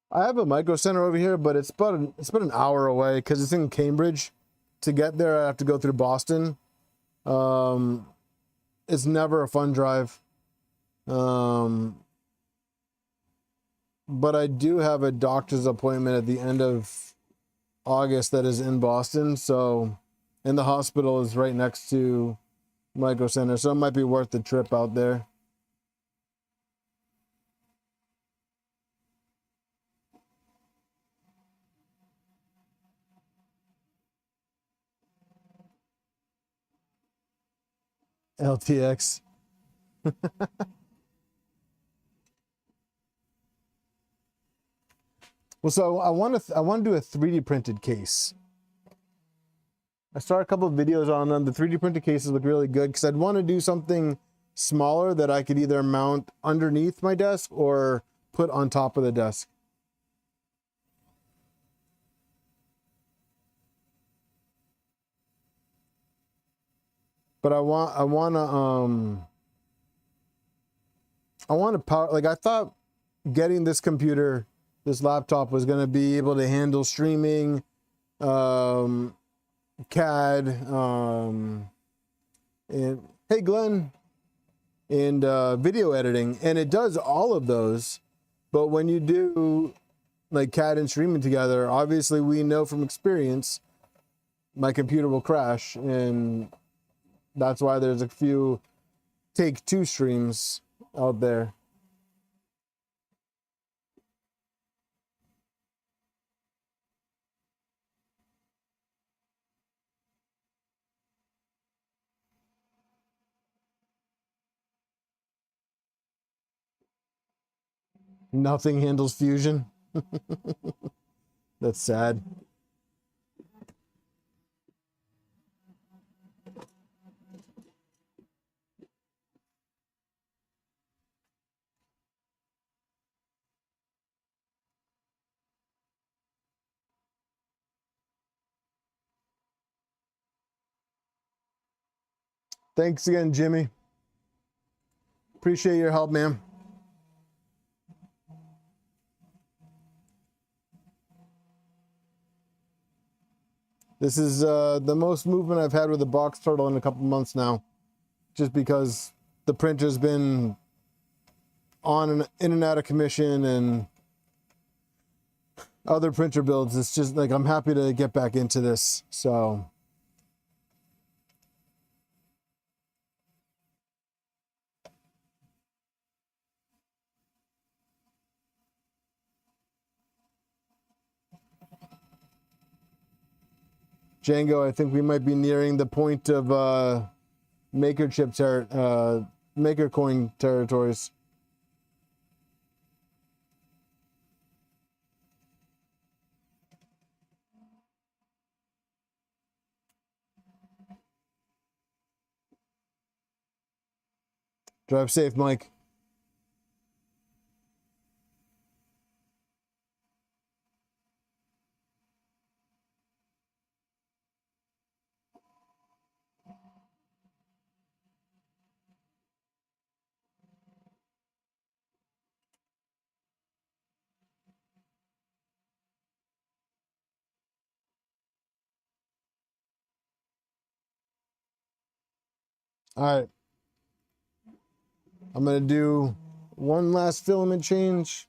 I have a micro center over here, but it's about an hour away because it's in Cambridge. To get there, I have to go through Boston. It's never a fun drive. But I do have a doctor's appointment at the end of August that is in Boston. So, and the hospital is right next to Micro Center, so it might be worth the trip out there. LTX. Well, so I want to do a 3D printed case. I saw a couple of videos on them. The 3D printed cases look really good because I'd want to do something smaller that I could either mount underneath my desk or put on top of the desk. But I want to power, like I thought getting this computer, this laptop was going to be able to handle streaming, CAD, and hey Glenn, and video editing, and it does all of those. But when you do like CAD and streaming together, obviously we know from experience my computer will crash, and that's why there's a few Take 2 streams out there. Nothing handles Fusion. That's sad. Thanks again, Jimmy. Appreciate your help, man. This is the most movement I've had with the box turtle in a couple months now, just because the printer's been on and in and out of commission and other printer builds. It's just like I'm happy to get back into this. So Django, I think we might be nearing the point of maker coin territories. Drive safe, Mike. All right. I'm going to do one last filament change.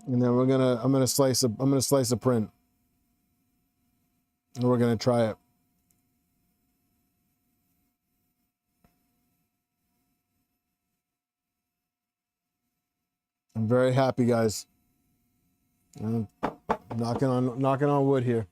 And then I'm gonna slice a print. And we're gonna try it. I'm very happy, guys. I'm knocking on wood here.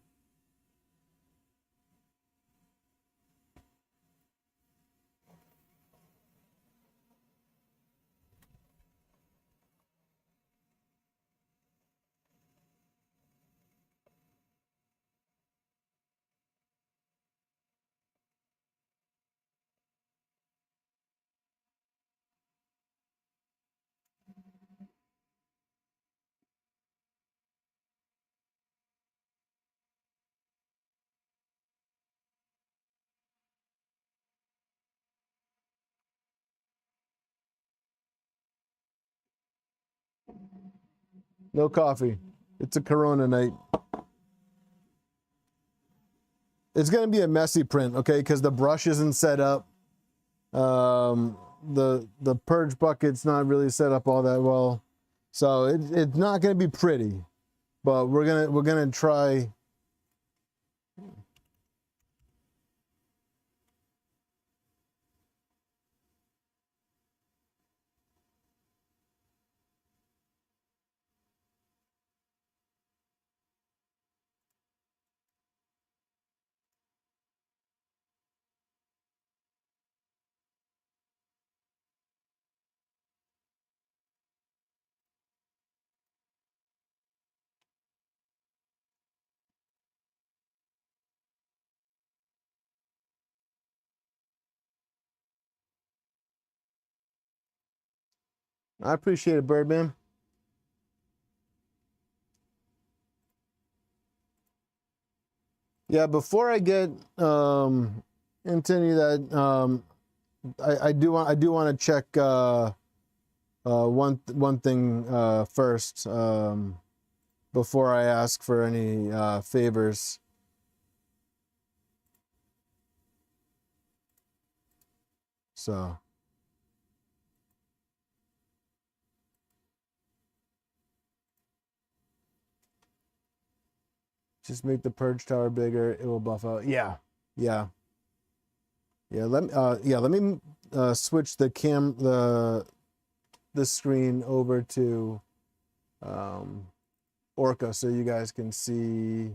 No coffee. It's a Corona night. It's gonna be a messy print, okay? Because the brush isn't set up. The purge bucket's not really set up all that well, so it's not gonna be pretty. But we're gonna try. I appreciate it, Birdman. Yeah, before I get into any of that, I do want to check one thing first before I ask for any favors. So. Just make the purge tower bigger. It will buff out. Yeah, yeah, yeah. Let me switch the screen over to Orca so you guys can see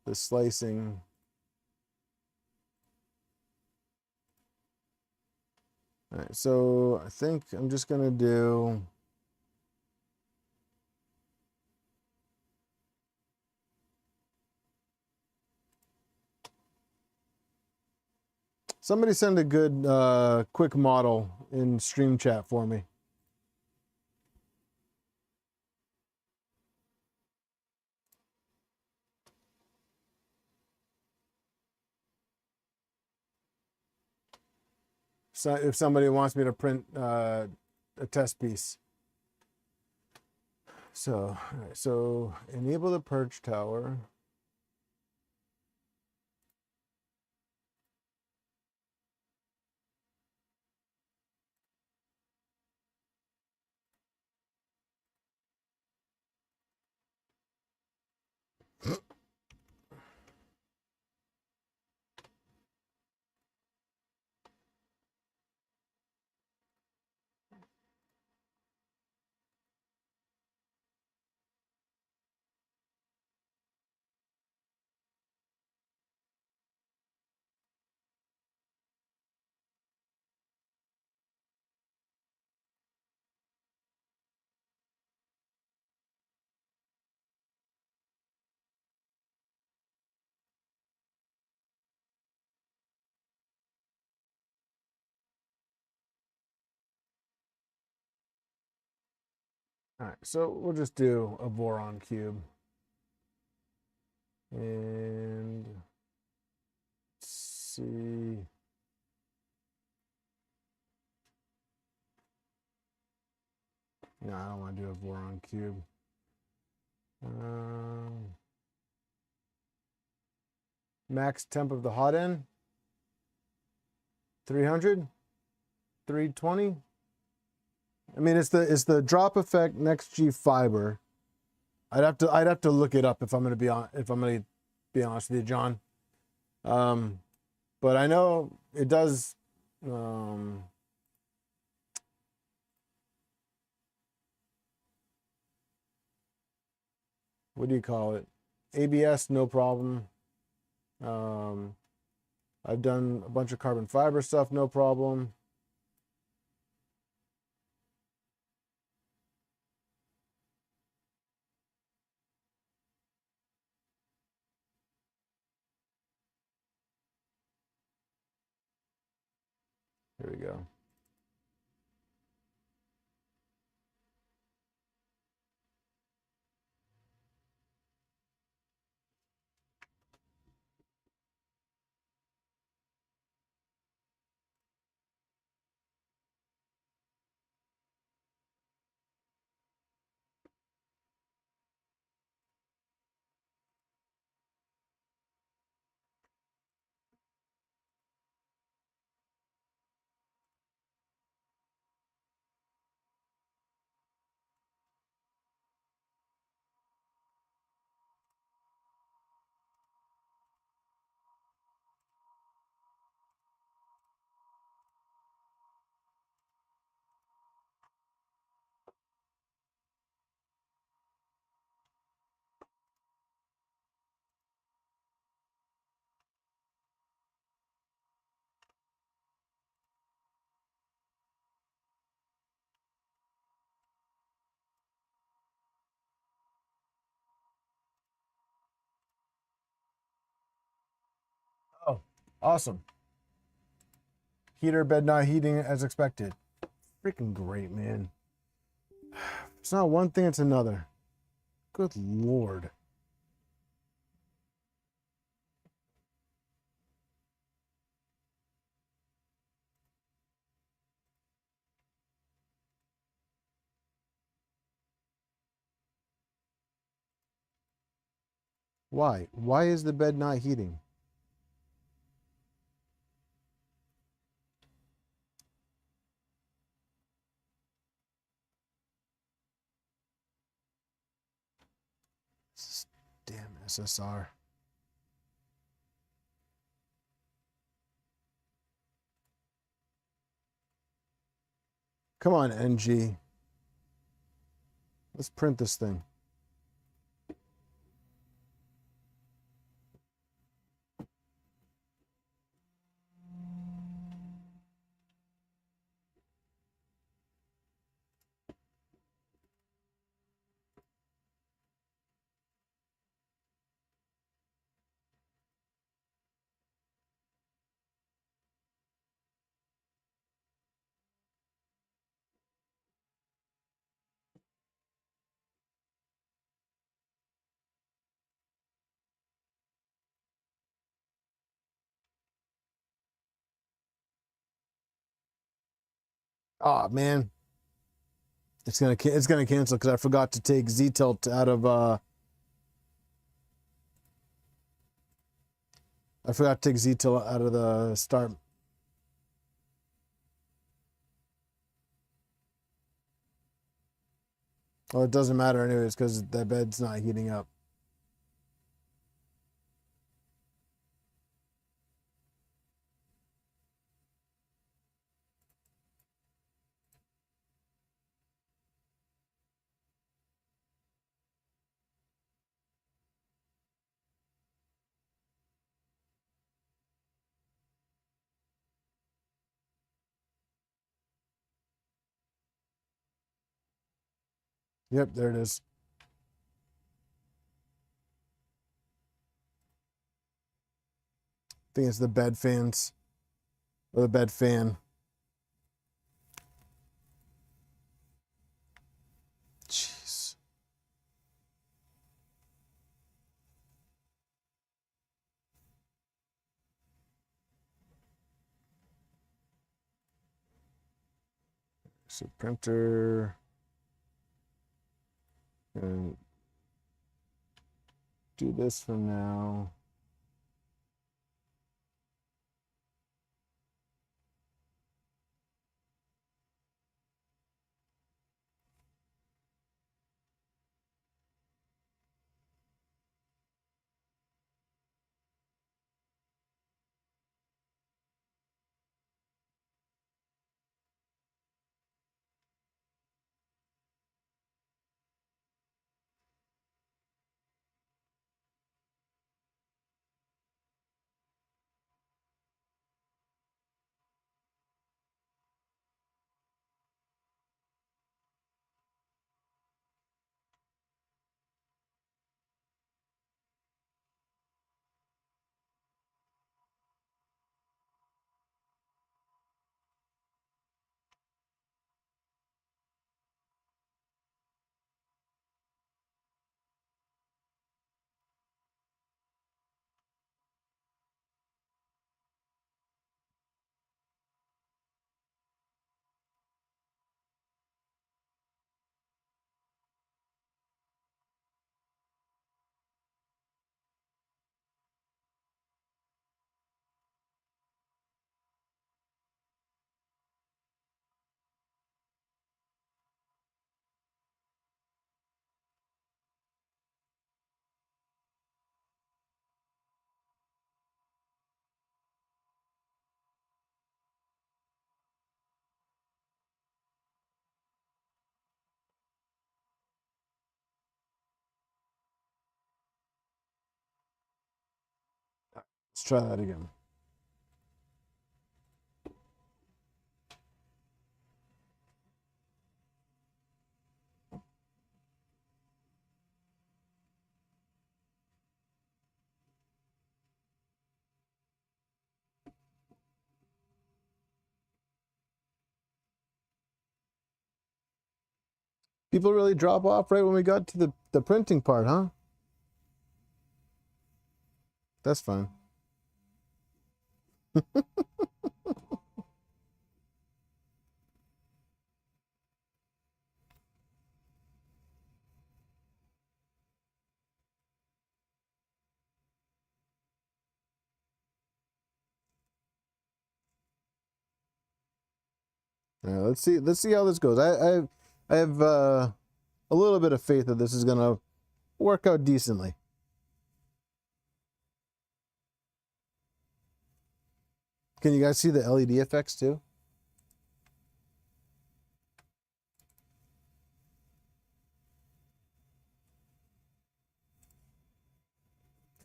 the slicing. All right, so I think I'm just gonna do. Somebody send a good quick model in stream chat for me. So if somebody wants me to print a test piece. So, all right, so enable the purge tower. All right, so we'll just do a boron cube. And let's see. No, I don't want to do a boron cube. Max temp of the hot end. 300, 320. I mean, it's the drop effect next G fiber. I'd have to look it up if I'm gonna be honest with you, John. But I know it does. What do you call it? ABS, no problem. I've done a bunch of carbon fiber stuff, no problem. Here we go. Oh, awesome. Heater bed not heating as expected. Freaking great, man. It's not one thing, it's another. Good Lord. Why? Why is the bed not heating? Damn SSR. Come on, NG. Let's print this thing. Oh man, it's gonna cancel because I forgot to take Z tilt out of I forgot to take Z tilt out of the start. Well, it doesn't matter anyways because the bed's not heating up. Yep, there it is. I think it's the bed fans or the bed fan. Jeez. So printer and do this for now. Let's try that again. People really drop off right when we got to the printing part, huh? That's fine. All right, let's see how this goes. I have a little bit of faith that this is gonna work out decently. Can you guys see the LED effects too?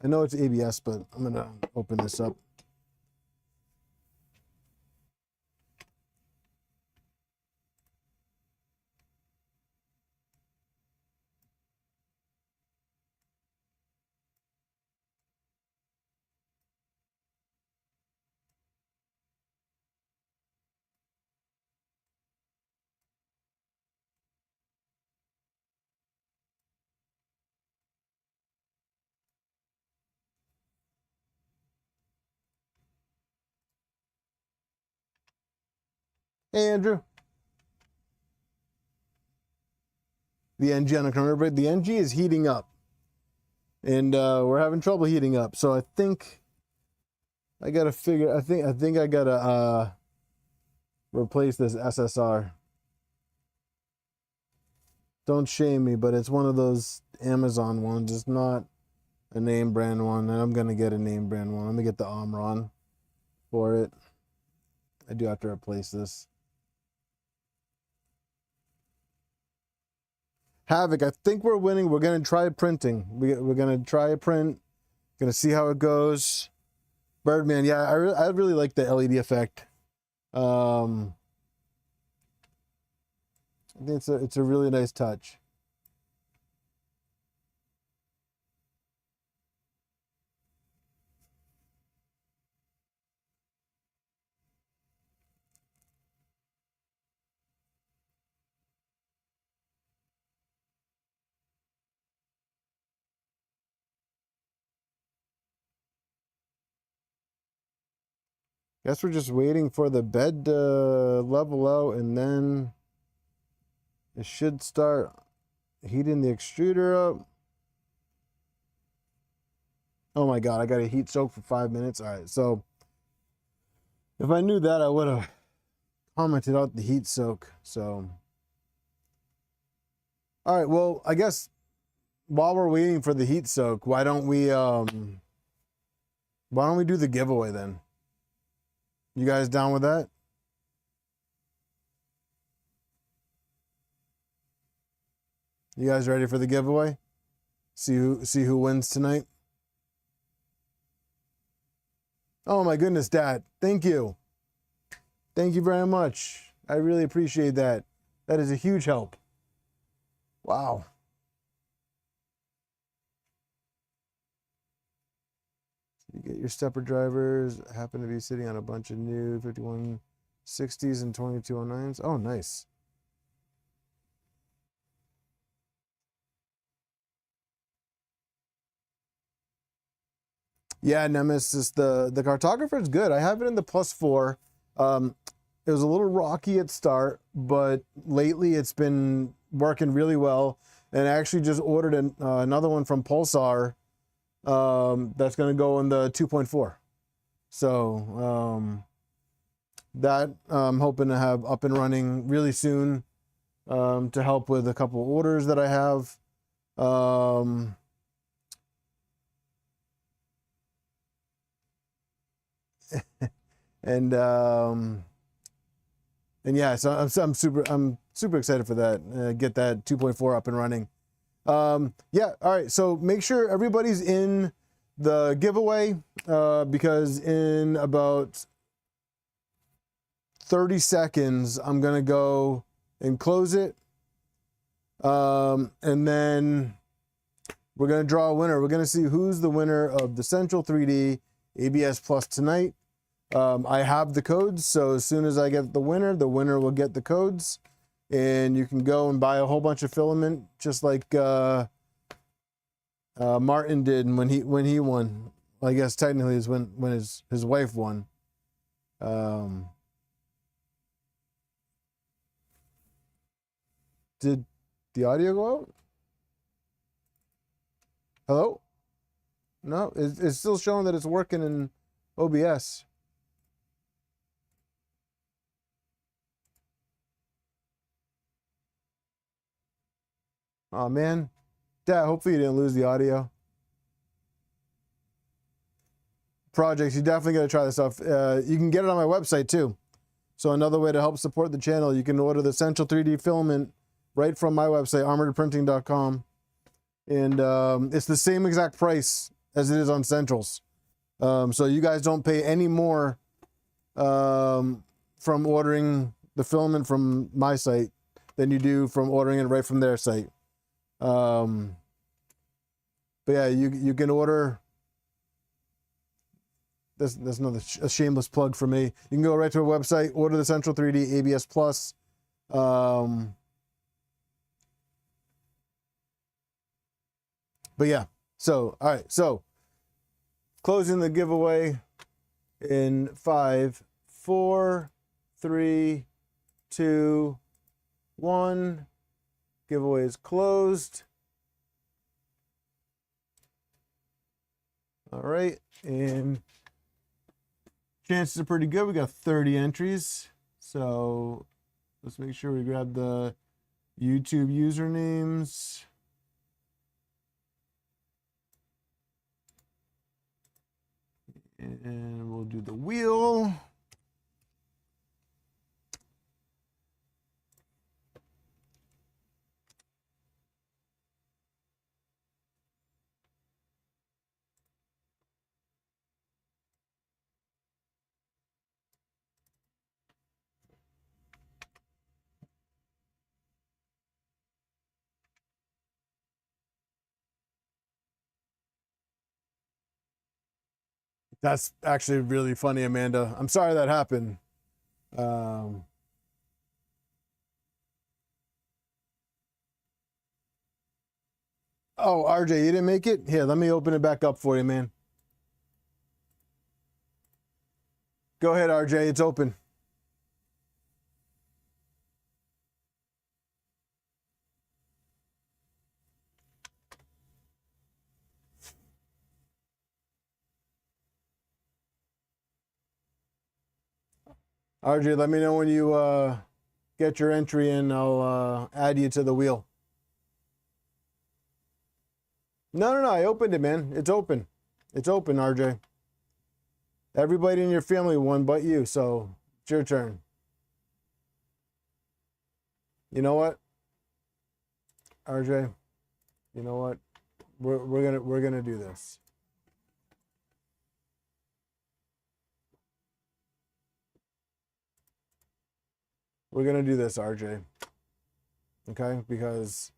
I know it's ABS, but I'm gonna open this up. Hey, Andrew. The NG on the remember, the NG is heating up, and we're having trouble heating up. So I think I gotta figure. I think I gotta replace this SSR. Don't shame me, but it's one of those Amazon ones. It's not a name brand one, and I'm gonna get a name brand one. I'm gonna get the Omron for it. I do have to replace this. Havoc, I think we're winning. We're gonna try printing. We're gonna try a print. Gonna see how it goes. Birdman, yeah, I really like the LED effect. I think it's a really nice touch. Guess we're just waiting for the bed to level out, and then it should start heating the extruder up. Oh my God, I got a heat soak for 5 minutes. All right, so if I knew that, I would have commented out the heat soak. So, all right, well, I guess while we're waiting for the heat soak, why don't we do the giveaway then? You guys down with that? You guys ready for the giveaway? See who wins tonight? Oh my goodness, Dad. Thank you. Thank you very much. I really appreciate that. That is a huge help. Wow. You get your stepper drivers, happen to be sitting on a bunch of new 5160s and 2209s. Oh, nice. Yeah, Nemesis, the cartographer is good. I have it in the +4. It was a little rocky at start, but lately it's been working really well. And I actually just ordered another one from Pulsar that's going to go in the 2.4. So that I'm hoping to have up and running really soon to help with a couple orders that I have. And yeah, so I'm super excited for that. Get that 2.4 up and running. Yeah, all right. So make sure everybody's in the giveaway because in about 30 seconds, I'm going to go and close it. And then we're going to draw a winner. We're going to see who's the winner of the Central 3D ABS Plus tonight. I have the codes, so as soon as I get the winner will get the codes. And you can go and buy a whole bunch of filament, just like Martin did when he won. I guess technically is when his wife won. Did the audio go out? Hello? No, it's still showing that it's working in OBS. Oh man, Dad, hopefully you didn't lose the audio. Projects, you definitely got to try this stuff. You can get it on my website too. So another way to help support the channel, you can order the Central 3D filament right from my website, armoredprinting.com. And it's the same exact price as it is on Central's. So you guys don't pay any more from ordering the filament from my site than you do from ordering it right from their site. But yeah, you can order. That's another a shameless plug for me. You can go right to our website, order the Central 3D ABS Plus. But yeah, so all right, so closing the giveaway in 5, 4, 3, 2, 1. Giveaway is closed. All right, and chances are pretty good. We got 30 entries. So let's make sure we grab the YouTube usernames. And we'll do the wheel. That's actually really funny, Amanda. I'm sorry that happened. Oh, RJ, you didn't make it? Here, let me open it back up for you, man. Go ahead, RJ, it's open. RJ, let me know when you get your entry in. I'll add you to the wheel. No, I opened it, man. It's open. It's open, RJ. Everybody in your family won but you, so it's your turn. You know what, RJ? You know what? We're gonna do this. We're gonna do this, RJ. Okay, because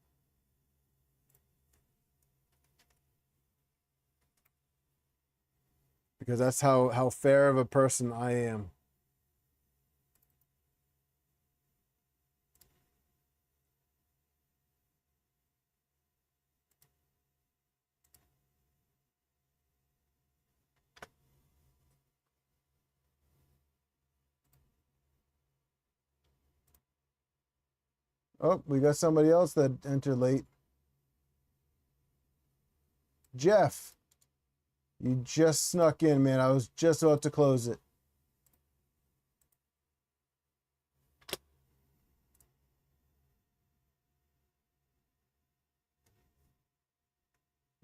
that's how fair of a person I am. Oh, we got somebody else that entered late. Jeff, you just snuck in, man. I was just about to close it.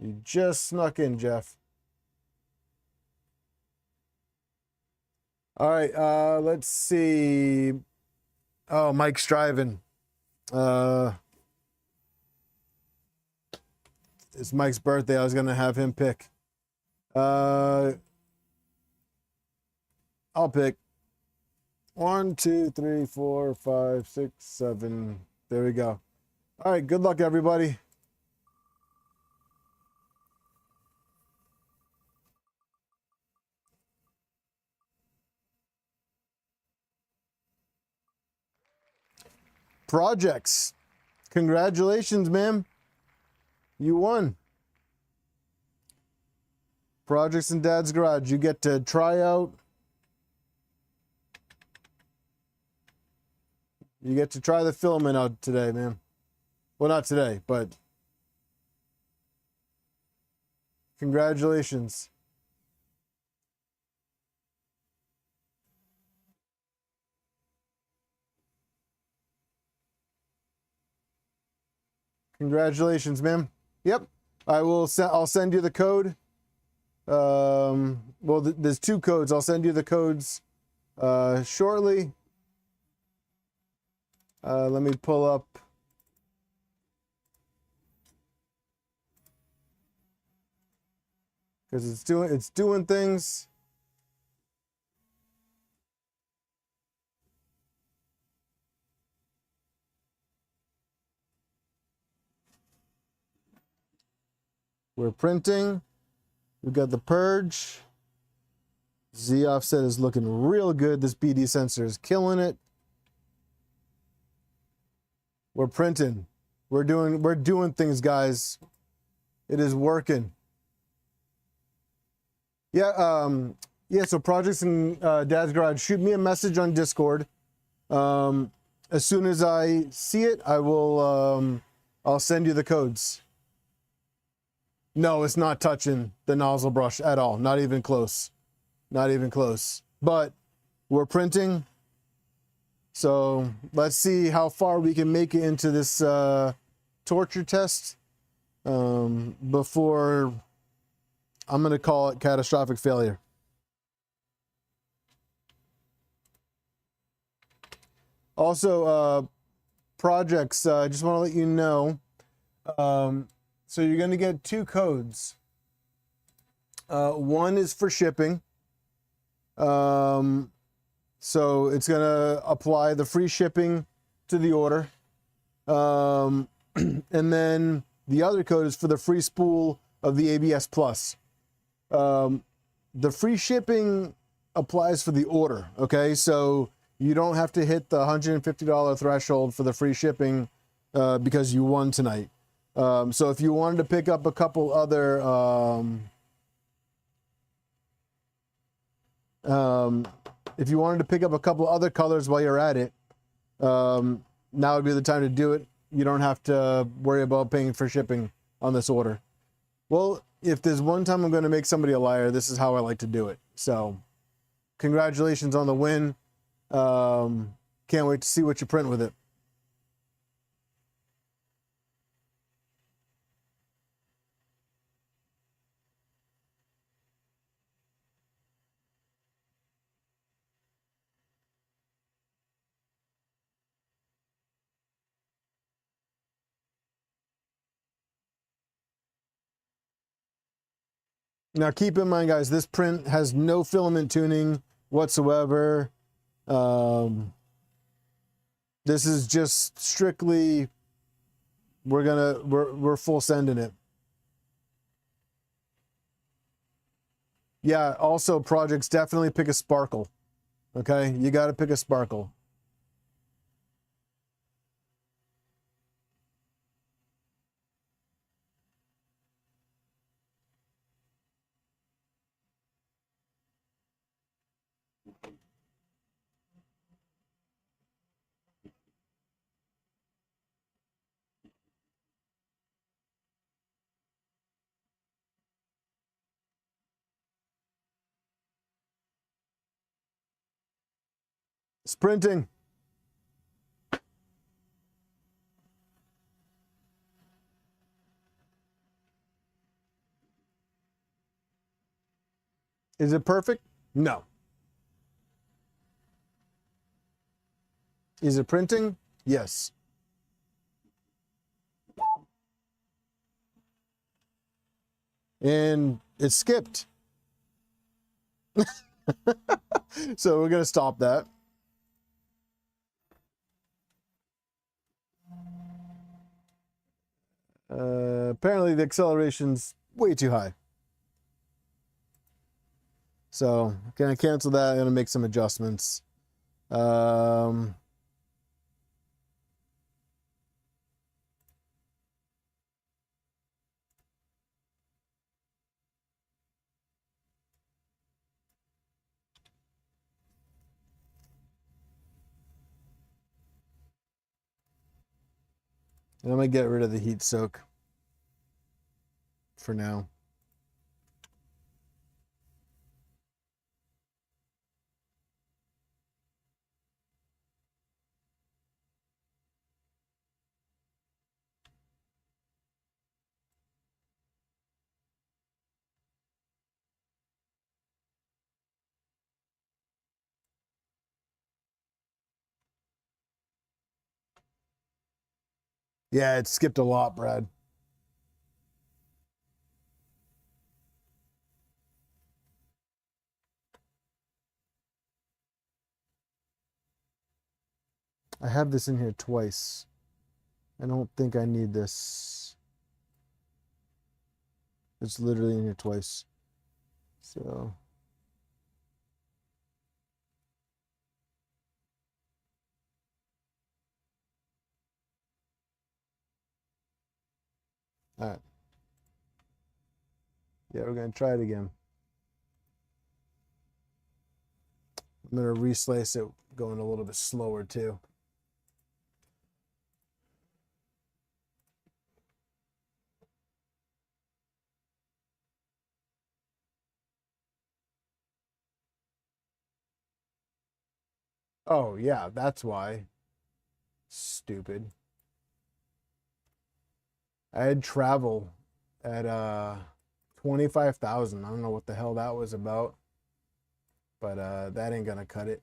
You just snuck in, Jeff. All right, let's see. Oh, Mike's driving. It's Mike's birthday. I was gonna have him pick. I'll pick 1, 2, 3, 4, 5, 6, 7. There we go. All right, good luck, everybody. Projects. Congratulations, ma'am. You won. Projects in Dad's Garage. You get to try out. You get to try the filament out today, man. Well, not today, but congratulations. Congratulations, ma'am. Yep. I'll send you the code. Well, there's 2 codes. I'll send you the codes shortly. Let me pull up. Because it's doing things. We're printing. We've got the purge. Z offset is looking real good. This BD sensor is killing it. We're printing. We're doing things, guys. It is working. Yeah, yeah, so projects in Dad's Garage, shoot me a message on Discord. As soon as I see it, I'll send you the codes. No, it's not touching the nozzle brush at all. Not even close. Not even close. But we're printing. So let's see how far we can make it into this torture test before I'm going to call it catastrophic failure. Also, projects, I just want to let you know. So you're going to get 2 codes. One is for shipping. So it's going to apply the free shipping to the order. And then the other code is for the free spool of the ABS Plus. The free shipping applies for the order, okay? So you don't have to hit the $150 threshold for the free shipping because you won tonight. So if you wanted to pick up a couple other if you wanted to pick up a couple other colors while you're at it, now would be the time to do it. You don't have to worry about paying for shipping on this order. Well, if there's one time I'm going to make somebody a liar, this is how I like to do it. So congratulations on the win. Can't wait to see what you print with it. Now keep in mind, guys, this print has no filament tuning whatsoever. This is just strictly, we're full sending it. Yeah, also projects, definitely pick a sparkle. Okay, you got to pick a sparkle. Sprinting. Is it perfect? No. Is it printing? Yes. And it skipped. So we're gonna stop that. Apparently the acceleration's way too high. So gonna cancel that. I'm gonna make some adjustments. And I'm gonna get rid of the heat soak for now. Yeah, it skipped a lot, Brad. I have this in here twice. I don't think I need this. It's literally in here twice. So all right. Yeah, we're gonna try it again. I'm gonna reslice it going a little bit slower too. Oh yeah, that's why. Stupid. I had travel at 25,000. I don't know what the hell that was about, but that ain't gonna cut it.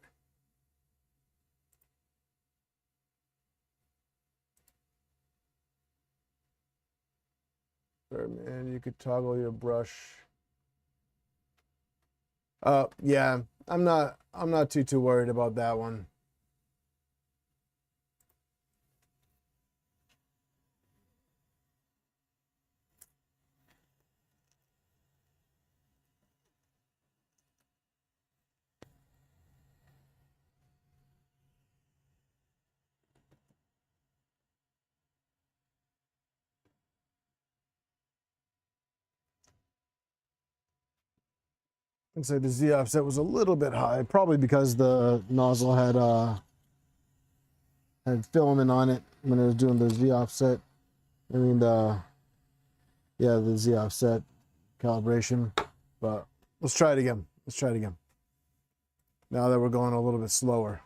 Man, you could toggle your brush. Yeah, I'm not too worried about that one. Looks like the Z offset was a little bit high, probably because the nozzle had filament on it when it was doing the Z offset. I mean the Z offset calibration. But let's try it again. Let's try it again. Now that we're going a little bit slower.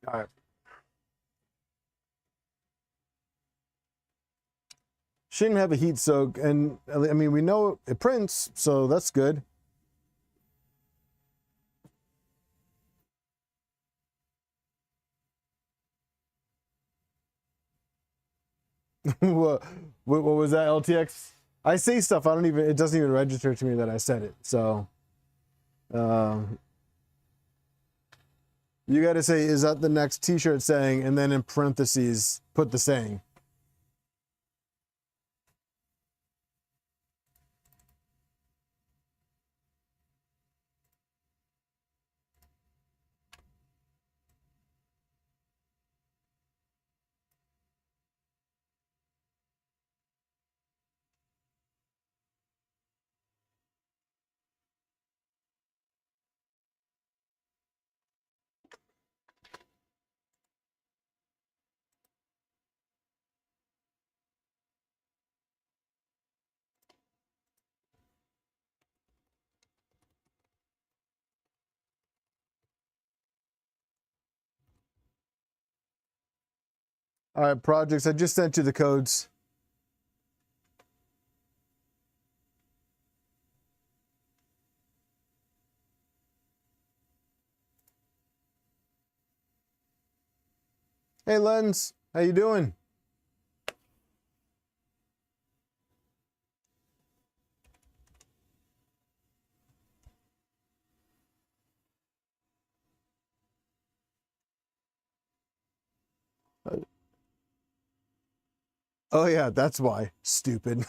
All right. Shouldn't have a heat soak, and I mean we know it prints, so that's good. what was that, LTX? I say stuff I don't even. It doesn't even register to me that I said it. So, you got to say, is that the next T-shirt saying, and then in parentheses put the saying. All right, projects. I just sent you the codes. Hey, Lens, how you doing? Oh yeah, that's why. Stupid.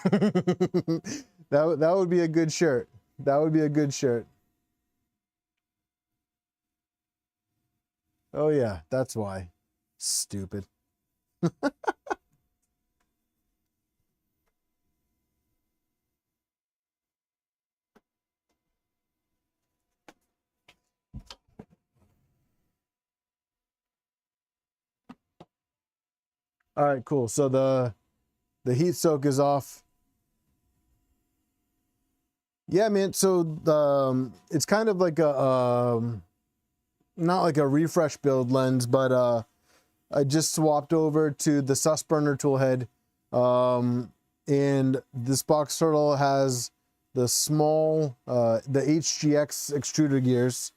That would be a good shirt. That would be a good shirt. Oh yeah, that's why. Stupid. All right, cool. So the heat soak is off. Yeah, man. So it's kind of like a not like a refresh build lens, but I just swapped over to the sus burner tool head, and this box turtle has the small the HGX extruder gears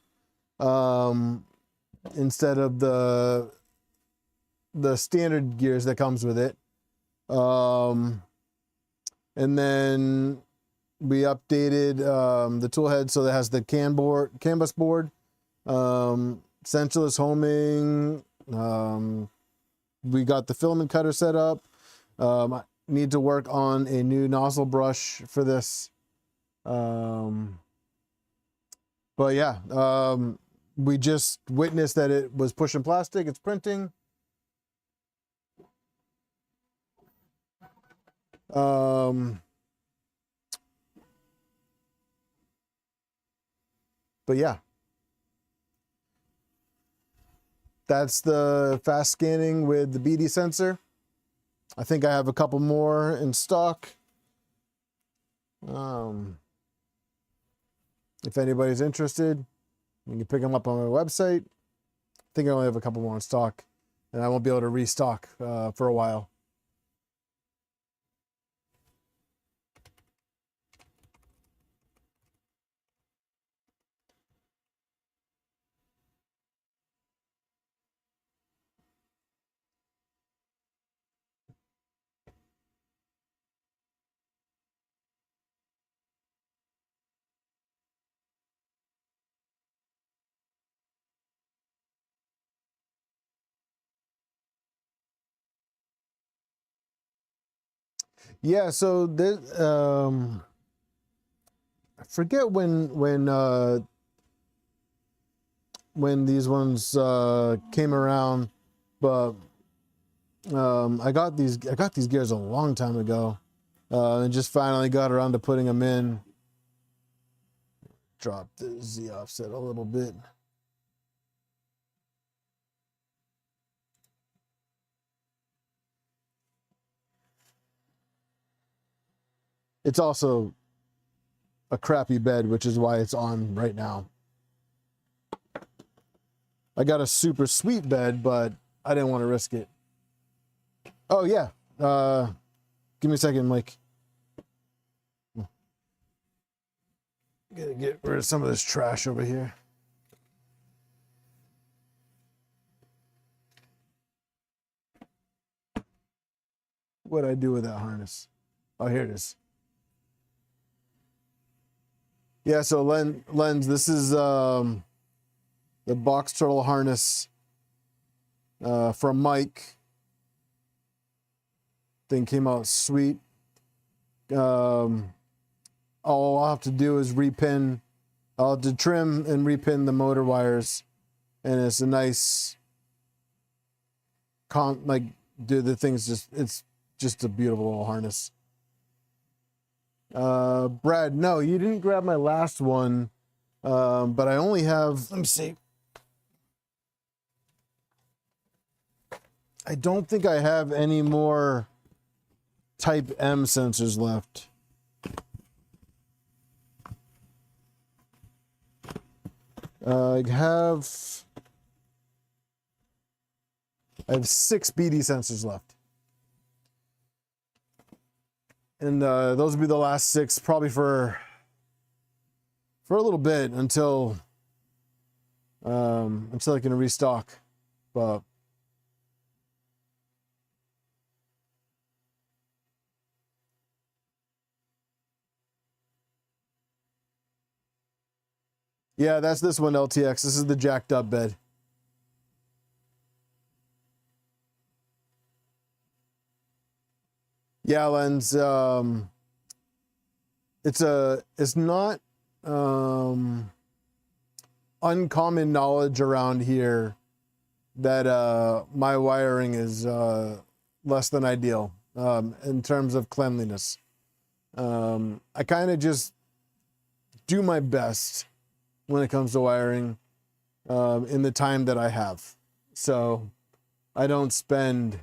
instead of the standard gears that comes with it. And then we updated the tool head so that has the canvas board, centerless homing. We got the filament cutter set up. I need to work on a new nozzle brush for this. But yeah, we just witnessed that it was pushing plastic. It's printing. But yeah, that's the fast scanning with the BD sensor. I think I have a couple more in stock. If anybody's interested, you can pick them up on my website. I think I only have a couple more in stock, and I won't be able to restock for a while. Yeah, so this, I forget when these ones came around, but I got these gears a long time ago, and just finally got around to putting them in. Drop the Z offset a little bit. It's also a crappy bed, which is why it's on right now. I got a super sweet bed, but I didn't want to risk it. Oh yeah, give me a second, Mike. Gotta get rid of some of this trash over here. What'd I do with that harness? Oh, here it is. Yeah, so Lens, this is the box turtle harness from Mike. Thing came out sweet. All I'll have to do is repin. I'll have to trim and repin the motor wires, and it's a nice do the things it's just a beautiful little harness. Brad, no, you didn't grab my last one, but I only have, let me see. I don't think I have any more Type M sensors left. I have 6 BD sensors left. And those will be the last 6, probably for a little bit until I can restock. But Yeah, that's this one, LTX. This is the jacked up bed. Yeah, Lens. It's not uncommon knowledge around here that my wiring is less than ideal in terms of cleanliness. I kind of just do my best when it comes to wiring in the time that I have. So I don't spend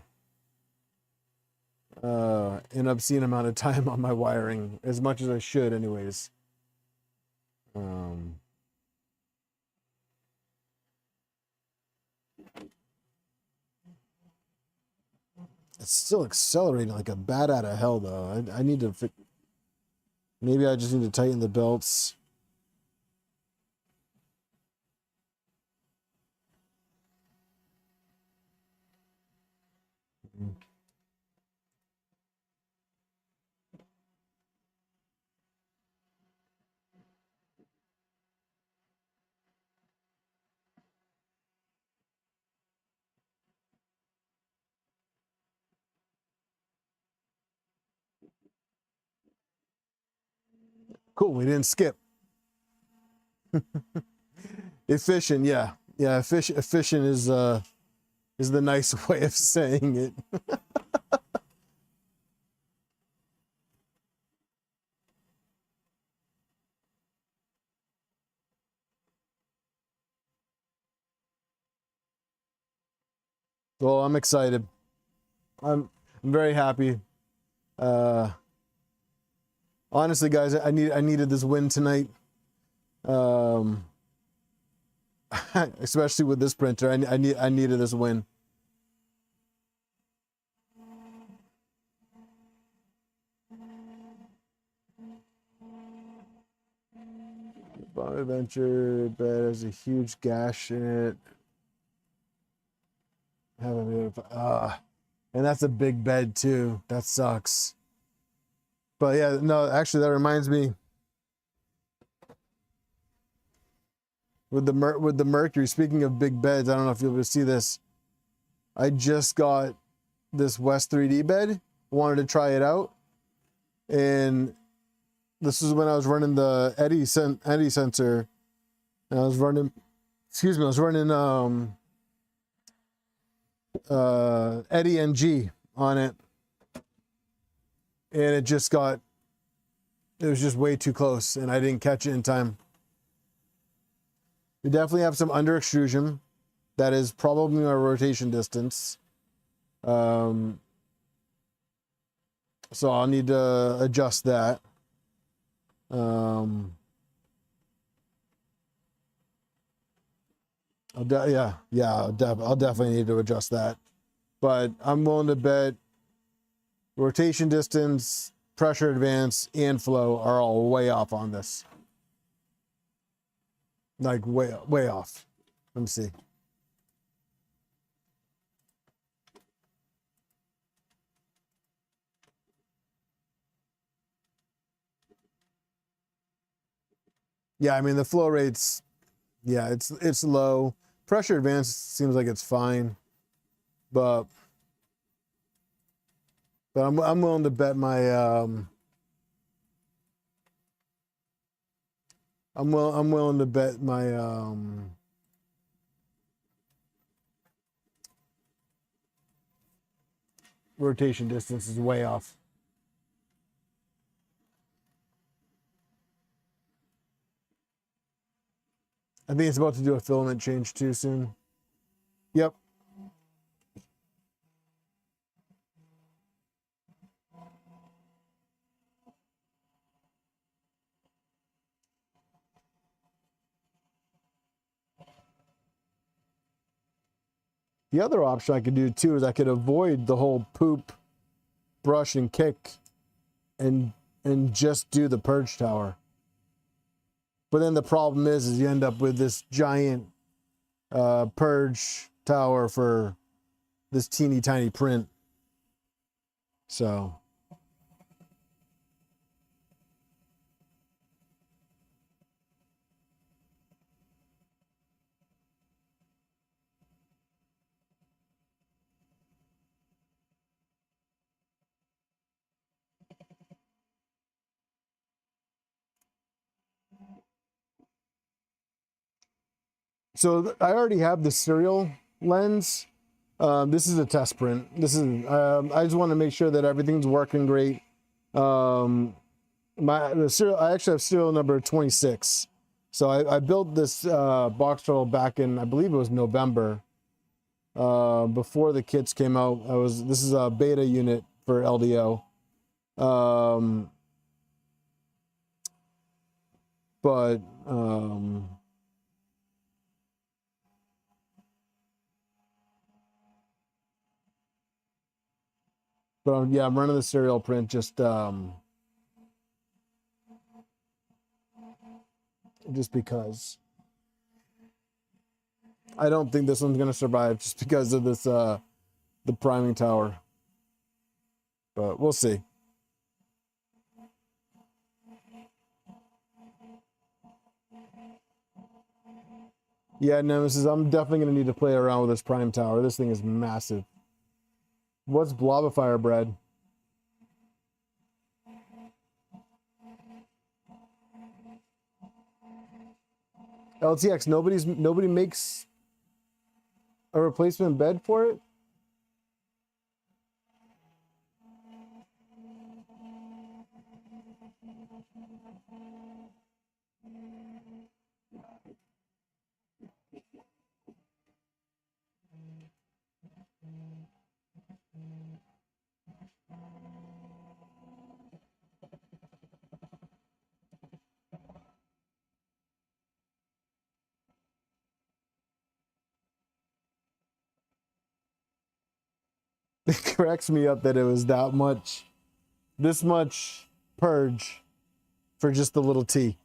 an obscene amount of time on my wiring, as much as I should anyways. It's still accelerating like a bat out of hell though. I need to maybe I just need to tighten the belts. Cool, we didn't skip. Efficient, yeah. Yeah, efficient is the nice way of saying it. Well, I'm excited. I'm very happy. Honestly, guys, I needed this win tonight. Especially with this printer, I needed this win. Bonaventure bed has a huge gash in it. And that's a big bed too. That sucks. But yeah, no, actually that reminds me. With the Mercury, speaking of big beds, I don't know if you'll ever see this. I just got this West 3D bed. Wanted to try it out, and this is when I was running the eddy sensor, and I was running. Excuse me, I was running eddy NG on it, and it was just way too close, and I didn't catch it in time. We definitely have some under extrusion. That is probably my rotation distance. So I'll need to adjust that. I'll definitely need to adjust that. But I'm willing to bet rotation distance, pressure advance, and flow are all way off on this. Like way off. Let me see. Yeah, I mean the flow rates, yeah, it's low. Pressure advance seems like it's fine, but I'm willing to bet my I'm willing to bet my rotation distance is way off. I think it's about to do a filament change too soon. Yep. The other option I could do too is I could avoid the whole poop, brush, and kick and just do the purge tower. But then the problem is you end up with this giant purge tower for this teeny tiny print. So So I already have the serial lens. This is a test print. This is I just want to make sure that everything's working great. The serial, I actually have serial number 26. So I built this box turtle back in, I believe it was November, before the kits came out. This is a beta unit for LDO. But yeah, I'm running the serial print just because I don't think this one's gonna survive just because of this the priming tower. But we'll see. Yeah, Nemesis, I'm definitely gonna need to play around with this prime tower. This thing is massive. What's Blobifier bread? LTX, nobody makes a replacement bed for it? It cracks me up that it was this much purge for just the little T.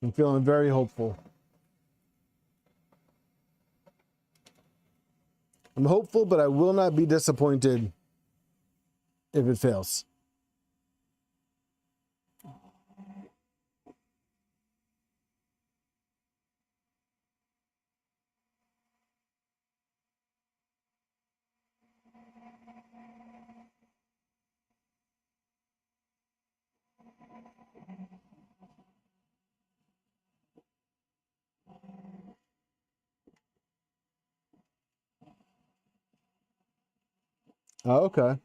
I'm feeling very hopeful. I'm hopeful, but I will not be disappointed if it fails. Oh, okay.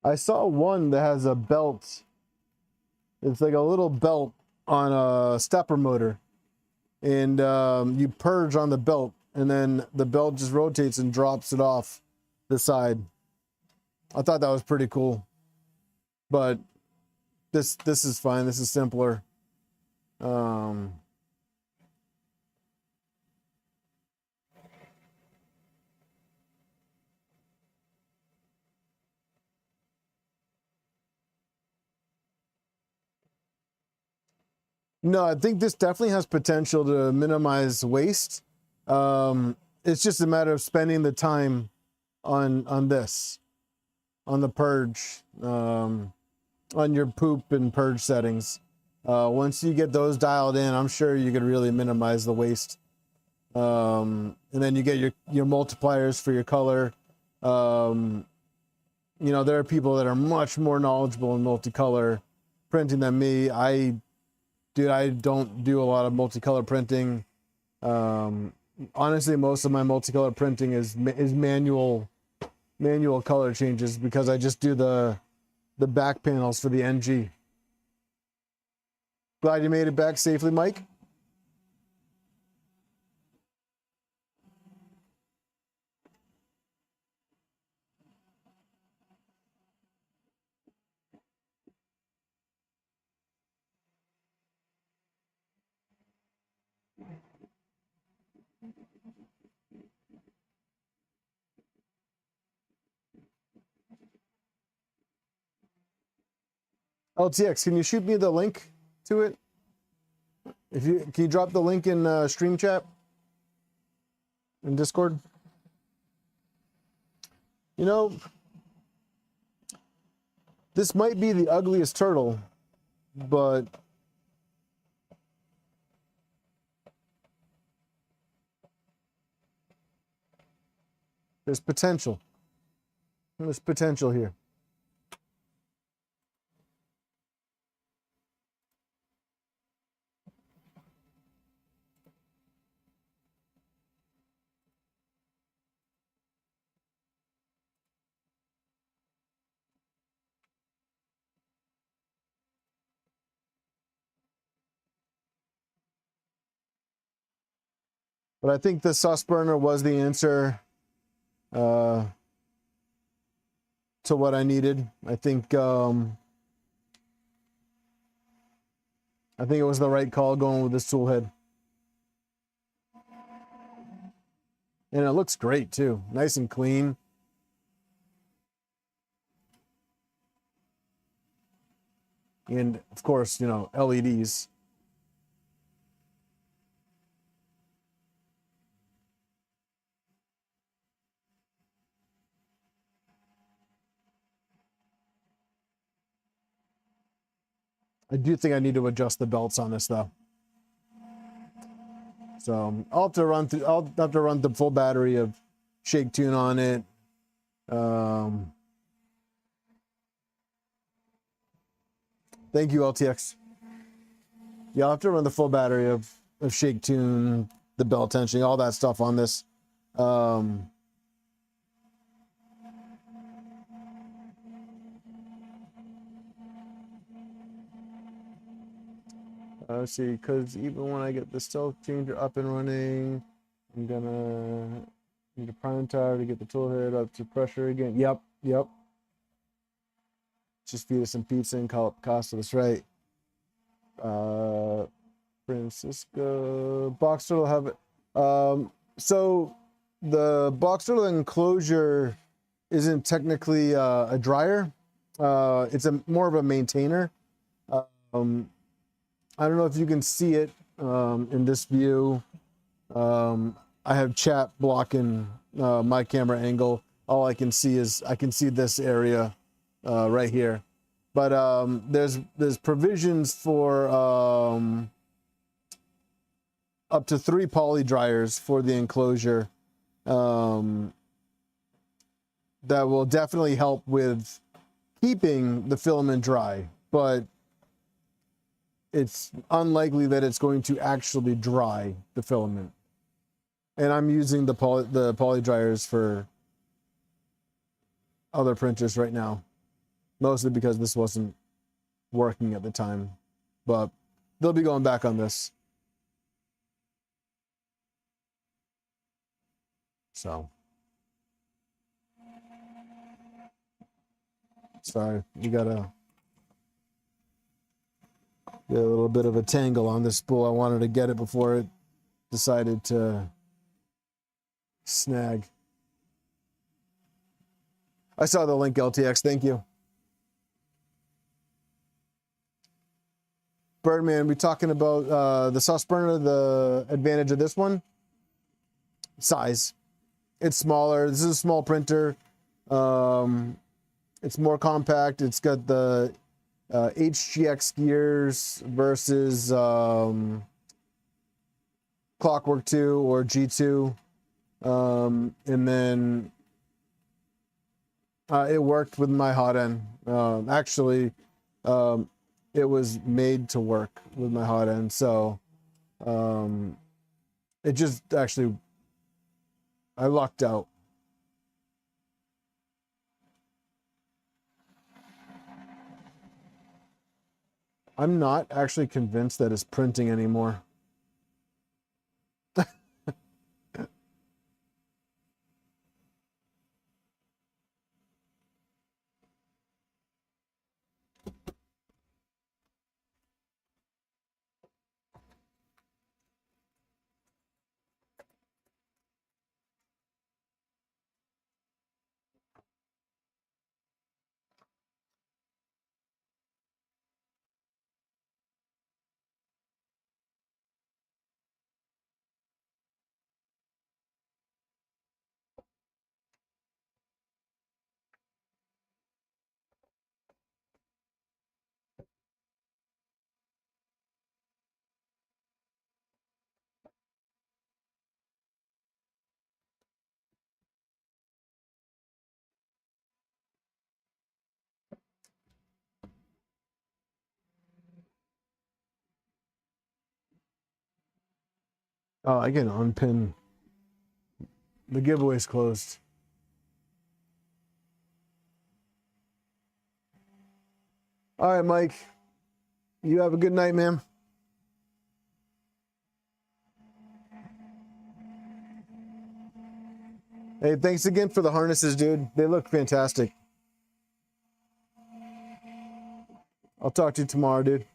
I saw one that has a belt. It's like a little belt on a stepper motor. And you purge on the belt, and then the belt just rotates and drops it off the side. I thought that was pretty cool. But this is fine. This is simpler. No, I think this definitely has potential to minimize waste. It's just a matter of spending the time on this, on the purge, on your poop and purge settings. Once you get those dialed in, I'm sure you could really minimize the waste. And then you get your multipliers for your color. You know, there are people that are much more knowledgeable in multicolor printing than me. I don't do a lot of multicolor printing. Honestly, most of my multicolor printing is manual color changes because I just do the back panels for the NG. Glad you made it back safely, Mike. LTX, can you shoot me the link to it? If you can you drop the link in stream chat in Discord? You know, this might be the ugliest turtle, but there's potential. There's potential here. But I think the sauce burner was the answer to what I needed. I think it was the right call going with this tool head. And it looks great too. Nice and clean. And of course, you know, LEDs. I do think I need to adjust the belts on this though. So I'll have to run the full battery of Shake Tune on it. Thank you, LTX. Yeah, I'll have to run the full battery of Shake Tune, the belt tensioning, all that stuff on this. Let's see, because even when I get the stealth changer up and running, I'm gonna need a prime tire to get the tool head up to pressure again. Yep. Just feed us some pizza and call it Picasso. That's right. Francisco box turtle have it. So the box turtle enclosure isn't technically a dryer. It's more of a maintainer. I don't know if you can see it in this view. I have chat blocking my camera angle. All I can see is this area right here. But there's provisions for up to 3 poly dryers for the enclosure that will definitely help with keeping the filament dry, but it's unlikely that it's going to actually dry the filament. And I'm using the poly dryers for other printers right now, mostly because this wasn't working at the time, but they'll be going back on this. So sorry, you gotta get a little bit of a tangle on this spool. I wanted to get it before it decided to snag. I saw the link, LTX. Thank you. Birdman, we're talking about the sauce burner. The advantage of this one, size. It's smaller. This is a small printer. It's more compact. It's got the HGX gears versus Clockwork 2 or G2. And then it worked with my hot end. Actually, it was made to work with my hot end. So it just actually, I lucked out. I'm not actually convinced that it's printing anymore. Oh, I can unpin. The giveaway's closed. All right, Mike. You have a good night, man. Hey, thanks again for the harnesses, dude. They look fantastic. I'll talk to you tomorrow, dude.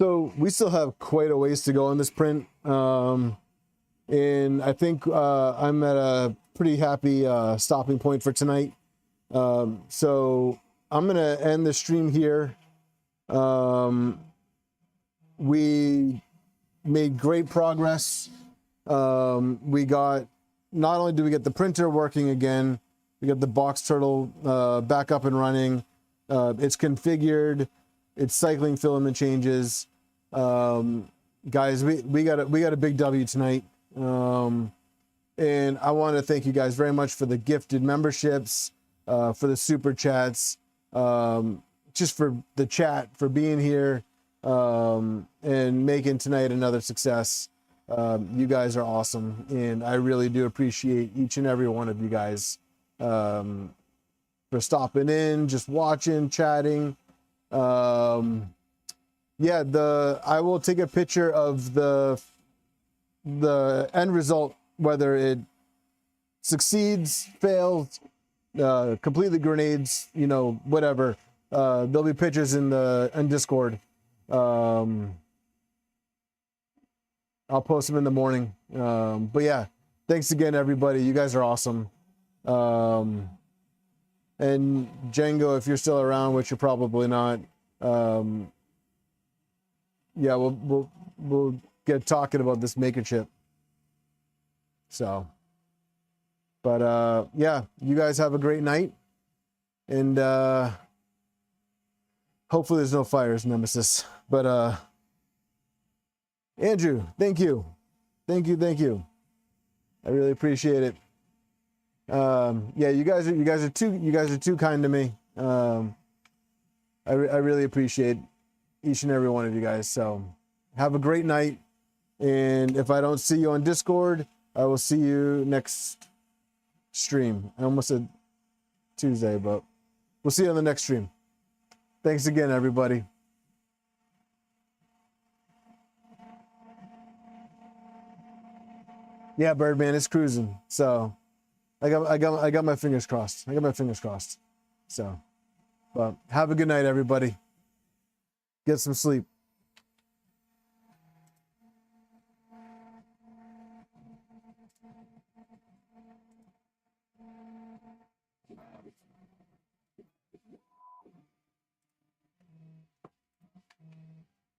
So we still have quite a ways to go on this print. And I think I'm at a pretty happy stopping point for tonight. So I'm going to end the stream here. We made great progress. We got, not only do we get the printer working again, we got the box turtle back up and running. It's configured. It's cycling filament changes. Guys, we got a big W tonight. And I want to thank you guys very much for the gifted memberships, for the super chats, just for the chat, for being here, and making tonight another success. You guys are awesome, and I really do appreciate each and every one of you guys for stopping in, just watching, chatting. Yeah, I will take a picture of the end result, whether it succeeds, fails, completely grenades, you know, whatever. There'll be pictures in Discord. I'll post them in the morning. But yeah, thanks again, everybody. You guys are awesome. And Django, if you're still around, which you're probably not, yeah, we'll get talking about this maker chip. So, but yeah, you guys have a great night, and hopefully there's no fires, Nemesis. But Andrew, thank you. I really appreciate it. Yeah, you guys are too kind to me. I really appreciate each and every one of you guys. So have a great night, and if I don't see you on Discord, I will see you next stream. I almost said Tuesday, but we'll see you on the next stream. Thanks again, everybody. Yeah, Birdman, it's cruising. So I got my fingers crossed. So, but have a good night, everybody. Get some sleep.